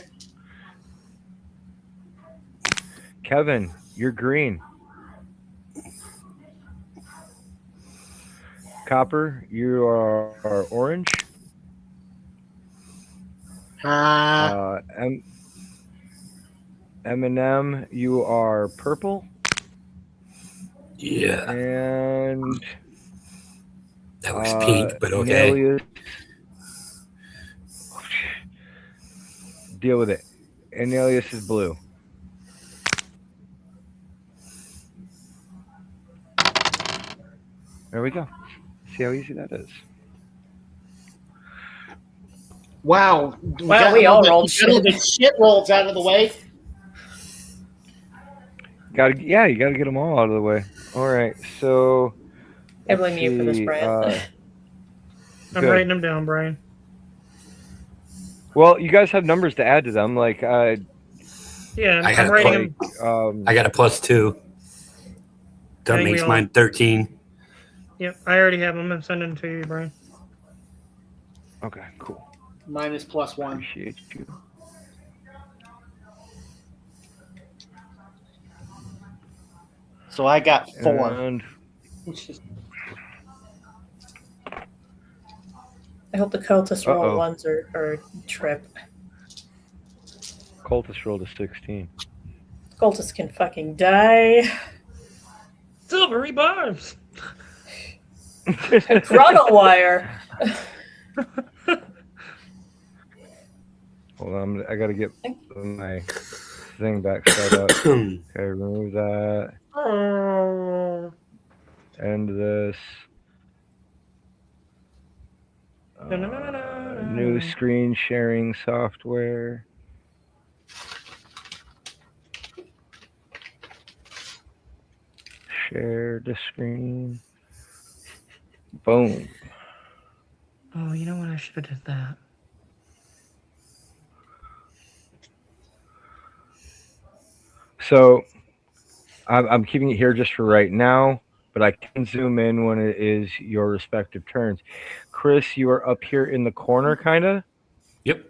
S1: Kevin, you're green. Copper, you are orange. M&M, you are purple.
S6: Yeah.
S1: And
S6: That was pink, but okay.
S1: Nalius, deal with it. And Nalius is blue. There we go. See how easy that is.
S3: Wow.
S4: Wow, we all rolled shit.
S3: The shit rolls out of the way.
S1: You gotta get them all out of the way. All right, so
S4: I blame you for this, Brian.
S2: I'm writing them down, Brian.
S1: Well, you guys have numbers to add to them. Like,
S2: yeah, I'm writing
S6: them. I got a +2. That makes mine 13.
S2: Yep, I already have them. I'm sending them to you, Brian.
S1: Okay, cool.
S3: Mine is +1.
S1: Appreciate you.
S3: So I got 4.
S1: And
S4: I hope the cultists roll ones or trip.
S1: Cultist rolled a 16.
S4: Cultists can fucking die.
S2: Silvery barbs.
S4: Grotto wire.
S1: Hold on, I gotta get my thing back set up. Okay, remove that. End this. New screen sharing software. Share the screen. Boom.
S2: Oh, you know what? I should have did that.
S1: So I'm keeping it here just for right now, but I can zoom in when it is your respective turns. Chris, you are up here in the corner, kind of.
S6: Yep.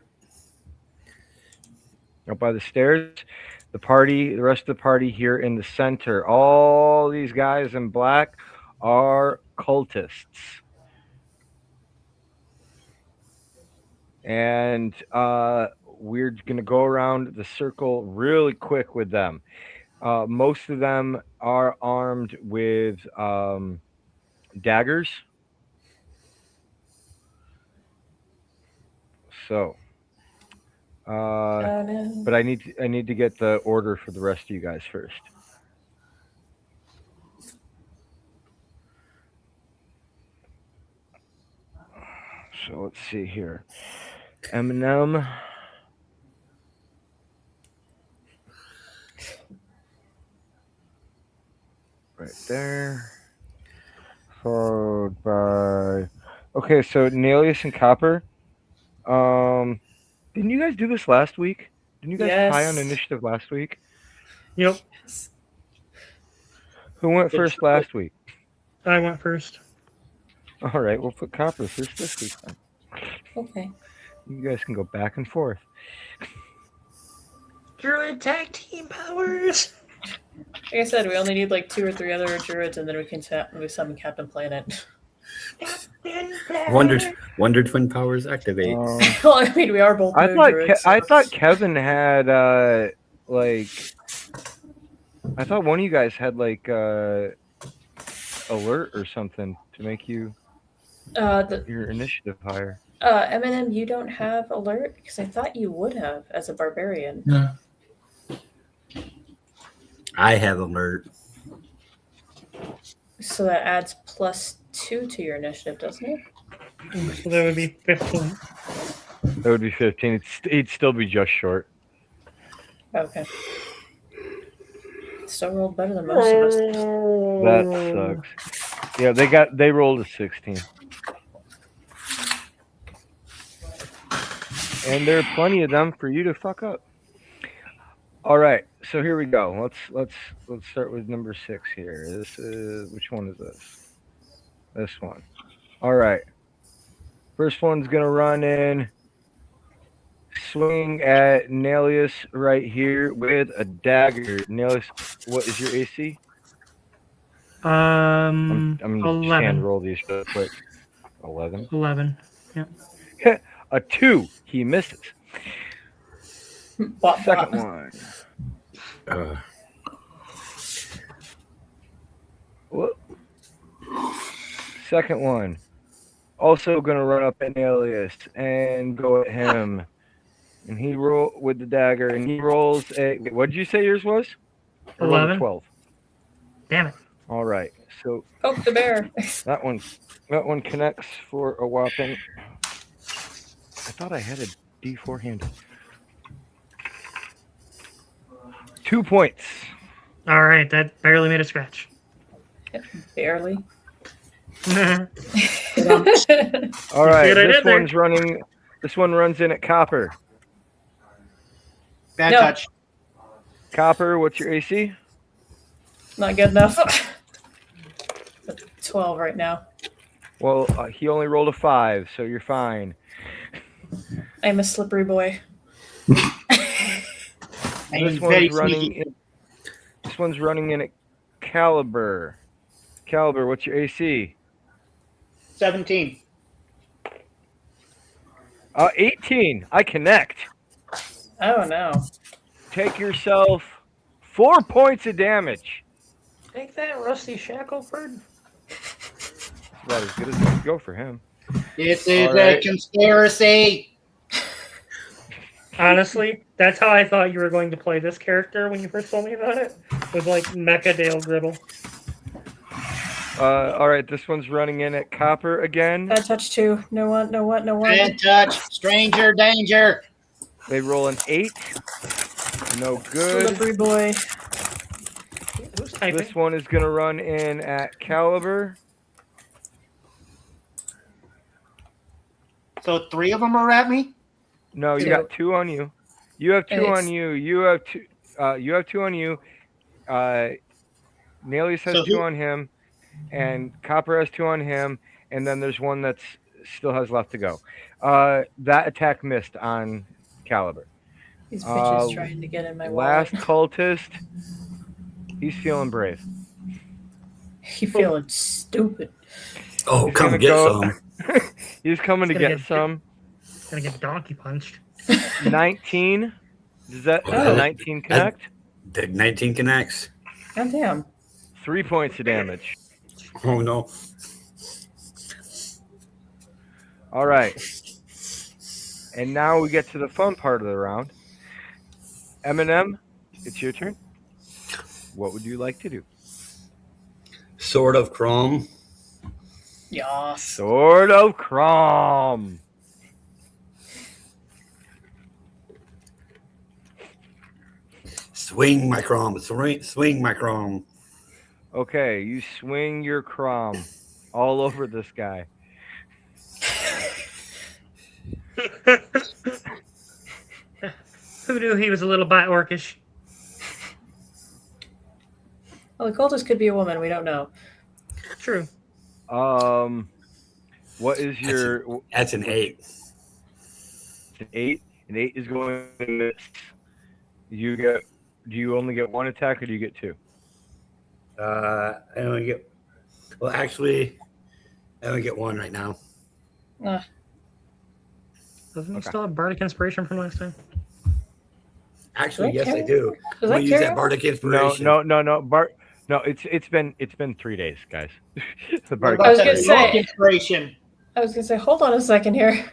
S1: Up by the stairs. The rest of the party here in the center. All these guys in black are cultists. And we're going to go around the circle really quick with them. Most of them are armed with daggers. So, but I need to get the order for the rest of you guys first. So let's see here. M&M. Right there. Followed by... Okay, so Nalius and Copper. Didn't you guys do this last week? Didn't you guys tie on initiative last week?
S2: Yep.
S1: Who went first last week?
S2: I went first.
S1: All right, we'll put Copper first this week then.
S4: Okay.
S1: You guys can go back and forth.
S2: Druid tag team powers.
S4: Like I said, we only need like 2 or 3 other druids, and then we can summon Captain Planet.
S6: Wonder Twin powers activate.
S4: Well, I mean, we are both.
S1: I thought Kevin had like. I thought one of you guys had like alert or something to make you your initiative higher.
S4: M&M, you don't have alert because I thought you would have as a barbarian.
S5: No.
S6: I have alert.
S4: So that adds +2 to your initiative, doesn't it?
S2: So that would be 15.
S1: That would be 15. He'd still be just short.
S4: Okay. Still rolled better than most of us.
S1: That sucks. Yeah, they rolled a 16. And there are plenty of them for you to fuck up. All right, so here we go. Let's start with number 6 here. This is which one is this? This one. All right. First one's gonna run in, swing at Nelius right here with a dagger. Nelius, what is your AC? I'm just
S2: 11.
S1: hand roll these real quick. 11.
S2: 11.
S1: A 2. He misses. Second one. Whoop. Second one. Also gonna run up at Nelius and go at him. And he roll with the dagger, and he rolls a. What did you say yours was?
S2: 11.
S1: 12.
S2: Damn it.
S1: All right. So
S4: Poke the bear.
S1: that one connects for a whopping. I thought I had a D4 handle. 2 points.
S2: All right, that barely made a scratch.
S4: Barely.
S1: All right,
S2: See what I
S1: this
S2: did there?
S1: one's running. This one runs in at Copper.
S3: Bad
S4: No.
S3: touch.
S1: Copper, what's your AC?
S4: Not good enough. 12 right now.
S1: Well, he only rolled a 5, so you're fine.
S4: I'm a slippery boy.
S3: I
S1: This
S3: am very
S1: one's running.
S3: sneaky.
S1: This one's running in at Caliber. Caliber, what's your AC?
S3: 17.
S1: 18. I connect.
S4: Oh no.
S1: Take yourself 4 points of damage.
S2: Take that, Rusty Shackleford.
S1: That's about as good as it can go for him.
S3: This is
S1: All right.
S3: a conspiracy.
S2: Honestly, that's how I thought you were going to play this character when you first told me about it. With like Mecha Dale Griddle.
S1: All right, this one's running in at Copper again.
S4: Bad touch 2. No one.
S3: Bad touch. Stranger danger.
S1: They roll an 8. No good.
S4: Slippery boy.
S2: Who's typing?
S1: This one is going to run in at Caliber.
S3: So 3 of them are at me?
S1: No, you
S4: 2.
S1: got 2 on you. You have 2
S4: Thanks.
S1: on you. You have 2. You have 2 on you. Nelius has
S3: So
S1: 2
S3: who-
S1: on him, and Copper has 2 on him, and then there's one that's still has left to go. That attack missed on Caliber.
S4: These bitches trying to get in my
S1: Last
S4: wallet.
S1: cultist. He's feeling brave.
S4: You feeling stupid.
S6: Oh,
S1: He's
S6: come
S1: gonna
S6: get
S1: go-
S6: some.
S1: He's coming to
S2: He's gonna
S1: get
S2: get-
S1: some.
S2: Gonna get donkey punched.
S1: 19. Does that
S6: Oh.
S1: 19 connect?
S6: Did 19 connects?
S4: God damn.
S1: 3 points of damage.
S6: Oh no.
S1: All right. And now we get to the fun part of the round. Eminem, it's your turn. What would you like to do?
S6: Sword of Chrome.
S4: Yas.
S1: Sword of Crom.
S6: Swing my Chrome. Swing my Chrome.
S1: Okay, you swing your Crom all over this guy.
S2: Who knew he was a little bit orcish?
S4: Well, the cultist could be a woman. We don't know.
S2: True.
S1: What is your
S6: That's an 8.
S1: an 8? An 8 is going to miss. Do you only get 1 attack, or do you get 2?
S6: I only get. Well, actually, I only get 1 right now.
S2: Doesn't he
S1: Okay.
S2: still have Bardic Inspiration from last time?
S6: Actually,
S4: Do I
S6: yes, I
S4: carry-
S6: do.
S4: Does
S6: I'm
S4: that
S6: gonna use
S4: carry
S6: that
S4: on?
S6: Bardic
S1: No,
S6: Inspiration.
S1: no. No, it's been 3 days, guys. The
S3: What
S1: Bardic
S3: about
S4: was
S3: that
S4: gonna
S1: Inspiration.
S4: say-
S3: inspiration?
S4: I was gonna say, hold on a second here.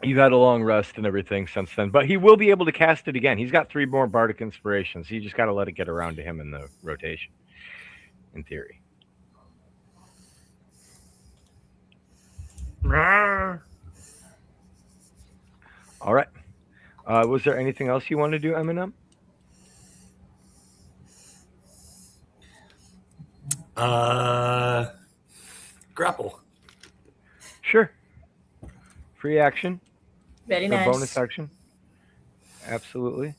S1: You've had a long rest and everything since then, but he will be able to cast it again. He's got 3 more Bardic Inspirations. You just got to let it get around to him in the rotation. in theory.
S2: Rawr.
S1: All right. Was there anything else you want to do, Eminem?
S6: Grapple.
S1: Sure. Free action.
S4: Very
S1: Or
S4: nice.
S1: bonus action. Absolutely.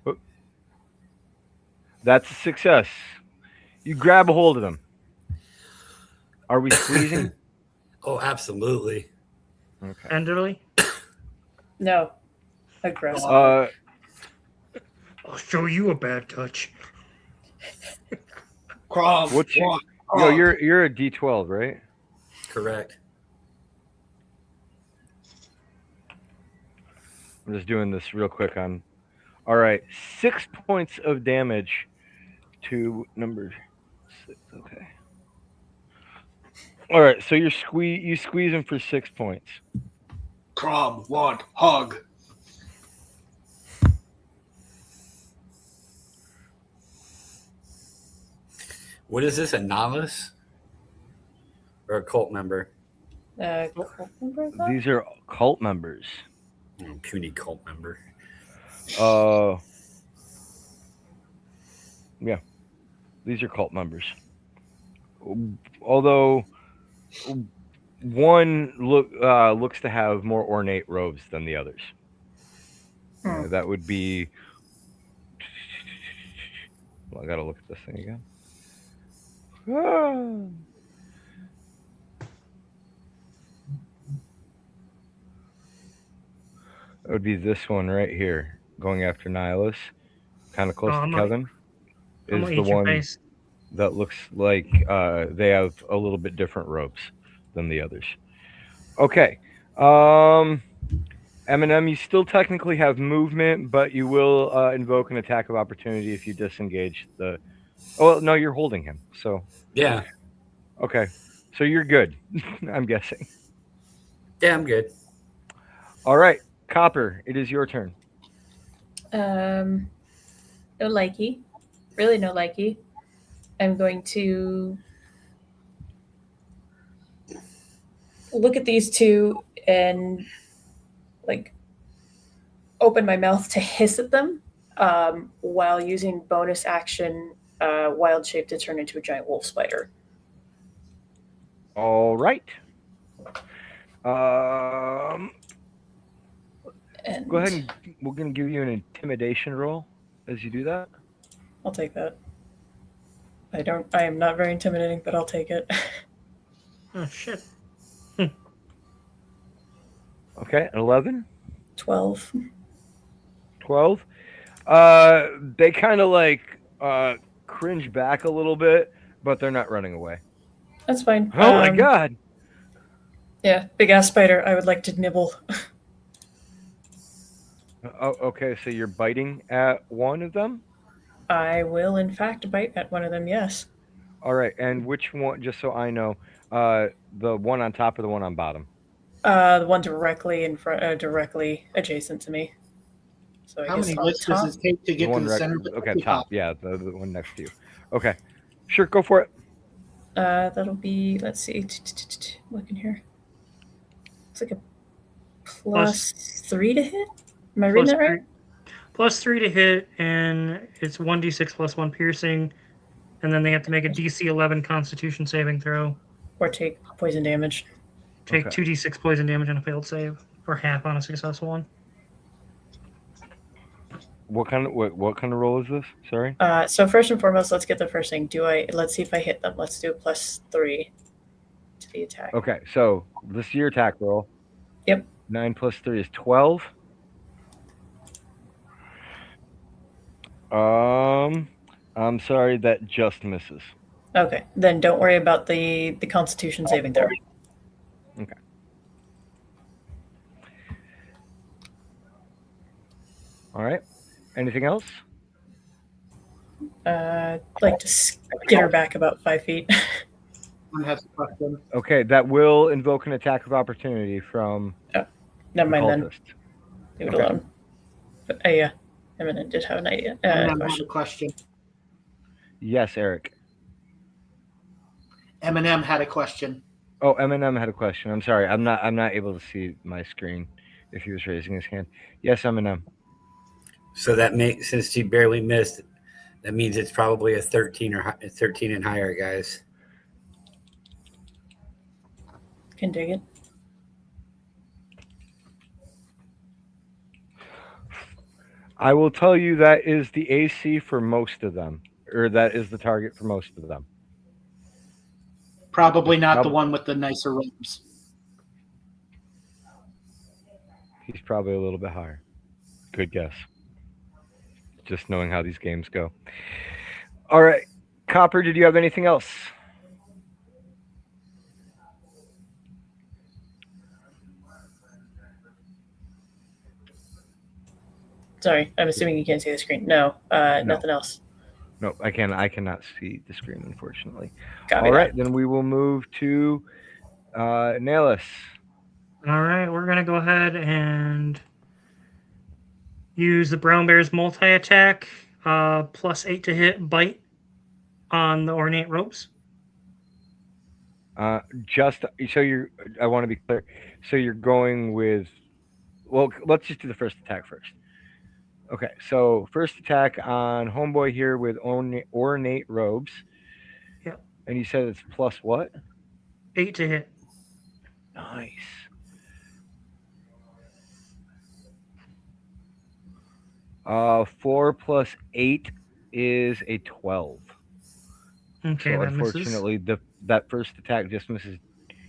S1: Oh. That's a success. You grab a hold of them. Are we squeezing?
S6: Oh, absolutely.
S1: Okay.
S2: Tenderly.
S4: No. Aggressive.
S2: I'll show you a bad touch.
S3: Krav,
S1: What's your,
S3: walk,
S1: yo,
S3: hog.
S1: you're a D12, right?
S6: Correct.
S1: I'm just doing this real quick on. All right, 6 points of damage to number 6. Okay. All right, so you squeeze him for 6 points.
S3: Krav, walk, hog.
S6: What is this? A novice or a cult member?
S4: Cult member, I thought?
S1: These are cult members.
S6: Oh, puny cult member.
S1: Yeah, these are cult members. Although one looks to have more ornate robes than the others. That would be. Well, I gotta look at this thing again. That would be this one right here, going after Nihilus, kind of close to Kevin.
S2: I'm
S1: Is
S2: gonna
S1: the
S2: eat your
S1: one
S2: face.
S1: that looks like they have a little bit different robes than the others. Okay. Eminem, you still technically have movement, but you will invoke an attack of opportunity if you disengage the. Oh no, you're holding him. So.
S6: Yeah.
S1: Okay. So you're good. I'm guessing.
S6: Yeah, I'm good.
S1: All right, Copper. It is your turn.
S4: No likey. Really no likey. I'm going to look at these two and open my mouth to hiss at them while using bonus action wild shape to turn into a giant wolf spider.
S1: All right.
S4: And
S1: Go ahead and we're going to give you an intimidation roll as you do that.
S4: I'll take that. I am not very intimidating, but I'll take it.
S2: Oh shit.
S1: Okay, 11.
S4: 12.
S1: 12. They kind of cringe back a little bit, but they're not running away.
S4: That's fine.
S1: Oh my god.
S4: Yeah, big ass spider. I would like to nibble.
S1: Oh, okay, so you're biting at one of them?
S4: I will, in fact, bite at one of them, yes.
S1: All right, and which one, just so I know, the one on top or the one on bottom?
S4: The one directly in front, directly adjacent to me. So I
S3: How
S4: guess
S3: many
S4: on
S3: lifts does
S4: top.
S3: this take to get to the
S1: right,
S3: center? of the
S1: okay,
S3: cookie
S1: top.
S3: pop?
S1: Yeah, the one next to you. Okay, sure, go for it.
S4: That'll be, let's see, looking here. It's like a +3 to hit? Am I reading that right?
S2: +3 to hit, and it's 1d6 plus 1 piercing, and then they have to make a DC 11 Constitution saving throw.
S4: Or take poison damage.
S2: Take
S1: Okay.
S2: 2d6 poison damage on a failed save, or half on a successful one.
S1: What kind of roll is this? Sorry.
S4: So first and foremost, let's get the first thing. Let's see if I hit them. Let's do a +3 to the attack.
S1: Okay, so this is your attack roll.
S4: Yep.
S1: 9 plus 3 is 12. I'm sorry, that just misses.
S4: Okay, then don't worry about the Constitution saving throw.
S1: Okay. All right. Anything else?
S4: Like to skitter back about 5 feet.
S3: Someone has a question.
S1: Okay, that will invoke an attack of opportunity from
S4: Never
S1: the
S4: mind then.
S1: cultist.
S4: Leave it
S1: Okay.
S4: alone. But, yeah. Eminem did have an idea.
S3: Eminem has
S4: Question.
S3: a question.
S1: Yes, Eric.
S3: Eminem had a question.
S1: Oh, Eminem had a question. I'm sorry. I'm not able to see my screen if he was raising his hand. Yes, Eminem.
S6: So that makes, since he barely missed, that means it's probably a 13 or 13 and higher, guys.
S4: Can dig it.
S1: I will tell you that is the AC for most of them, or that is the target for most of them.
S3: Probably not the one with the nicer robes.
S1: He's probably a little bit higher. Good guess. Just knowing how these games go. All right. Copper, did you have anything else?
S4: Sorry, I'm assuming you can't see the screen. No, nothing else.
S1: No, I cannot see the screen, unfortunately.
S4: Copy
S1: All
S4: that.
S1: right, then we will move to Nalis.
S2: All right, we're going to go ahead and use the Brown Bear's multi-attack, +8 to hit, bite on the ornate ropes.
S1: Just so you're, I want to be clear. So you're going with, well, let's just do the first attack first. Okay, so first attack on Homeboy here with ornate robes.
S2: Yep.
S1: And you said it's plus what?
S2: 8 to hit.
S1: Nice. Uh, 4 plus 8 is a 12.
S2: Okay,
S1: So
S2: that misses.
S1: unfortunately, that first attack just misses.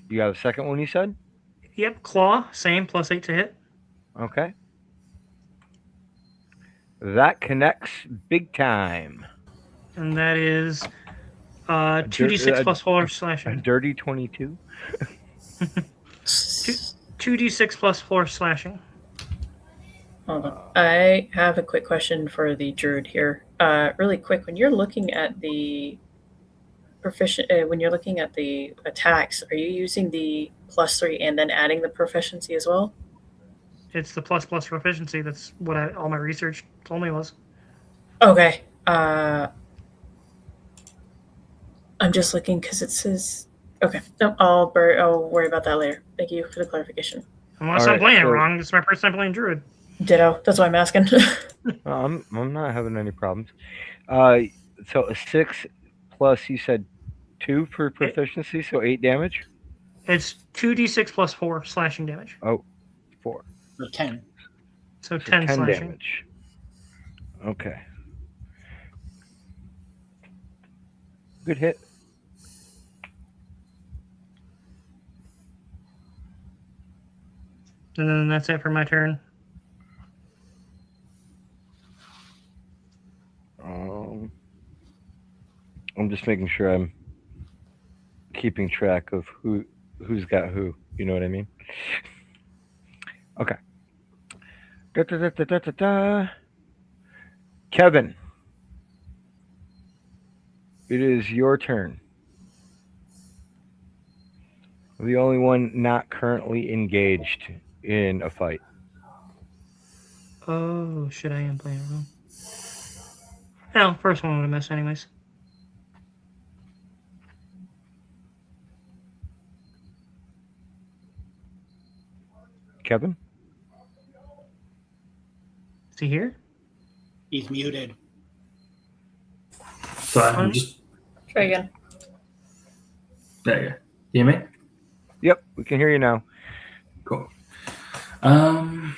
S1: You have a second one, you said?
S2: Yep, claw, same, +8 to hit.
S1: Okay. That connects big time.
S2: And that is 2d6 plus 4
S1: A
S2: slashing.
S1: dirty 22.
S2: 2d6 plus 4 slashing.
S4: Hold on. I have a quick question for the druid here. Really quick, when you're looking at the when you're looking at the attacks, are you using the +3 and then adding the proficiency as well?
S2: It's the plus proficiency. That's what all my research told me was.
S4: Okay. I'm just looking because it says. Okay. No, I'll worry about that later. Thank you for the clarification.
S2: Unless
S1: All
S2: I'm
S1: right,
S2: playing it
S1: so-
S2: wrong, it's my first time playing druid.
S4: Ditto. That's why I'm asking.
S1: I'm not having any problems. So a 6 plus, you said 2 for proficiency, so 8 damage?
S2: It's 2d6 plus 4 slashing damage.
S1: Oh, 4.
S3: Or 10.
S2: So
S1: So
S2: 10 slashing.
S1: damage. Okay. Good hit.
S2: And then that's it for my turn.
S1: I'm just making sure I'm keeping track of who's got who. You know what I mean? Okay. Kevin, it is your turn. The only one not currently engaged in a fight.
S2: Oh, shit, I am playing wrong. No, first one would have missed anyways.
S1: Kevin?
S2: Is he here?
S3: He's muted.
S5: Sorry, I'm just.
S4: Try again.
S5: There you go. You hear me?
S1: Yep, we can hear you now.
S5: Cool. I'm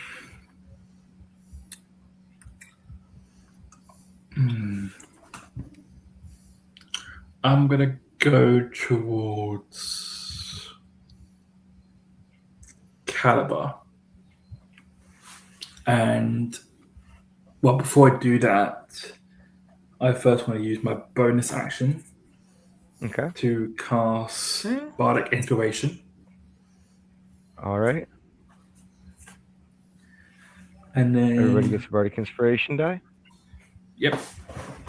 S5: gonna go towards Caliber, and well, before I do that, I first want to use my bonus action
S1: Okay.
S5: to cast Bardic Inspiration.
S1: All right.
S5: And then
S1: Everybody gets a Bardic Inspiration die.
S5: Yep.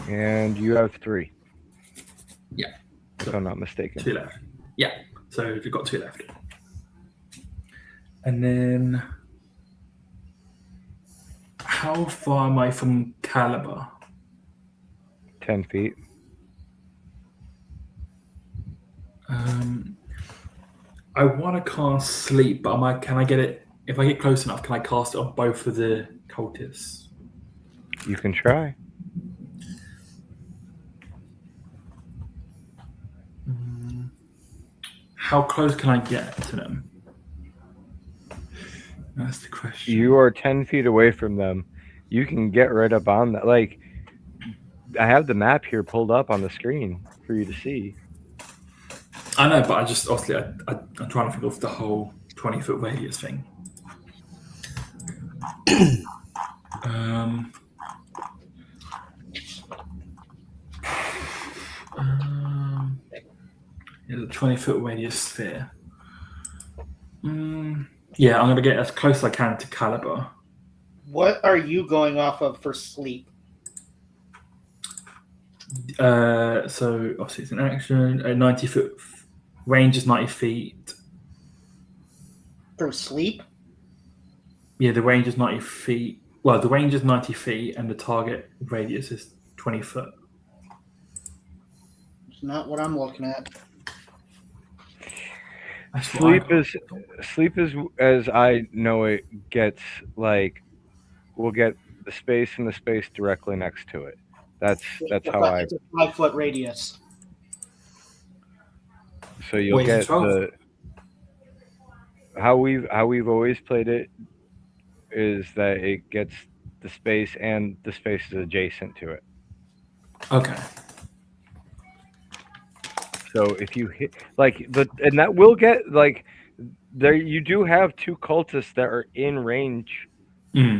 S1: And you have 3.
S5: Yeah.
S1: If I'm not mistaken.
S5: 2 left. Yeah. So we've got 2 left. And then How far am I from Caliber?
S1: 10 feet.
S5: I want to cast sleep, but can I get it? If I get close enough, can I cast it on both of the cultists?
S1: You can try.
S5: How close can I get to them? That's the question.
S1: You are 10 feet away from them. You can get right up on that. Like, I have the map here pulled up on the screen for you to see.
S5: I know, but I just obviously I'm trying to think of the whole 20-foot radius thing. The 20-foot radius sphere. Yeah, I'm going to get as close as I can to Caliber.
S3: What are you going off of for sleep?
S5: So obviously it's an action. 90-foot range is 90 feet.
S3: For sleep?
S5: Yeah, the range is 90 feet. Well, the range is 90 feet, and the target radius is 20 foot.
S3: It's not what I'm looking at.
S1: Sleep is as I know it gets like we'll get the space and the space directly next to it. That's how I.
S3: It's a 5-foot radius.
S1: So you'll get the how we've always played it is that it gets the space and the space is adjacent to it.
S5: Okay.
S1: So if you hit and that will get like there, you do have 2 cultists that are in range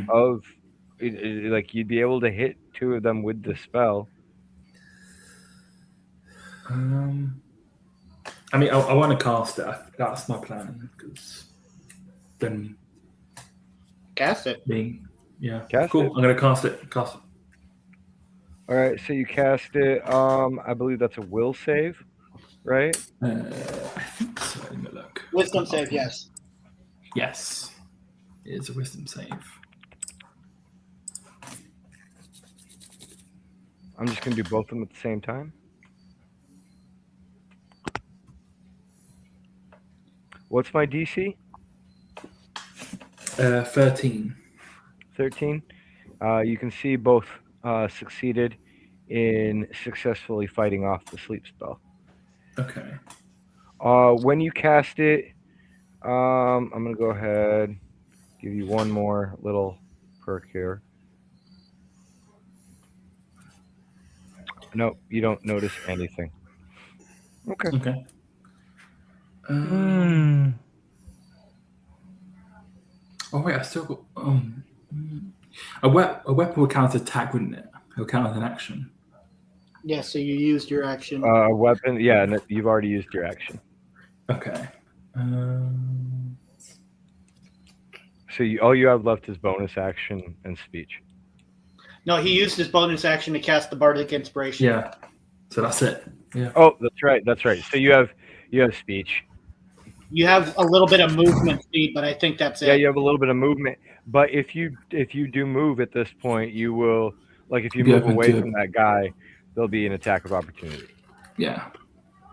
S1: of like you'd be able to hit 2 of them with the spell.
S5: I mean, I want to cast it. That's my plan because then
S3: cast it.
S1: Cast
S5: cool.
S1: it.
S5: I'm gonna cast it. Cast it.
S1: All right, so you cast it. I believe that's a will save, right?
S5: I think so. Let me look.
S3: Wisdom save, yes.
S5: Yes, it is a wisdom save.
S1: I'm just gonna do both of them at the same time. What's my DC?
S5: 13.
S1: 13. You can see both succeeded in successfully fighting off the sleep spell.
S5: Okay.
S1: When you cast it, I'm going to go ahead give you one more little perk here. Nope, you don't notice anything. Okay.
S5: Okay. Oh wait, I still got a weapon would count as attack, wouldn't it? It would count as an action.
S3: Yeah, so you used your action.
S1: A weapon, yeah, and you've already used your action.
S5: Okay.
S1: So all you have left is bonus action and speech.
S3: No, he used his bonus action to cast the Bardic Inspiration.
S5: Yeah. So that's it. Yeah.
S1: Oh, that's right. That's right. So you have speech.
S3: You have a little bit of movement speed, but I think that's it.
S1: Yeah, you have a little bit of movement. But if you do move at this point, you will if you move away from that guy, there'll be an attack of opportunity.
S5: Yeah.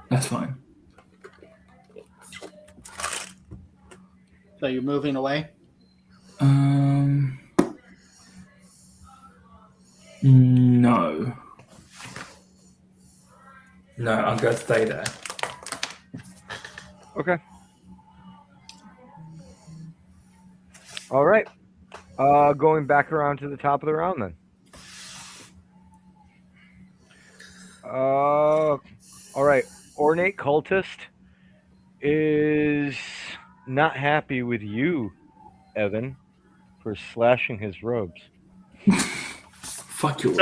S5: That's fine.
S3: So you're moving away?
S5: No. No, I'm going to stay there.
S1: Okay. All right. Going back around to the top of the round then. All right. Ornate Cultist is not happy with you, Evan, for slashing his robes.
S5: Fuck your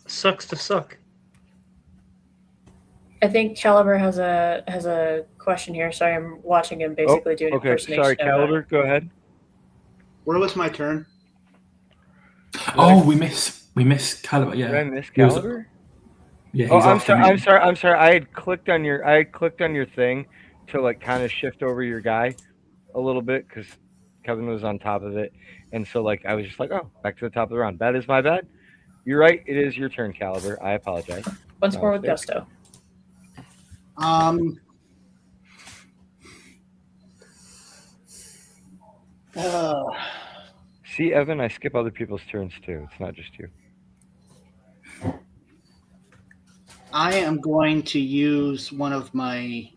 S2: Sucks to suck.
S4: I think Caliber has a question here. Sorry, I'm watching him basically do an impersonation.
S1: Sorry, Caliber, go ahead.
S3: Where was my turn?
S5: Oh, we missed Caliber. Yeah.
S1: Did I miss Caliber?
S5: Yeah.
S1: Oh, I'm sorry. I had clicked on your thing to kind of shift over your guy a little bit because Kevin was on top of it, and so like I was just like, oh, back to the top of the round. That is my bad. You're right. It is your turn, Caliber. I apologize.
S4: Once
S1: My
S4: more with
S1: mistake.
S4: gusto.
S1: See, Evan, I skip other people's turns too. It's not just you.
S3: I am going to use one of my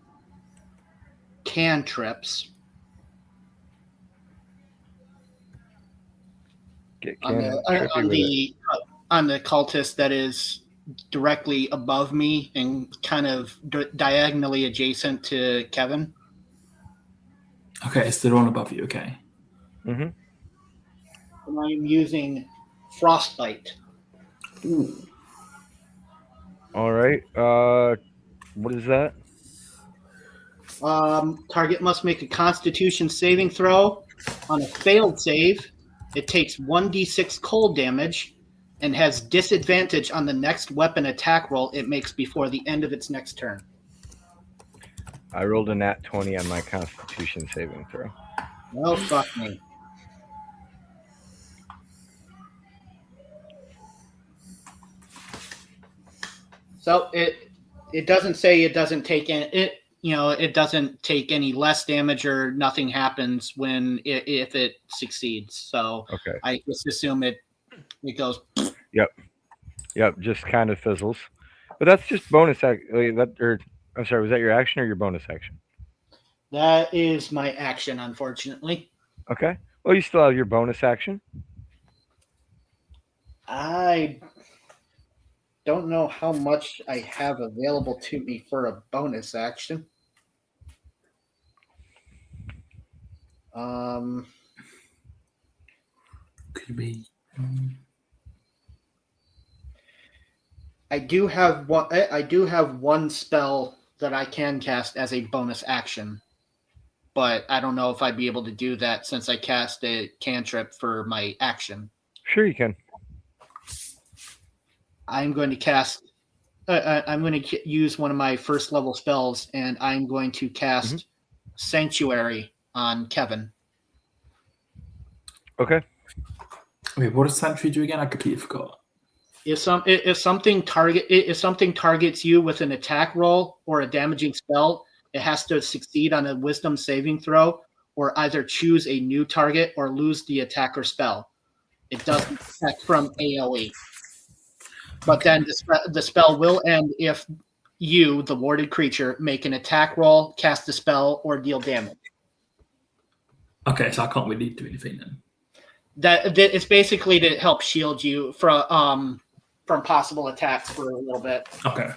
S3: cantrips
S1: Get
S3: on
S1: trippy with it.
S3: the cultist that is directly above me and kind of diagonally adjacent to Kevin.
S5: Okay, so they're on above you. Okay.
S1: Mm-hmm.
S3: And I'm using frostbite.
S5: Ooh.
S1: All right. What is that?
S3: Target must make a Constitution saving throw. On a failed save, it takes 1d6 cold damage and has disadvantage on the next weapon attack roll it makes before the end of its next turn.
S1: I rolled a nat 20 on my Constitution saving throw.
S3: Oh, fuck me. So it doesn't say it doesn't take it doesn't take any less damage or nothing happens if it succeeds. So
S1: Okay.
S3: I just assume it goes.
S1: Yep. Just kind of fizzles. But that's just bonus action. I'm sorry. Was that your action or your bonus action?
S3: That is my action, unfortunately.
S1: Okay. Well, you still have your bonus action.
S3: I don't know how much I have available to me for a bonus action.
S5: Could be.
S3: I do have one spell that I can cast as a bonus action, but I don't know if I'd be able to do that since I cast a cantrip for my action.
S1: Sure, you can.
S3: I'm going to cast. I'm going to use one of my first level spells, and I'm going to cast Sanctuary on Kevin.
S1: Okay.
S5: Wait, what does Sanctuary do again? I completely forgot.
S3: If something targets you with an attack roll or a damaging spell, it has to succeed on a Wisdom saving throw, or either choose a new target or lose the attack or spell. It doesn't affect from AOE. But then the spell will end if you, the warded creature, make an attack roll, cast a spell, or deal damage.
S5: Okay, so I can't really do anything then.
S3: That it's basically to help shield you from possible attacks for a little bit.
S5: Okay.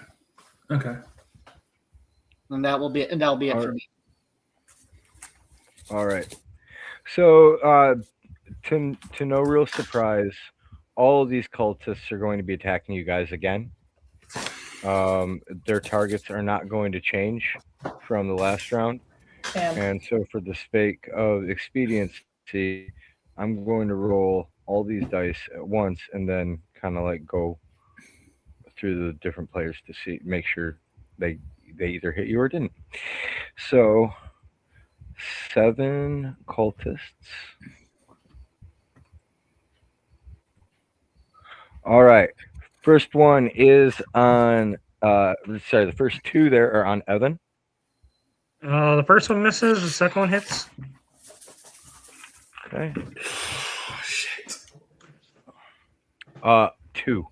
S3: And that'll be it for me.
S1: All right. So, to no real surprise, all of these cultists are going to be attacking you guys again. Their targets are not going to change from the last round. And so for the sake of expediency, I'm going to roll all these dice at once and then kind of like go through the different players to make sure they either hit you or didn't. So 7 cultists. All right. First one is on the first 2 there are on Evan.
S2: The first one misses, the second one hits.
S1: Okay.
S5: Oh, shit.
S1: 2.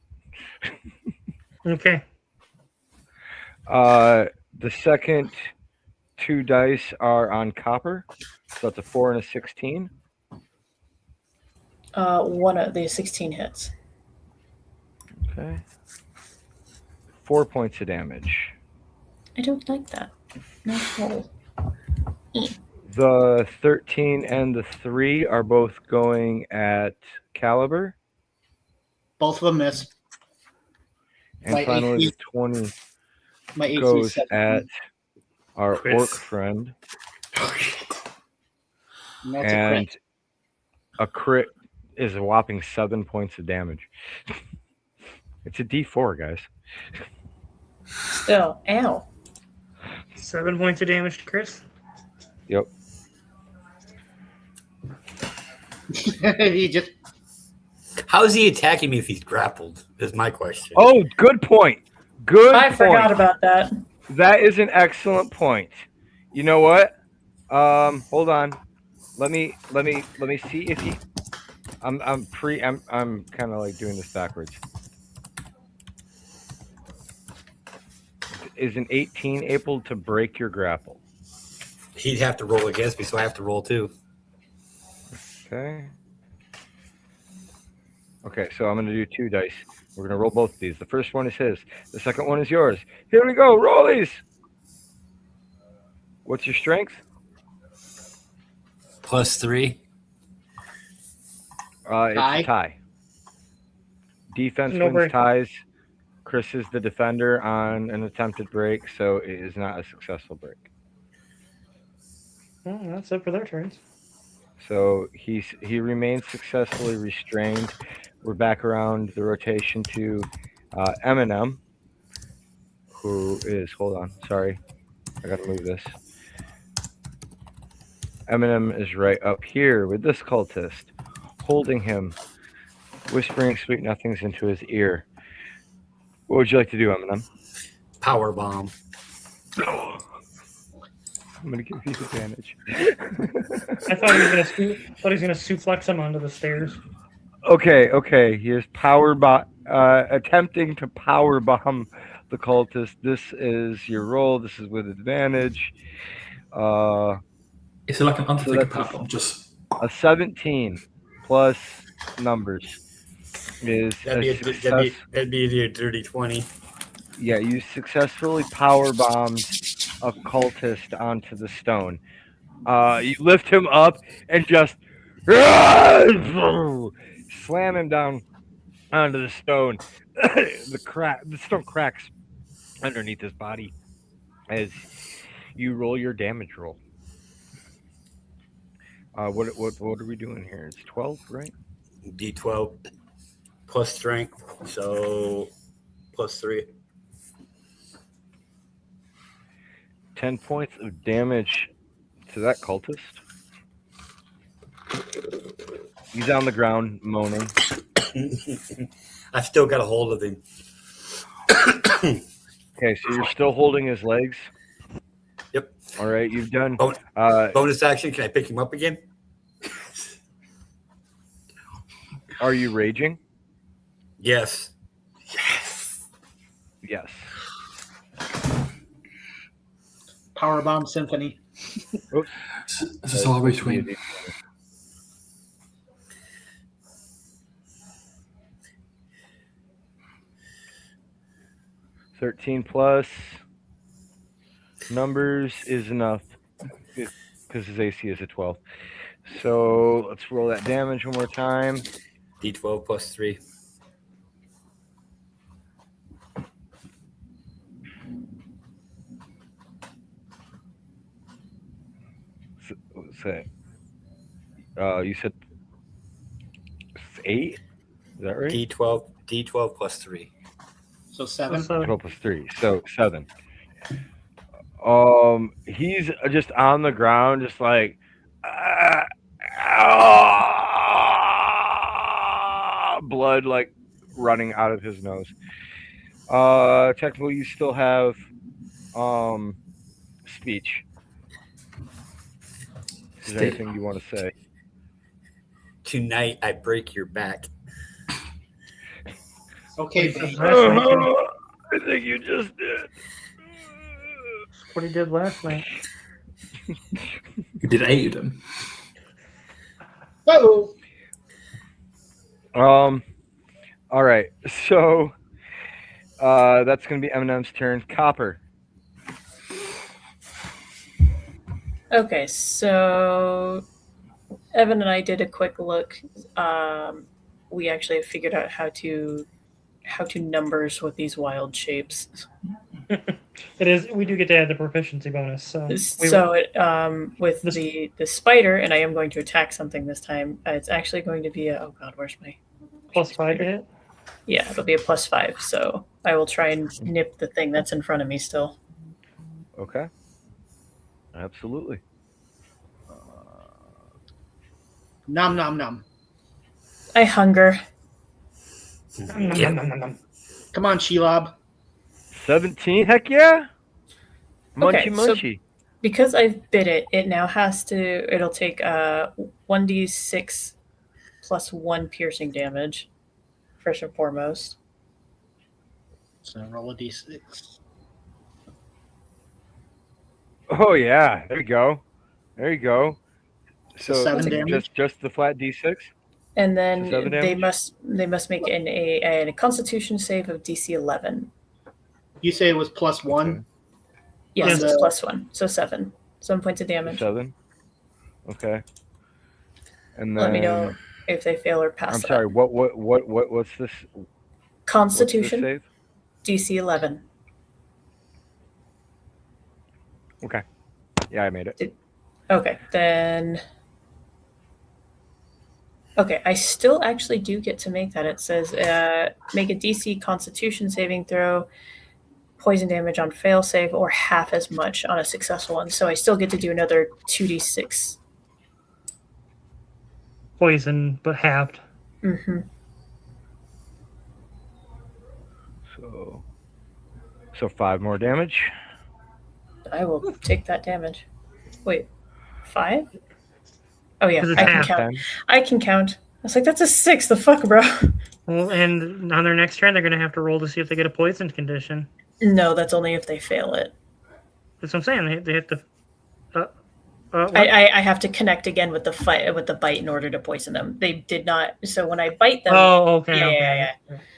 S2: Okay.
S1: The second 2 dice are on Copper. So that's a 4 and a 16.
S4: One of the 16 hits.
S1: Okay. 4 points of damage.
S4: I don't like that. Nice roll.
S1: The 13 and the 3 are both going at Caliber.
S3: Both of them miss.
S1: And finally, the 20 goes at our orc friend. And a crit is a whopping 7 points of damage. It's a D4, guys.
S4: Still, ow.
S2: 7 points of damage to Chris.
S1: Yep.
S3: He just
S6: How is he attacking me if he's grappled? Is my question.
S1: Oh, good point. Good
S4: I
S1: point.
S4: forgot about that.
S1: That is an excellent point. You know what? Hold on. Let me see if he. I'm kind of like doing this backwards. Is an 18 able to break your grapple?
S6: He'd have to roll against me, so I have to roll too.
S1: Okay. Okay, so I'm going to do 2 dice. We're going to roll both of these. The first one is his. The second one is yours. Here we go. Rollies. What's your strength?
S6: +3.
S1: It's a tie. Defense
S2: No
S1: wins
S2: break.
S1: ties. Chris is the defender on an attempted break, so it is not a successful break.
S2: Well, that's it for their turns.
S1: So he remains successfully restrained. We're back around the rotation to Eminem, who is, hold on, sorry, I gotta move this. Eminem is right up here with this cultist, holding him, whispering sweet nothings into his ear. What would you like to do, Eminem?
S6: Power bomb.
S1: I'm gonna give you advantage.
S2: I thought he was gonna suplex him onto the stairs.
S1: Okay. He is attempting to power bomb the cultist. This is your roll. This is with advantage.
S5: Is it like an Undertaker
S1: that's
S5: power bomb? Just
S1: a 17 plus numbers is
S6: That'd be a dirty 20.
S1: Yeah, you successfully power bombed a cultist onto the stone. You lift him up and just slam him down onto the stone. The stone cracks underneath his body as you roll your damage roll. What are we doing here? It's 12, right?
S6: D12 plus strength, so +3.
S1: 10 points of damage to that cultist. He's on the ground moaning.
S6: I still got a hold of him.
S1: Okay, so you're still holding his legs.
S6: Yep.
S1: All right, you've done.
S6: Bonus action. Can I pick him up again?
S1: Are you raging?
S6: Yes.
S1: Yes.
S3: Powerbomb Symphony.
S1: Oops.
S5: This is all between.
S1: 13 plus numbers is enough because his AC is a 12. So let's roll that damage one more time.
S6: D12 +3.
S1: Say, you said 8? Is that right?
S6: D12 +3.
S3: So 7.
S1: 12 plus 3, so 7. He's just on the ground, just like blood like running out of his nose. Technically, you still have speech. Is there anything you want to say?
S6: Tonight I break your back.
S3: Okay,
S1: I think you just did.
S2: What he did last night.
S5: You did 8 of them.
S3: whoa.
S1: All right. So that's going to be Eminem's turn. Copper.
S4: Okay, so Evan and I did a quick look. We actually figured out how to numbers with these wild shapes.
S2: It is. We do get to add the proficiency bonus. So with the spider, and I am going to attack something this time. It's actually going to be a where's my +5 to hit?
S4: Yeah, it'll be a +5. So I will try and nip the thing that's in front of me still.
S1: Okay. Absolutely.
S3: Nom nom nom.
S4: I hunger.
S2: Nom.
S3: Come on, Shelob.
S1: 17. Heck yeah.
S4: Okay,
S1: Munchy
S4: so-
S1: munchy.
S4: Because I've bit it, it now has to. It'll take 1d6 plus 1 piercing damage, first and foremost.
S3: So roll a d6.
S1: Oh yeah. There you go. There you go.
S3: So
S1: So
S3: 7 damage.
S1: just the flat D6.
S4: And then
S1: So 7
S4: they
S1: damage?
S4: must make a Constitution save of DC 11.
S3: You say it was plus 1?
S1: Okay.
S4: Yes,
S3: Yes.
S4: it's plus 1, so 7. 7 points of damage.
S1: 7. Okay. And then
S4: Let me know if they fail or pass.
S1: I'm
S4: that.
S1: sorry. What's this?
S4: Constitution
S1: What's this
S4: DC 11.
S1: save? Okay. Yeah, I made it.
S4: Okay, then. Okay, I still actually do get to make that. It says make a DC Constitution saving throw, poison damage on fail save, or half as much on a successful one. So I still get to do another 2d6.
S2: Poison, but halved.
S4: Mm-hmm.
S1: So 5 more damage.
S4: I will take that damage. Wait, 5? Oh yeah,
S2: 'Cause it's
S4: I can
S2: half.
S4: count.
S1: 10.
S4: I can count. I was like, that's a 6. The fuck, bro?
S2: Well, and on their next turn, they're going to have to roll to see if they get a poisoned condition.
S4: No, that's only if they fail it.
S2: That's what I'm saying. They have to. What?
S4: I have to connect again with the bite in order to poison them. They did not. So when I bite them,
S2: Oh, okay.
S4: yeah,
S2: okay.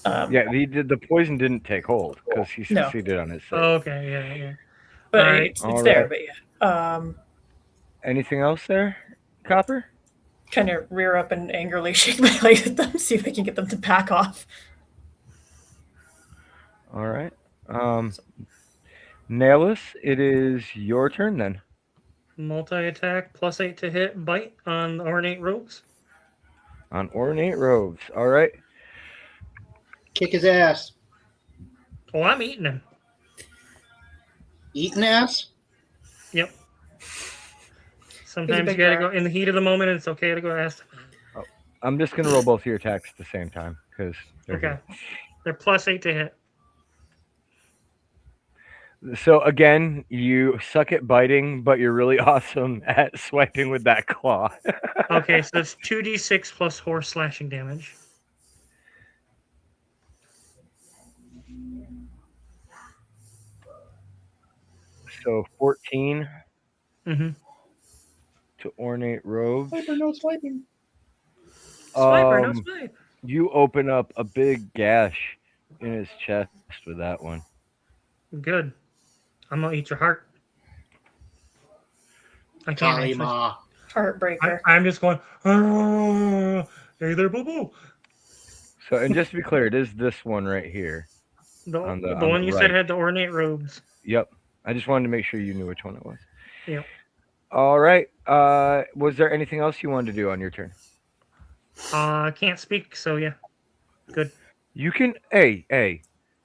S4: yeah.
S1: Yeah, the poison didn't take hold because he
S4: No.
S1: succeeded on his save.
S2: Oh, okay. Yeah.
S4: But
S2: All right.
S4: it's
S1: All
S4: there.
S1: right.
S4: But yeah,
S1: Anything else there, Copper?
S4: kind of rear up and angrily shake my leg at them, see if I can get them to back off.
S1: All right. Nailus, it is your turn then.
S2: Multi-attack, +8 to hit, bite on ornate robes.
S1: On ornate robes. All right.
S3: Kick his ass.
S2: Oh, I'm eating him.
S3: Eating ass?
S2: Yep. Sometimes
S4: big
S2: you gotta
S4: guy.
S2: go in the heat of the moment. It's okay to go ask.
S1: I'm just gonna roll both of your attacks at the same time because
S2: Okay. They're +8 to hit.
S1: So again, you suck at biting, but you're really awesome at swiping with that claw.
S2: Okay, so that's 2d6 plus horse slashing damage.
S1: So 14
S2: Mm-hmm.
S1: to ornate robes.
S3: Swiper, no swiping.
S2: Swiper, no
S1: Um,
S2: swipe.
S1: You open up a big gash in his chest with that one.
S2: Good. I'm gonna eat your heart. I can't. actually.
S3: Kalima.
S4: Heartbreaker.
S2: I'm just going. "Ah, hey there, boo boo.
S1: So, and just to be clear, it is this one right here.
S2: The
S1: On the
S2: one you said
S1: right.
S2: had the ornate robes.
S1: Yep. I just wanted to make sure you knew which one it was.
S2: Yep.
S1: All right. Was there anything else you wanted to do on your turn?
S2: I can't speak, so yeah. Good.
S1: You can. Hey.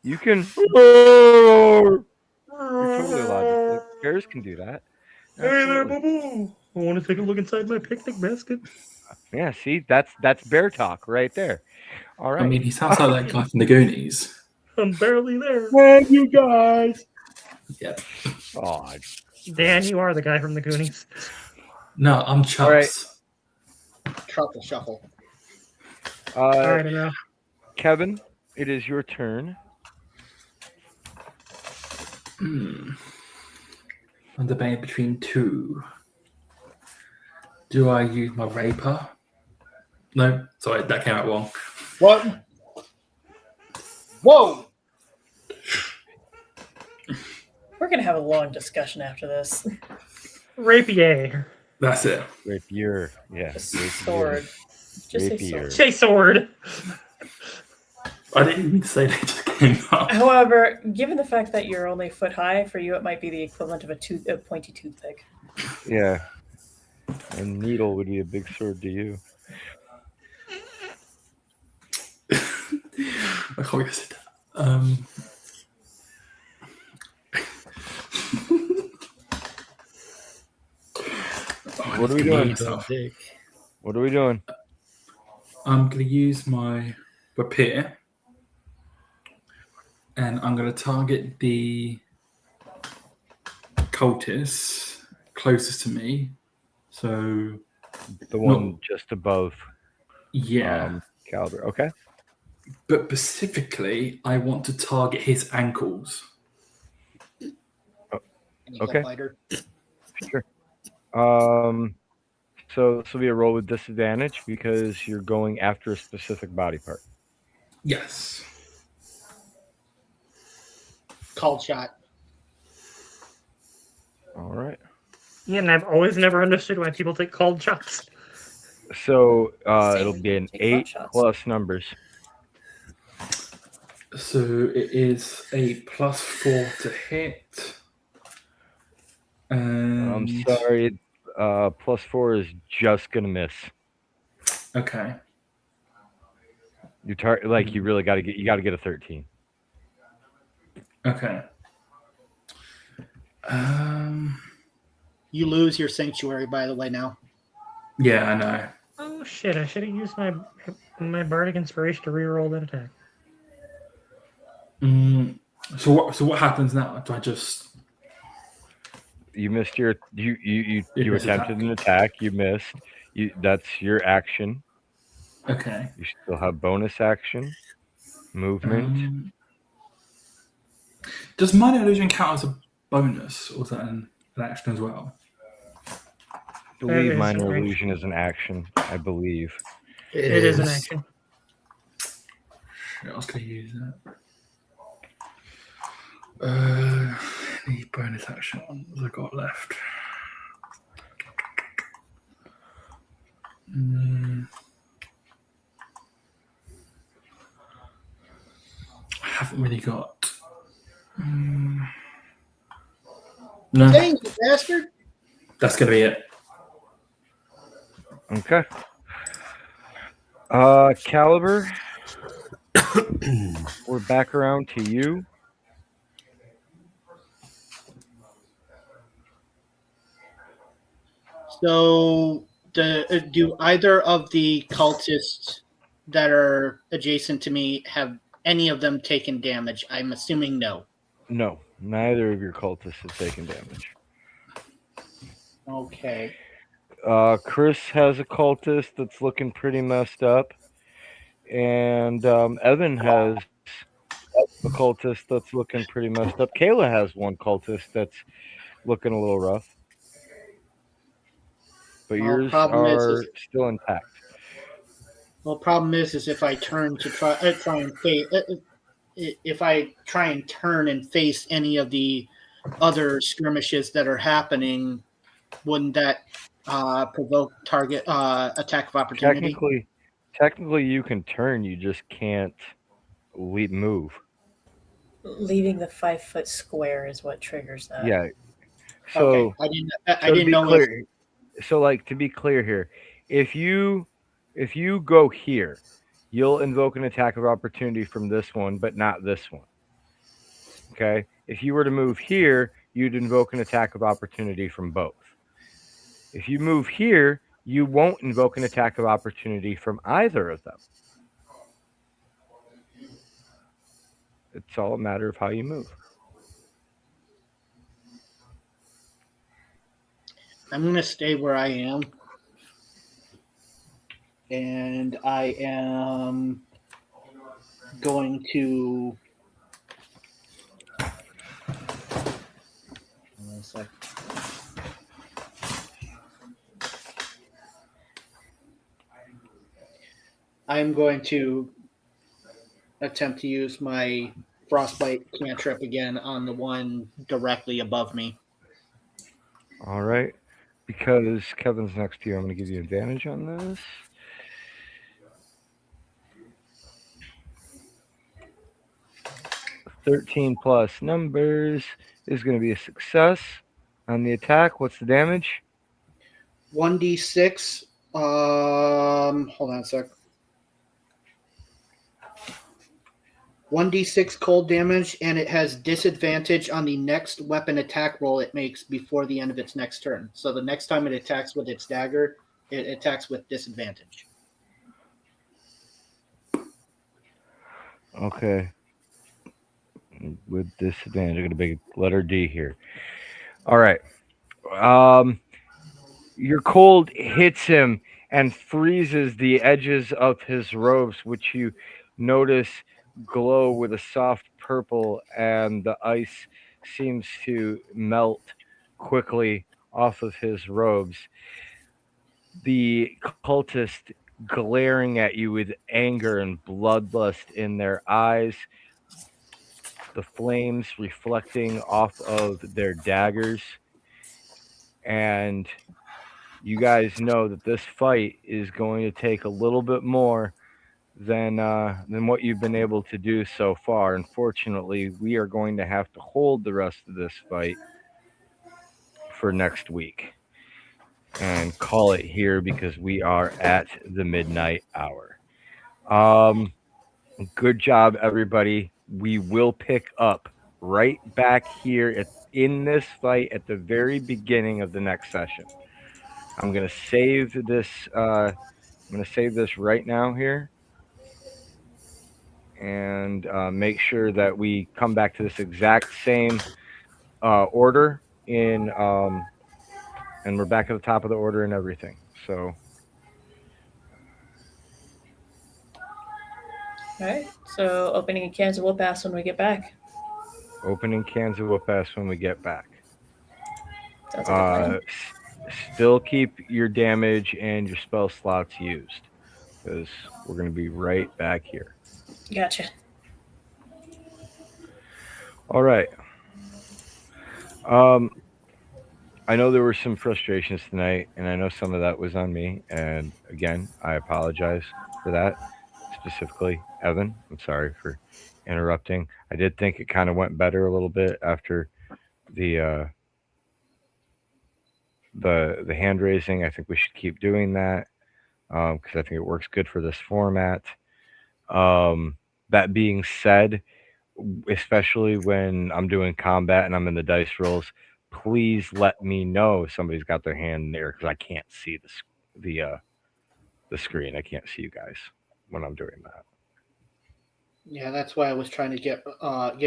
S1: You can. You're totally allowed. Like, bears can do that.
S2: Hey there,
S1: Absolutely.
S2: boo boo. I want to take a look inside my picnic basket.
S1: Yeah. See, that's bear talk right there. All right.
S5: I mean, he sounds like that guy from the Goonies.
S2: I'm barely there.
S3: Hey, you guys.
S5: Yeah.
S1: Aw,
S2: Dan, you are the guy from the Goonies.
S5: No, I'm Chubbs.
S3: Truffle shuffle.
S2: All right, I know.
S1: Kevin, it is your turn.
S5: I'm debating between two. Do I use my Raper? No, sorry, that came out wrong.
S3: What? Whoa!
S4: We're gonna have a long discussion after this.
S2: Rapier.
S5: That's it.
S1: Rapier. Yeah.
S4: Just
S1: rapier.
S4: sword. Just say
S1: Rapier.
S4: sword.
S2: Say sword.
S5: I didn't even mean to say that, it just came up.
S4: However, given the fact that you're only foot high, for you it might be the equivalent of a pointy toothpick.
S1: Yeah. A needle would be a big sword to you.
S5: I can't get it.
S1: What are we doing?
S5: Myself.
S1: What are we doing?
S5: I'm going to use my rapier, and I'm going to target the cultists closest to me. So,
S1: The one
S5: No.
S1: just above
S5: yeah.
S1: Caliber. Okay.
S5: But specifically, I want to target his ankles.
S3: Any
S1: Okay.
S3: fighter.
S1: Sure. So this will be a roll with disadvantage because you're going after a specific body part.
S5: Yes.
S3: Called shot.
S1: All right.
S2: Yeah, and I've always never understood why people take called shots.
S1: So
S4: Same
S1: it'll
S4: when
S1: be
S4: you
S1: an
S4: take pot
S1: 8
S4: shots.
S1: plus numbers.
S5: So it is a +4 to hit. And
S1: I'm sorry. +4 is just gonna miss.
S5: Okay.
S1: You you really got to get a 13.
S5: Okay.
S3: You lose your sanctuary, by the way, now.
S5: Yeah, I know.
S2: Oh shit! I should have used my bardic inspiration to reroll that attack.
S5: So what happens now? Do I just
S1: You missed your you
S5: miss
S1: attempted
S5: attack?
S1: an attack. You missed. That's your action.
S5: Okay.
S1: You still have bonus action, movement.
S5: Does minor illusion count as a bonus, or is that an action as well?
S1: I believe
S2: is
S1: minor
S2: an action.
S1: illusion is an action. I believe.
S2: It is an action.
S5: Shit, I was going to use that. The bonus action ones I got left. I haven't really got. No,
S3: Dang, you bastard!
S5: that's going to be it.
S1: Okay. Caliber. We're back around to you.
S3: So, do either of the cultists that are adjacent to me have any of them taken damage? I'm assuming no.
S1: No, neither of your cultists have taken damage.
S3: Okay.
S1: Chris has a cultist that's looking pretty messed up, and Evan has a cultist that's looking pretty messed up. Kayla has one cultist that's looking a little rough, but yours
S3: problem
S1: are
S3: is-
S1: still intact.
S3: Well, problem is if I turn to try and face, if I try and turn and face any of the other skirmishes that are happening, wouldn't that provoke target attack of opportunity?
S1: Technically, you can turn. You just can't move.
S4: Leaving the 5-foot square is what triggers that.
S1: Yeah. So
S3: okay, I
S1: to
S3: didn't
S1: be
S3: know.
S1: clear, to be clear here, if you go here, you'll invoke an attack of opportunity from this one, but not this one. Okay. If you were to move here, you'd invoke an attack of opportunity from both. If you move here, you won't invoke an attack of opportunity from either of them. It's all a matter of how you move.
S3: I'm going to stay where I am. And I am going to. One sec. I'm going to attempt to use my frostbite cantrip again on the one directly above me.
S1: All right. Because Kevin's next to you, I'm going to give you advantage on this. $13 plus numbers is going to be a success on the attack. What's the damage?
S3: 1d6. Hold on a sec. 1d6 cold damage, and it has disadvantage on the next weapon attack roll it makes before the end of its next turn. So the next time it attacks with its dagger, It attacks with disadvantage.
S1: Okay. With disadvantage, I'm gonna make letter D here. All right. Your cold hits him and freezes the edges of his robes, which you notice glow with a soft purple, and the ice seems to melt quickly off of his robes. The cultist glaring at you with anger and bloodlust in their eyes, the flames reflecting off of their daggers, and you guys know that this fight is going to take a little bit more than what you've been able to do so far. Unfortunately, we are going to have to hold the rest of this fight for next week and call it here because we are at the midnight hour. Good job, everybody. We will pick up right back here in this fight at the very beginning of the next session. I'm gonna save this. I'm gonna save this right now here, and make sure that we come back to this exact same order and we're back at the top of the order and everything. So,
S4: All right. So opening cans of whoop ass when we get back.
S1: opening cans of whoop ass when we get back.
S4: Sounds like a plan.
S1: Still keep your damage and your spell slots used because we're going to be right back here.
S4: Gotcha.
S1: All right. I know there were some frustrations tonight, and I know some of that was on me. And again, I apologize for that. Specifically, Evan, I'm sorry for interrupting. I did think it kind of went better a little bit after the hand raising. I think we should keep doing that because I think it works good for this format. That being said, especially when I'm doing combat and I'm in the dice rolls, please let me know if somebody's got their hand there because I can't see the screen. I can't see you guys when I'm doing that.
S3: Yeah, that's why I was trying to get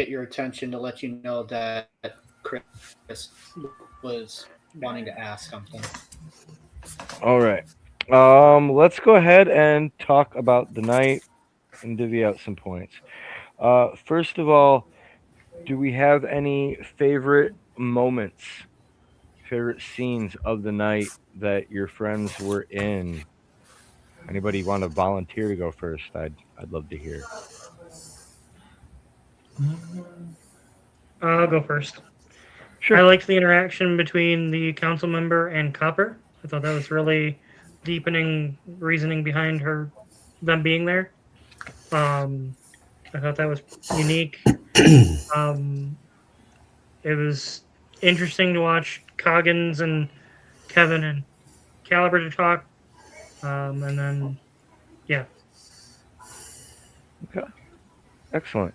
S3: your attention to let you know that Chris was wanting to ask something.
S1: All right. Let's go ahead and talk about the night and divvy out some points. First of all, do we have any favorite moments, favorite scenes of the night that your friends were in? Anybody want to volunteer to go first? I'd love to hear.
S2: I'll go first.
S1: Sure.
S2: I liked the interaction between the council member and Copper. I thought that was really deepening reasoning behind them being there. I thought that was unique. It was interesting to watch Coggins and Kevin and Caliber to talk. And then, yeah.
S1: Okay. Excellent.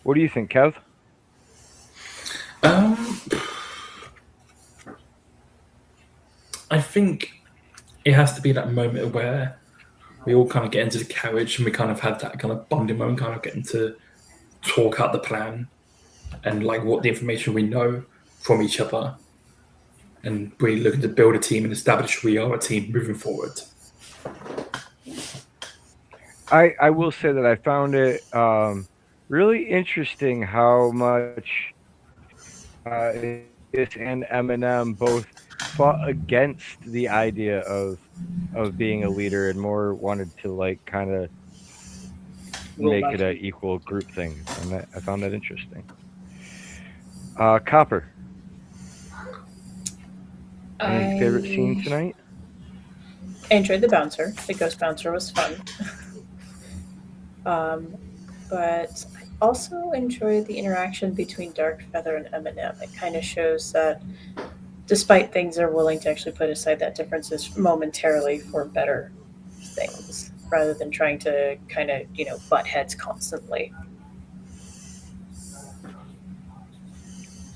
S1: What do you think, Kev?
S5: I think it has to be that moment where we all kind of get into the carriage and we kind of have that kind of bonding moment, kind of getting to talk out the plan and like what the information we know from each other, and really looking to build a team and establish we are a team moving forward.
S1: I will say that I found it really interesting how much this and Eminem both fought against the idea of being a leader and more wanted to like kind of make it an equal group thing, and I found that interesting. Copper, any favorite scene tonight?
S4: I enjoyed the bouncer. The ghost bouncer was fun. But I also enjoyed the interaction between Darkfeather and Eminem. It kind of shows that despite things, they're willing to actually put aside that differences momentarily for better things, rather than trying to kind of, butt heads constantly.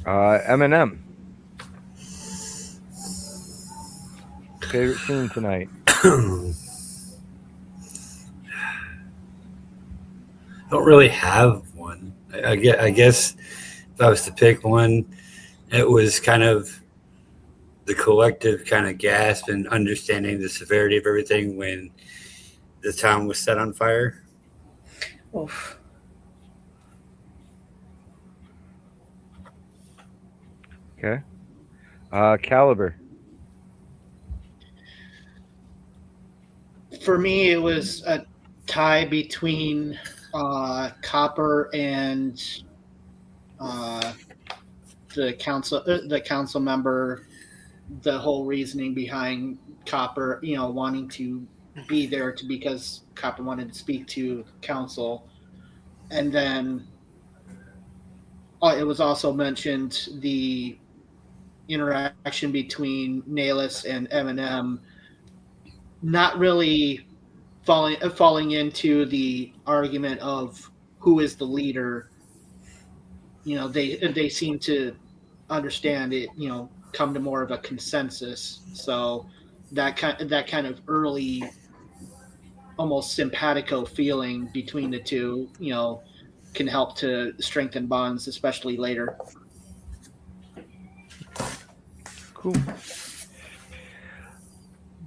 S1: Eminem, favorite scene tonight?
S6: don't really have one. I guess if I was to pick one, it was kind of the collective kind of gasp and understanding the severity of everything when the town was set on fire.
S4: Oof.
S1: Okay. Caliber.
S3: For me, it was a tie between Copper and the council member. The whole reasoning behind Copper, wanting to be there because Copper wanted to speak to council, and then it was also mentioned the interaction between Nahlis and Eminem, not really falling into the argument of who is the leader. They seem to understand it. Come to more of a consensus. So that kind of early, almost simpatico feeling between the two, can help to strengthen bonds, especially later.
S1: Cool.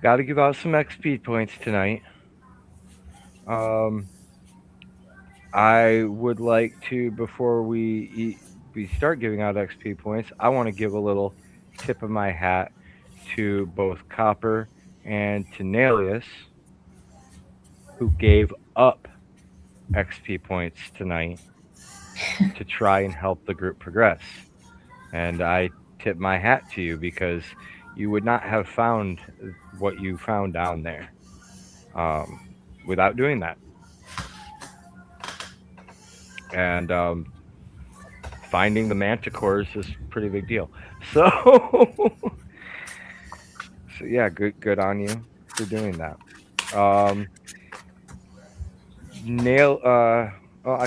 S1: Got to give out some XP points tonight. I would like to, before we start giving out XP points, I want to give a little tip of my hat to both Copper and to Nahlis, who gave up XP points tonight to try and help the group progress. And I tip my hat to you because you would not have found what you found down there without doing that. And finding the manticores is a pretty big deal. So, so yeah, good on you for doing that. I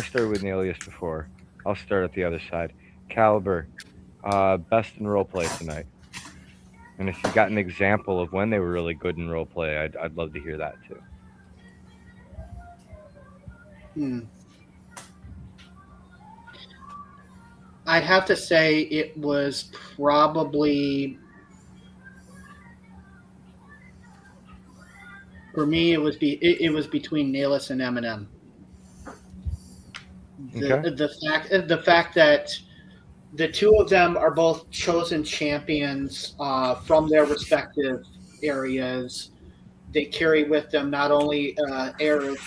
S1: started with Nahlius before. I'll start at the other side. Caliber, best in roleplay tonight. And if you got an example of when they were really good in roleplay, I'd love to hear that too.
S3: I'd have to say it was probably, for me, it was between Nahlis and Eminem. The fact that the two of them are both chosen champions from their respective areas. They carry with them not only air of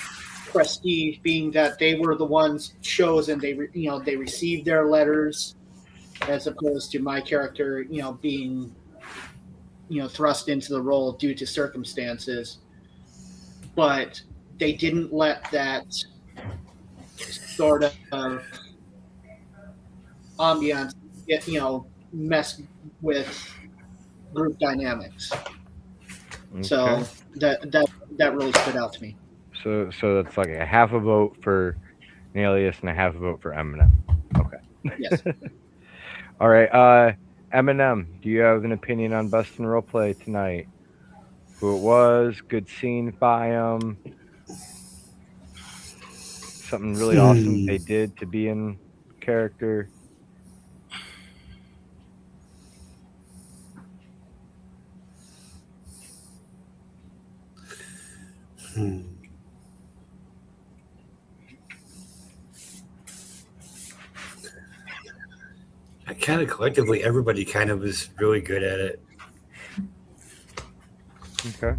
S3: prestige, being that they were the ones chosen. They received their letters, as opposed to my character, being thrust into the role due to circumstances. But they didn't let that sort of ambiance mess with group dynamics. Okay. So that really stood out to me.
S1: So that's like a half a vote for Nahlius and a half a vote for Eminem. Okay.
S3: Yes.
S1: All right. Eminem, do you have an opinion on best in roleplay tonight? Who it was? Good scene by him? Something really awesome they did to be in character?
S6: Kind of collectively, everybody kind of was really good at it.
S1: Okay.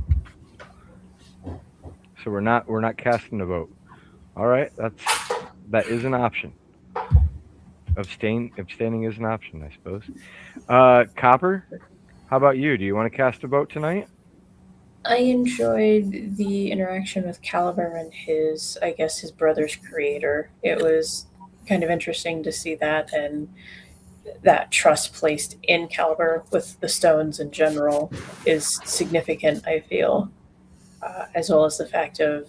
S1: So we're not casting a vote. All right, that is an option. Abstaining is an option, I suppose. Copper, how about you? Do you want to cast a vote tonight?
S4: I enjoyed the interaction with Caliber and his brother's creator. It was kind of interesting to see that, and that trust placed in Caliber with the stones in general is significant, I feel, as well as the fact of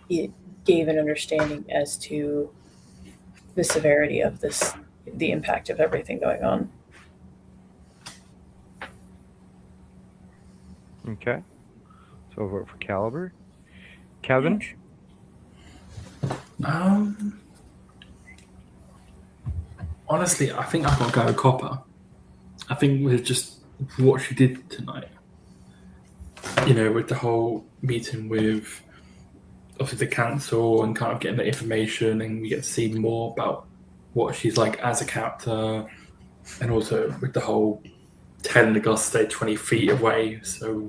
S4: it gave an understanding as to the severity of the impact of everything going on.
S1: Okay. So So I'll vote for Caliber. Kevin?
S5: Honestly, I think I've got to go with Copper. I think with just what she did tonight, with the whole meeting with obviously the council and kind of getting the information, and we get to see more about what she's like as a character, and also with the whole telling the girls to stay 20 feet away so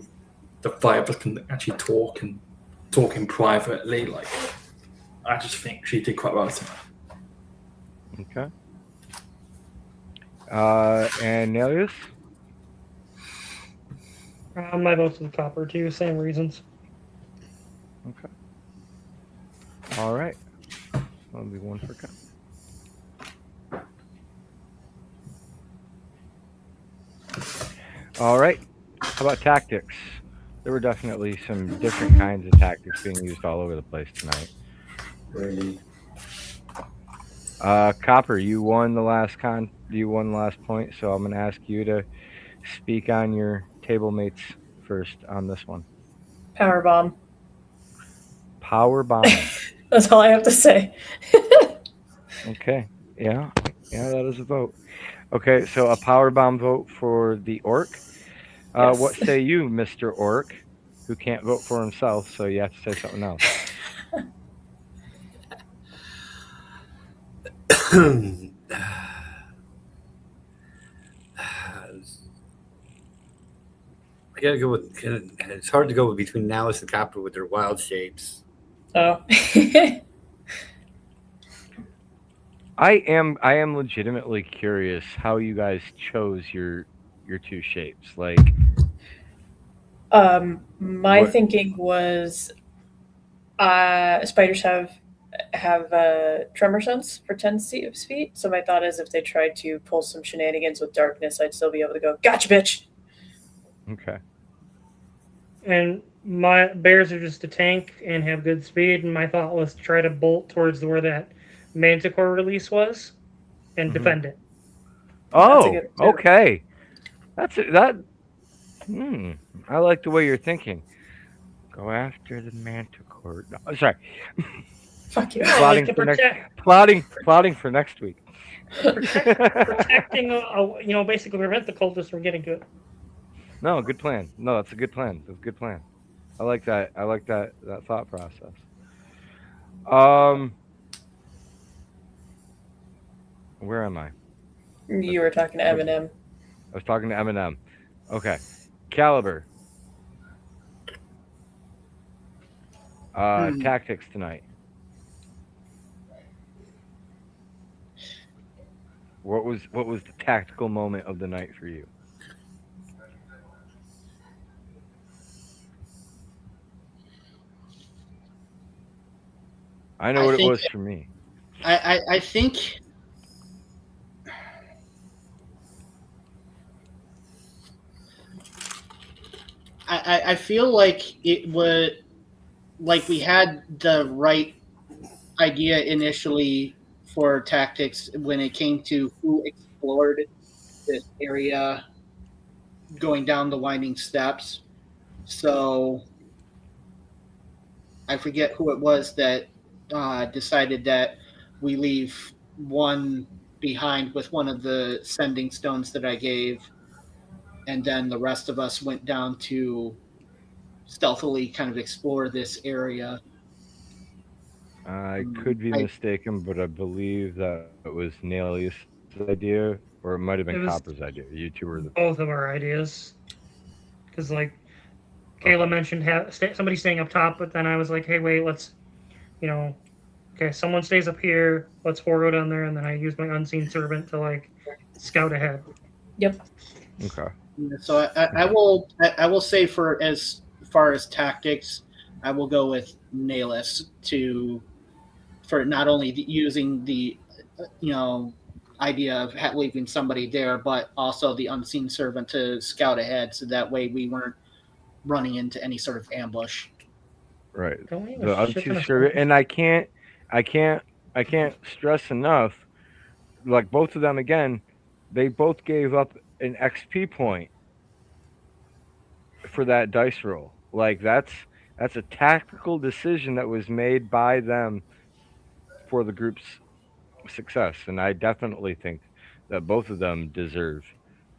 S5: the five of us can actually talk in privately. Like, I just think she did quite well tonight.
S1: Okay. And Nelius?
S2: My vote's with Copper too. Same reasons.
S1: Okay. All right. That'll be one for Kevin. All right. How about tactics? There were definitely some different kinds of tactics being used all over the place tonight.
S5: Really?
S1: Copper, you won the last point, so I'm going to ask you to speak on your table mates first on this one.
S4: Power bomb.
S1: Power bomb.
S4: That's all I have to say.
S1: Okay. Yeah, that is a vote. Okay, so a power bomb vote for the orc.
S4: Yes.
S1: What say you, Mr. Orc, who can't vote for himself, so you have to say something else?
S6: I gotta go with. It's hard to go between Nalice and Copper with their wild shapes.
S4: Oh.
S1: I am legitimately curious how you guys chose your two shapes. Like,
S4: My thinking was, spiders have tremor sense for 10 feet. So my thought is, if they tried to pull some shenanigans with darkness, I'd still be able to go, gotcha, bitch.
S1: Okay.
S2: And my bears are just a tank and have good speed. And my thought was to try to bolt towards where that Manticore release was and defend it.
S1: Oh, okay. I like the way you're thinking. Go after the Manticore. No, sorry.
S4: Fuck you.
S1: Plotting for next week.
S2: Protecting, basically prevent the cultists from getting to it.
S1: No, good plan. No, that's a good plan. That's a good plan. I like that. I like that thought process. Where am I?
S4: You were talking to Eminem.
S1: I was talking to Eminem. Okay. Caliber. Tactics tonight. What was the tactical moment of the night for you? I know what it was for me.
S3: I think I feel like it was like we had the right idea initially for tactics when it came to who explored this area going down the winding steps. So I forget who it was that decided that we leave one behind with one of the sending stones that I gave, and then the rest of us went down to stealthily kind of explore this area.
S1: I could be mistaken, but I believe that it was Nelius' idea, or it might have been Copper's idea. You two were
S2: both of our ideas. Because, like, Kayla mentioned somebody staying up top, but then I was like, hey, wait, let's, okay, someone stays up here, let's go down there, and then I use my unseen servant to, like, scout ahead.
S4: Yep.
S1: Okay.
S3: So I will say for as far as tactics, I will go with Nalus for not only using the idea of leaving somebody there, but also the unseen servant to scout ahead, so that way we weren't running into any sort of ambush.
S1: Right. The unseen servant, and I can't stress enough. Like, both of them again, they both gave up an XP point for that dice roll. Like that's a tactical decision that was made by them for the group's success, and I definitely think that both of them deserve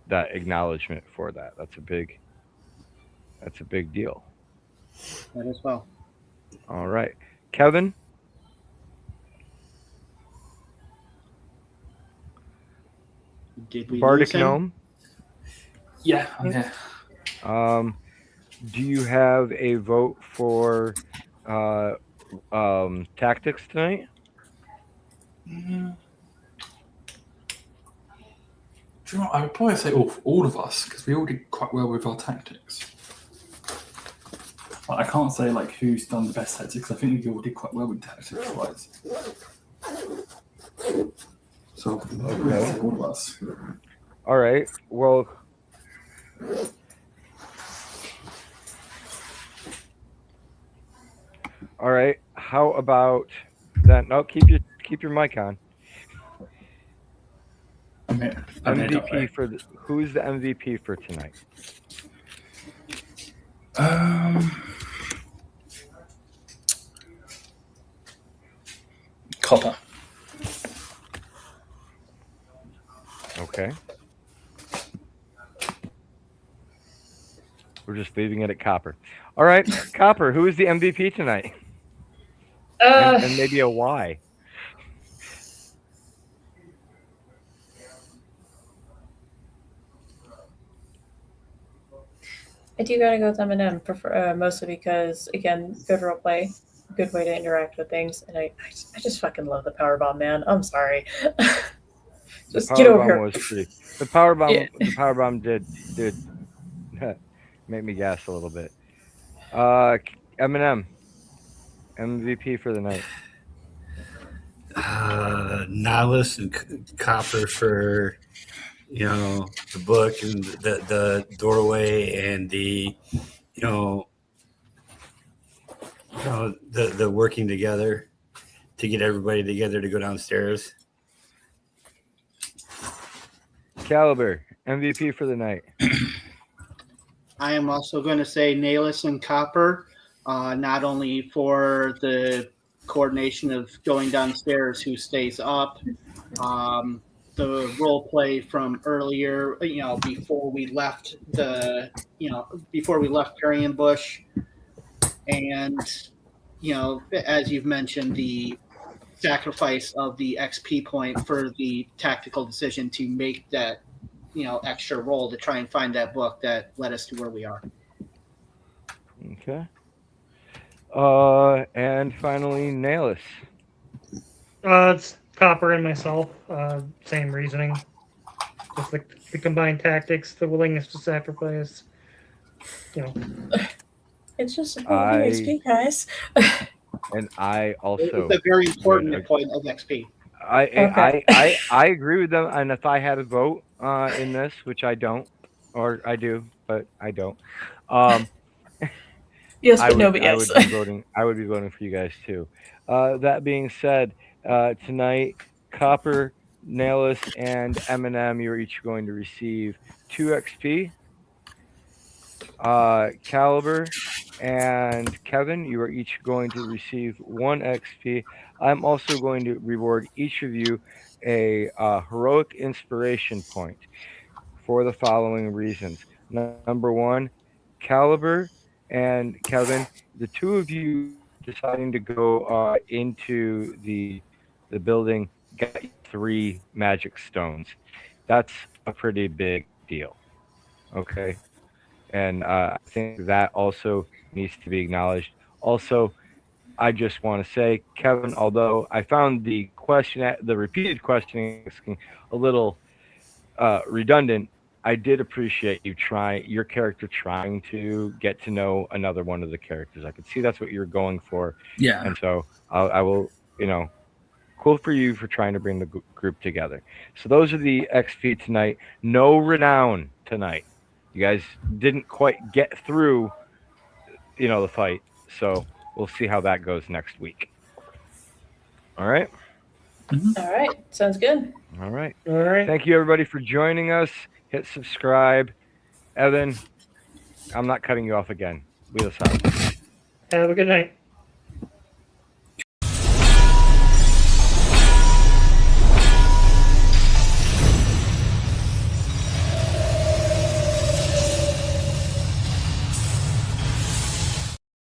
S1: that acknowledgement for that. That's a big deal.
S3: That as well.
S1: All right, Kevin.
S3: Did we lose
S1: Bardic
S3: him?
S1: Gnome.
S5: Yeah, I'm here.
S1: Do you have a vote for tactics tonight?
S5: Mm. Do you know what? I would probably say all of us, because we all did quite well with our tactics. But I can't say like who's done the best tactics. I think we all did quite well with tactics wise. So
S1: Okay.
S5: all of us.
S1: All right. Well, all right. How about that? No, keep your mic on.
S5: I'm here.
S1: MVP for who's the MVP for tonight?
S5: Copper.
S1: Okay. We're just leaving it at Copper. All right, Copper. Who is the MVP tonight? And maybe a why.
S4: I do gotta go with M&M, mostly because, again, good roleplay, good way to interact with things, and I just fucking love the power bomb, man. I'm sorry. Just
S1: The
S4: get
S1: power
S4: over
S1: bomb
S4: here.
S1: was pretty. The power bomb.
S4: Yeah.
S1: The power bomb did make me gas a little bit. Eminem, MVP for the night.
S6: Nihilus and Copper for the book and the doorway and the the working together to get everybody together to go downstairs.
S1: Caliber, MVP for the night.
S3: I am also going to say Nihilus and Copper, not only for the coordination of going downstairs, who stays up, the role play from earlier, before we left Carrion Bush, and as you've mentioned, the sacrifice of the XP point for the tactical decision to make that extra roll to try and find that book that led us to where we are.
S1: Okay. And finally, Nihilus.
S2: It's Copper and myself. Same reasoning. Just the combined tactics, the willingness to sacrifice.
S4: It's just a point of XP, guys.
S1: And I also.
S3: It's a very important point of XP.
S1: I agree with them, and if I had a vote in this, which I don't, or I do, but I don't.
S4: Yes, but no, but yes.
S1: I would be voting for you guys too. That being said, tonight, Copper, Nihilus, and Eminem, you're each going to receive 2 XP. Caliber and Kevin, you are each going to receive 1 XP. I'm also going to reward each of you a heroic inspiration point for the following reasons. Number 1, Caliber and Kevin, the two of you deciding to go into the building got 3 magic stones. That's a pretty big deal. Okay. And I think that also needs to be acknowledged. Also, I just want to say, Kevin, although I found the repeated questioning a little redundant, I did appreciate your character trying to get to know another one of the characters. I could see that's what you're going for.
S5: Yeah.
S1: And so I will, cool for you for trying to bring the group together. So those are the XP tonight. No renown tonight. You guys didn't quite get through, the fight. So we'll see how that goes next week. All right?
S4: All right. Sounds good.
S1: All right.
S2: All right.
S1: Thank you, everybody, for joining us. Hit subscribe. Evan, I'm not cutting you off again. Wheels out.
S2: Have a good night.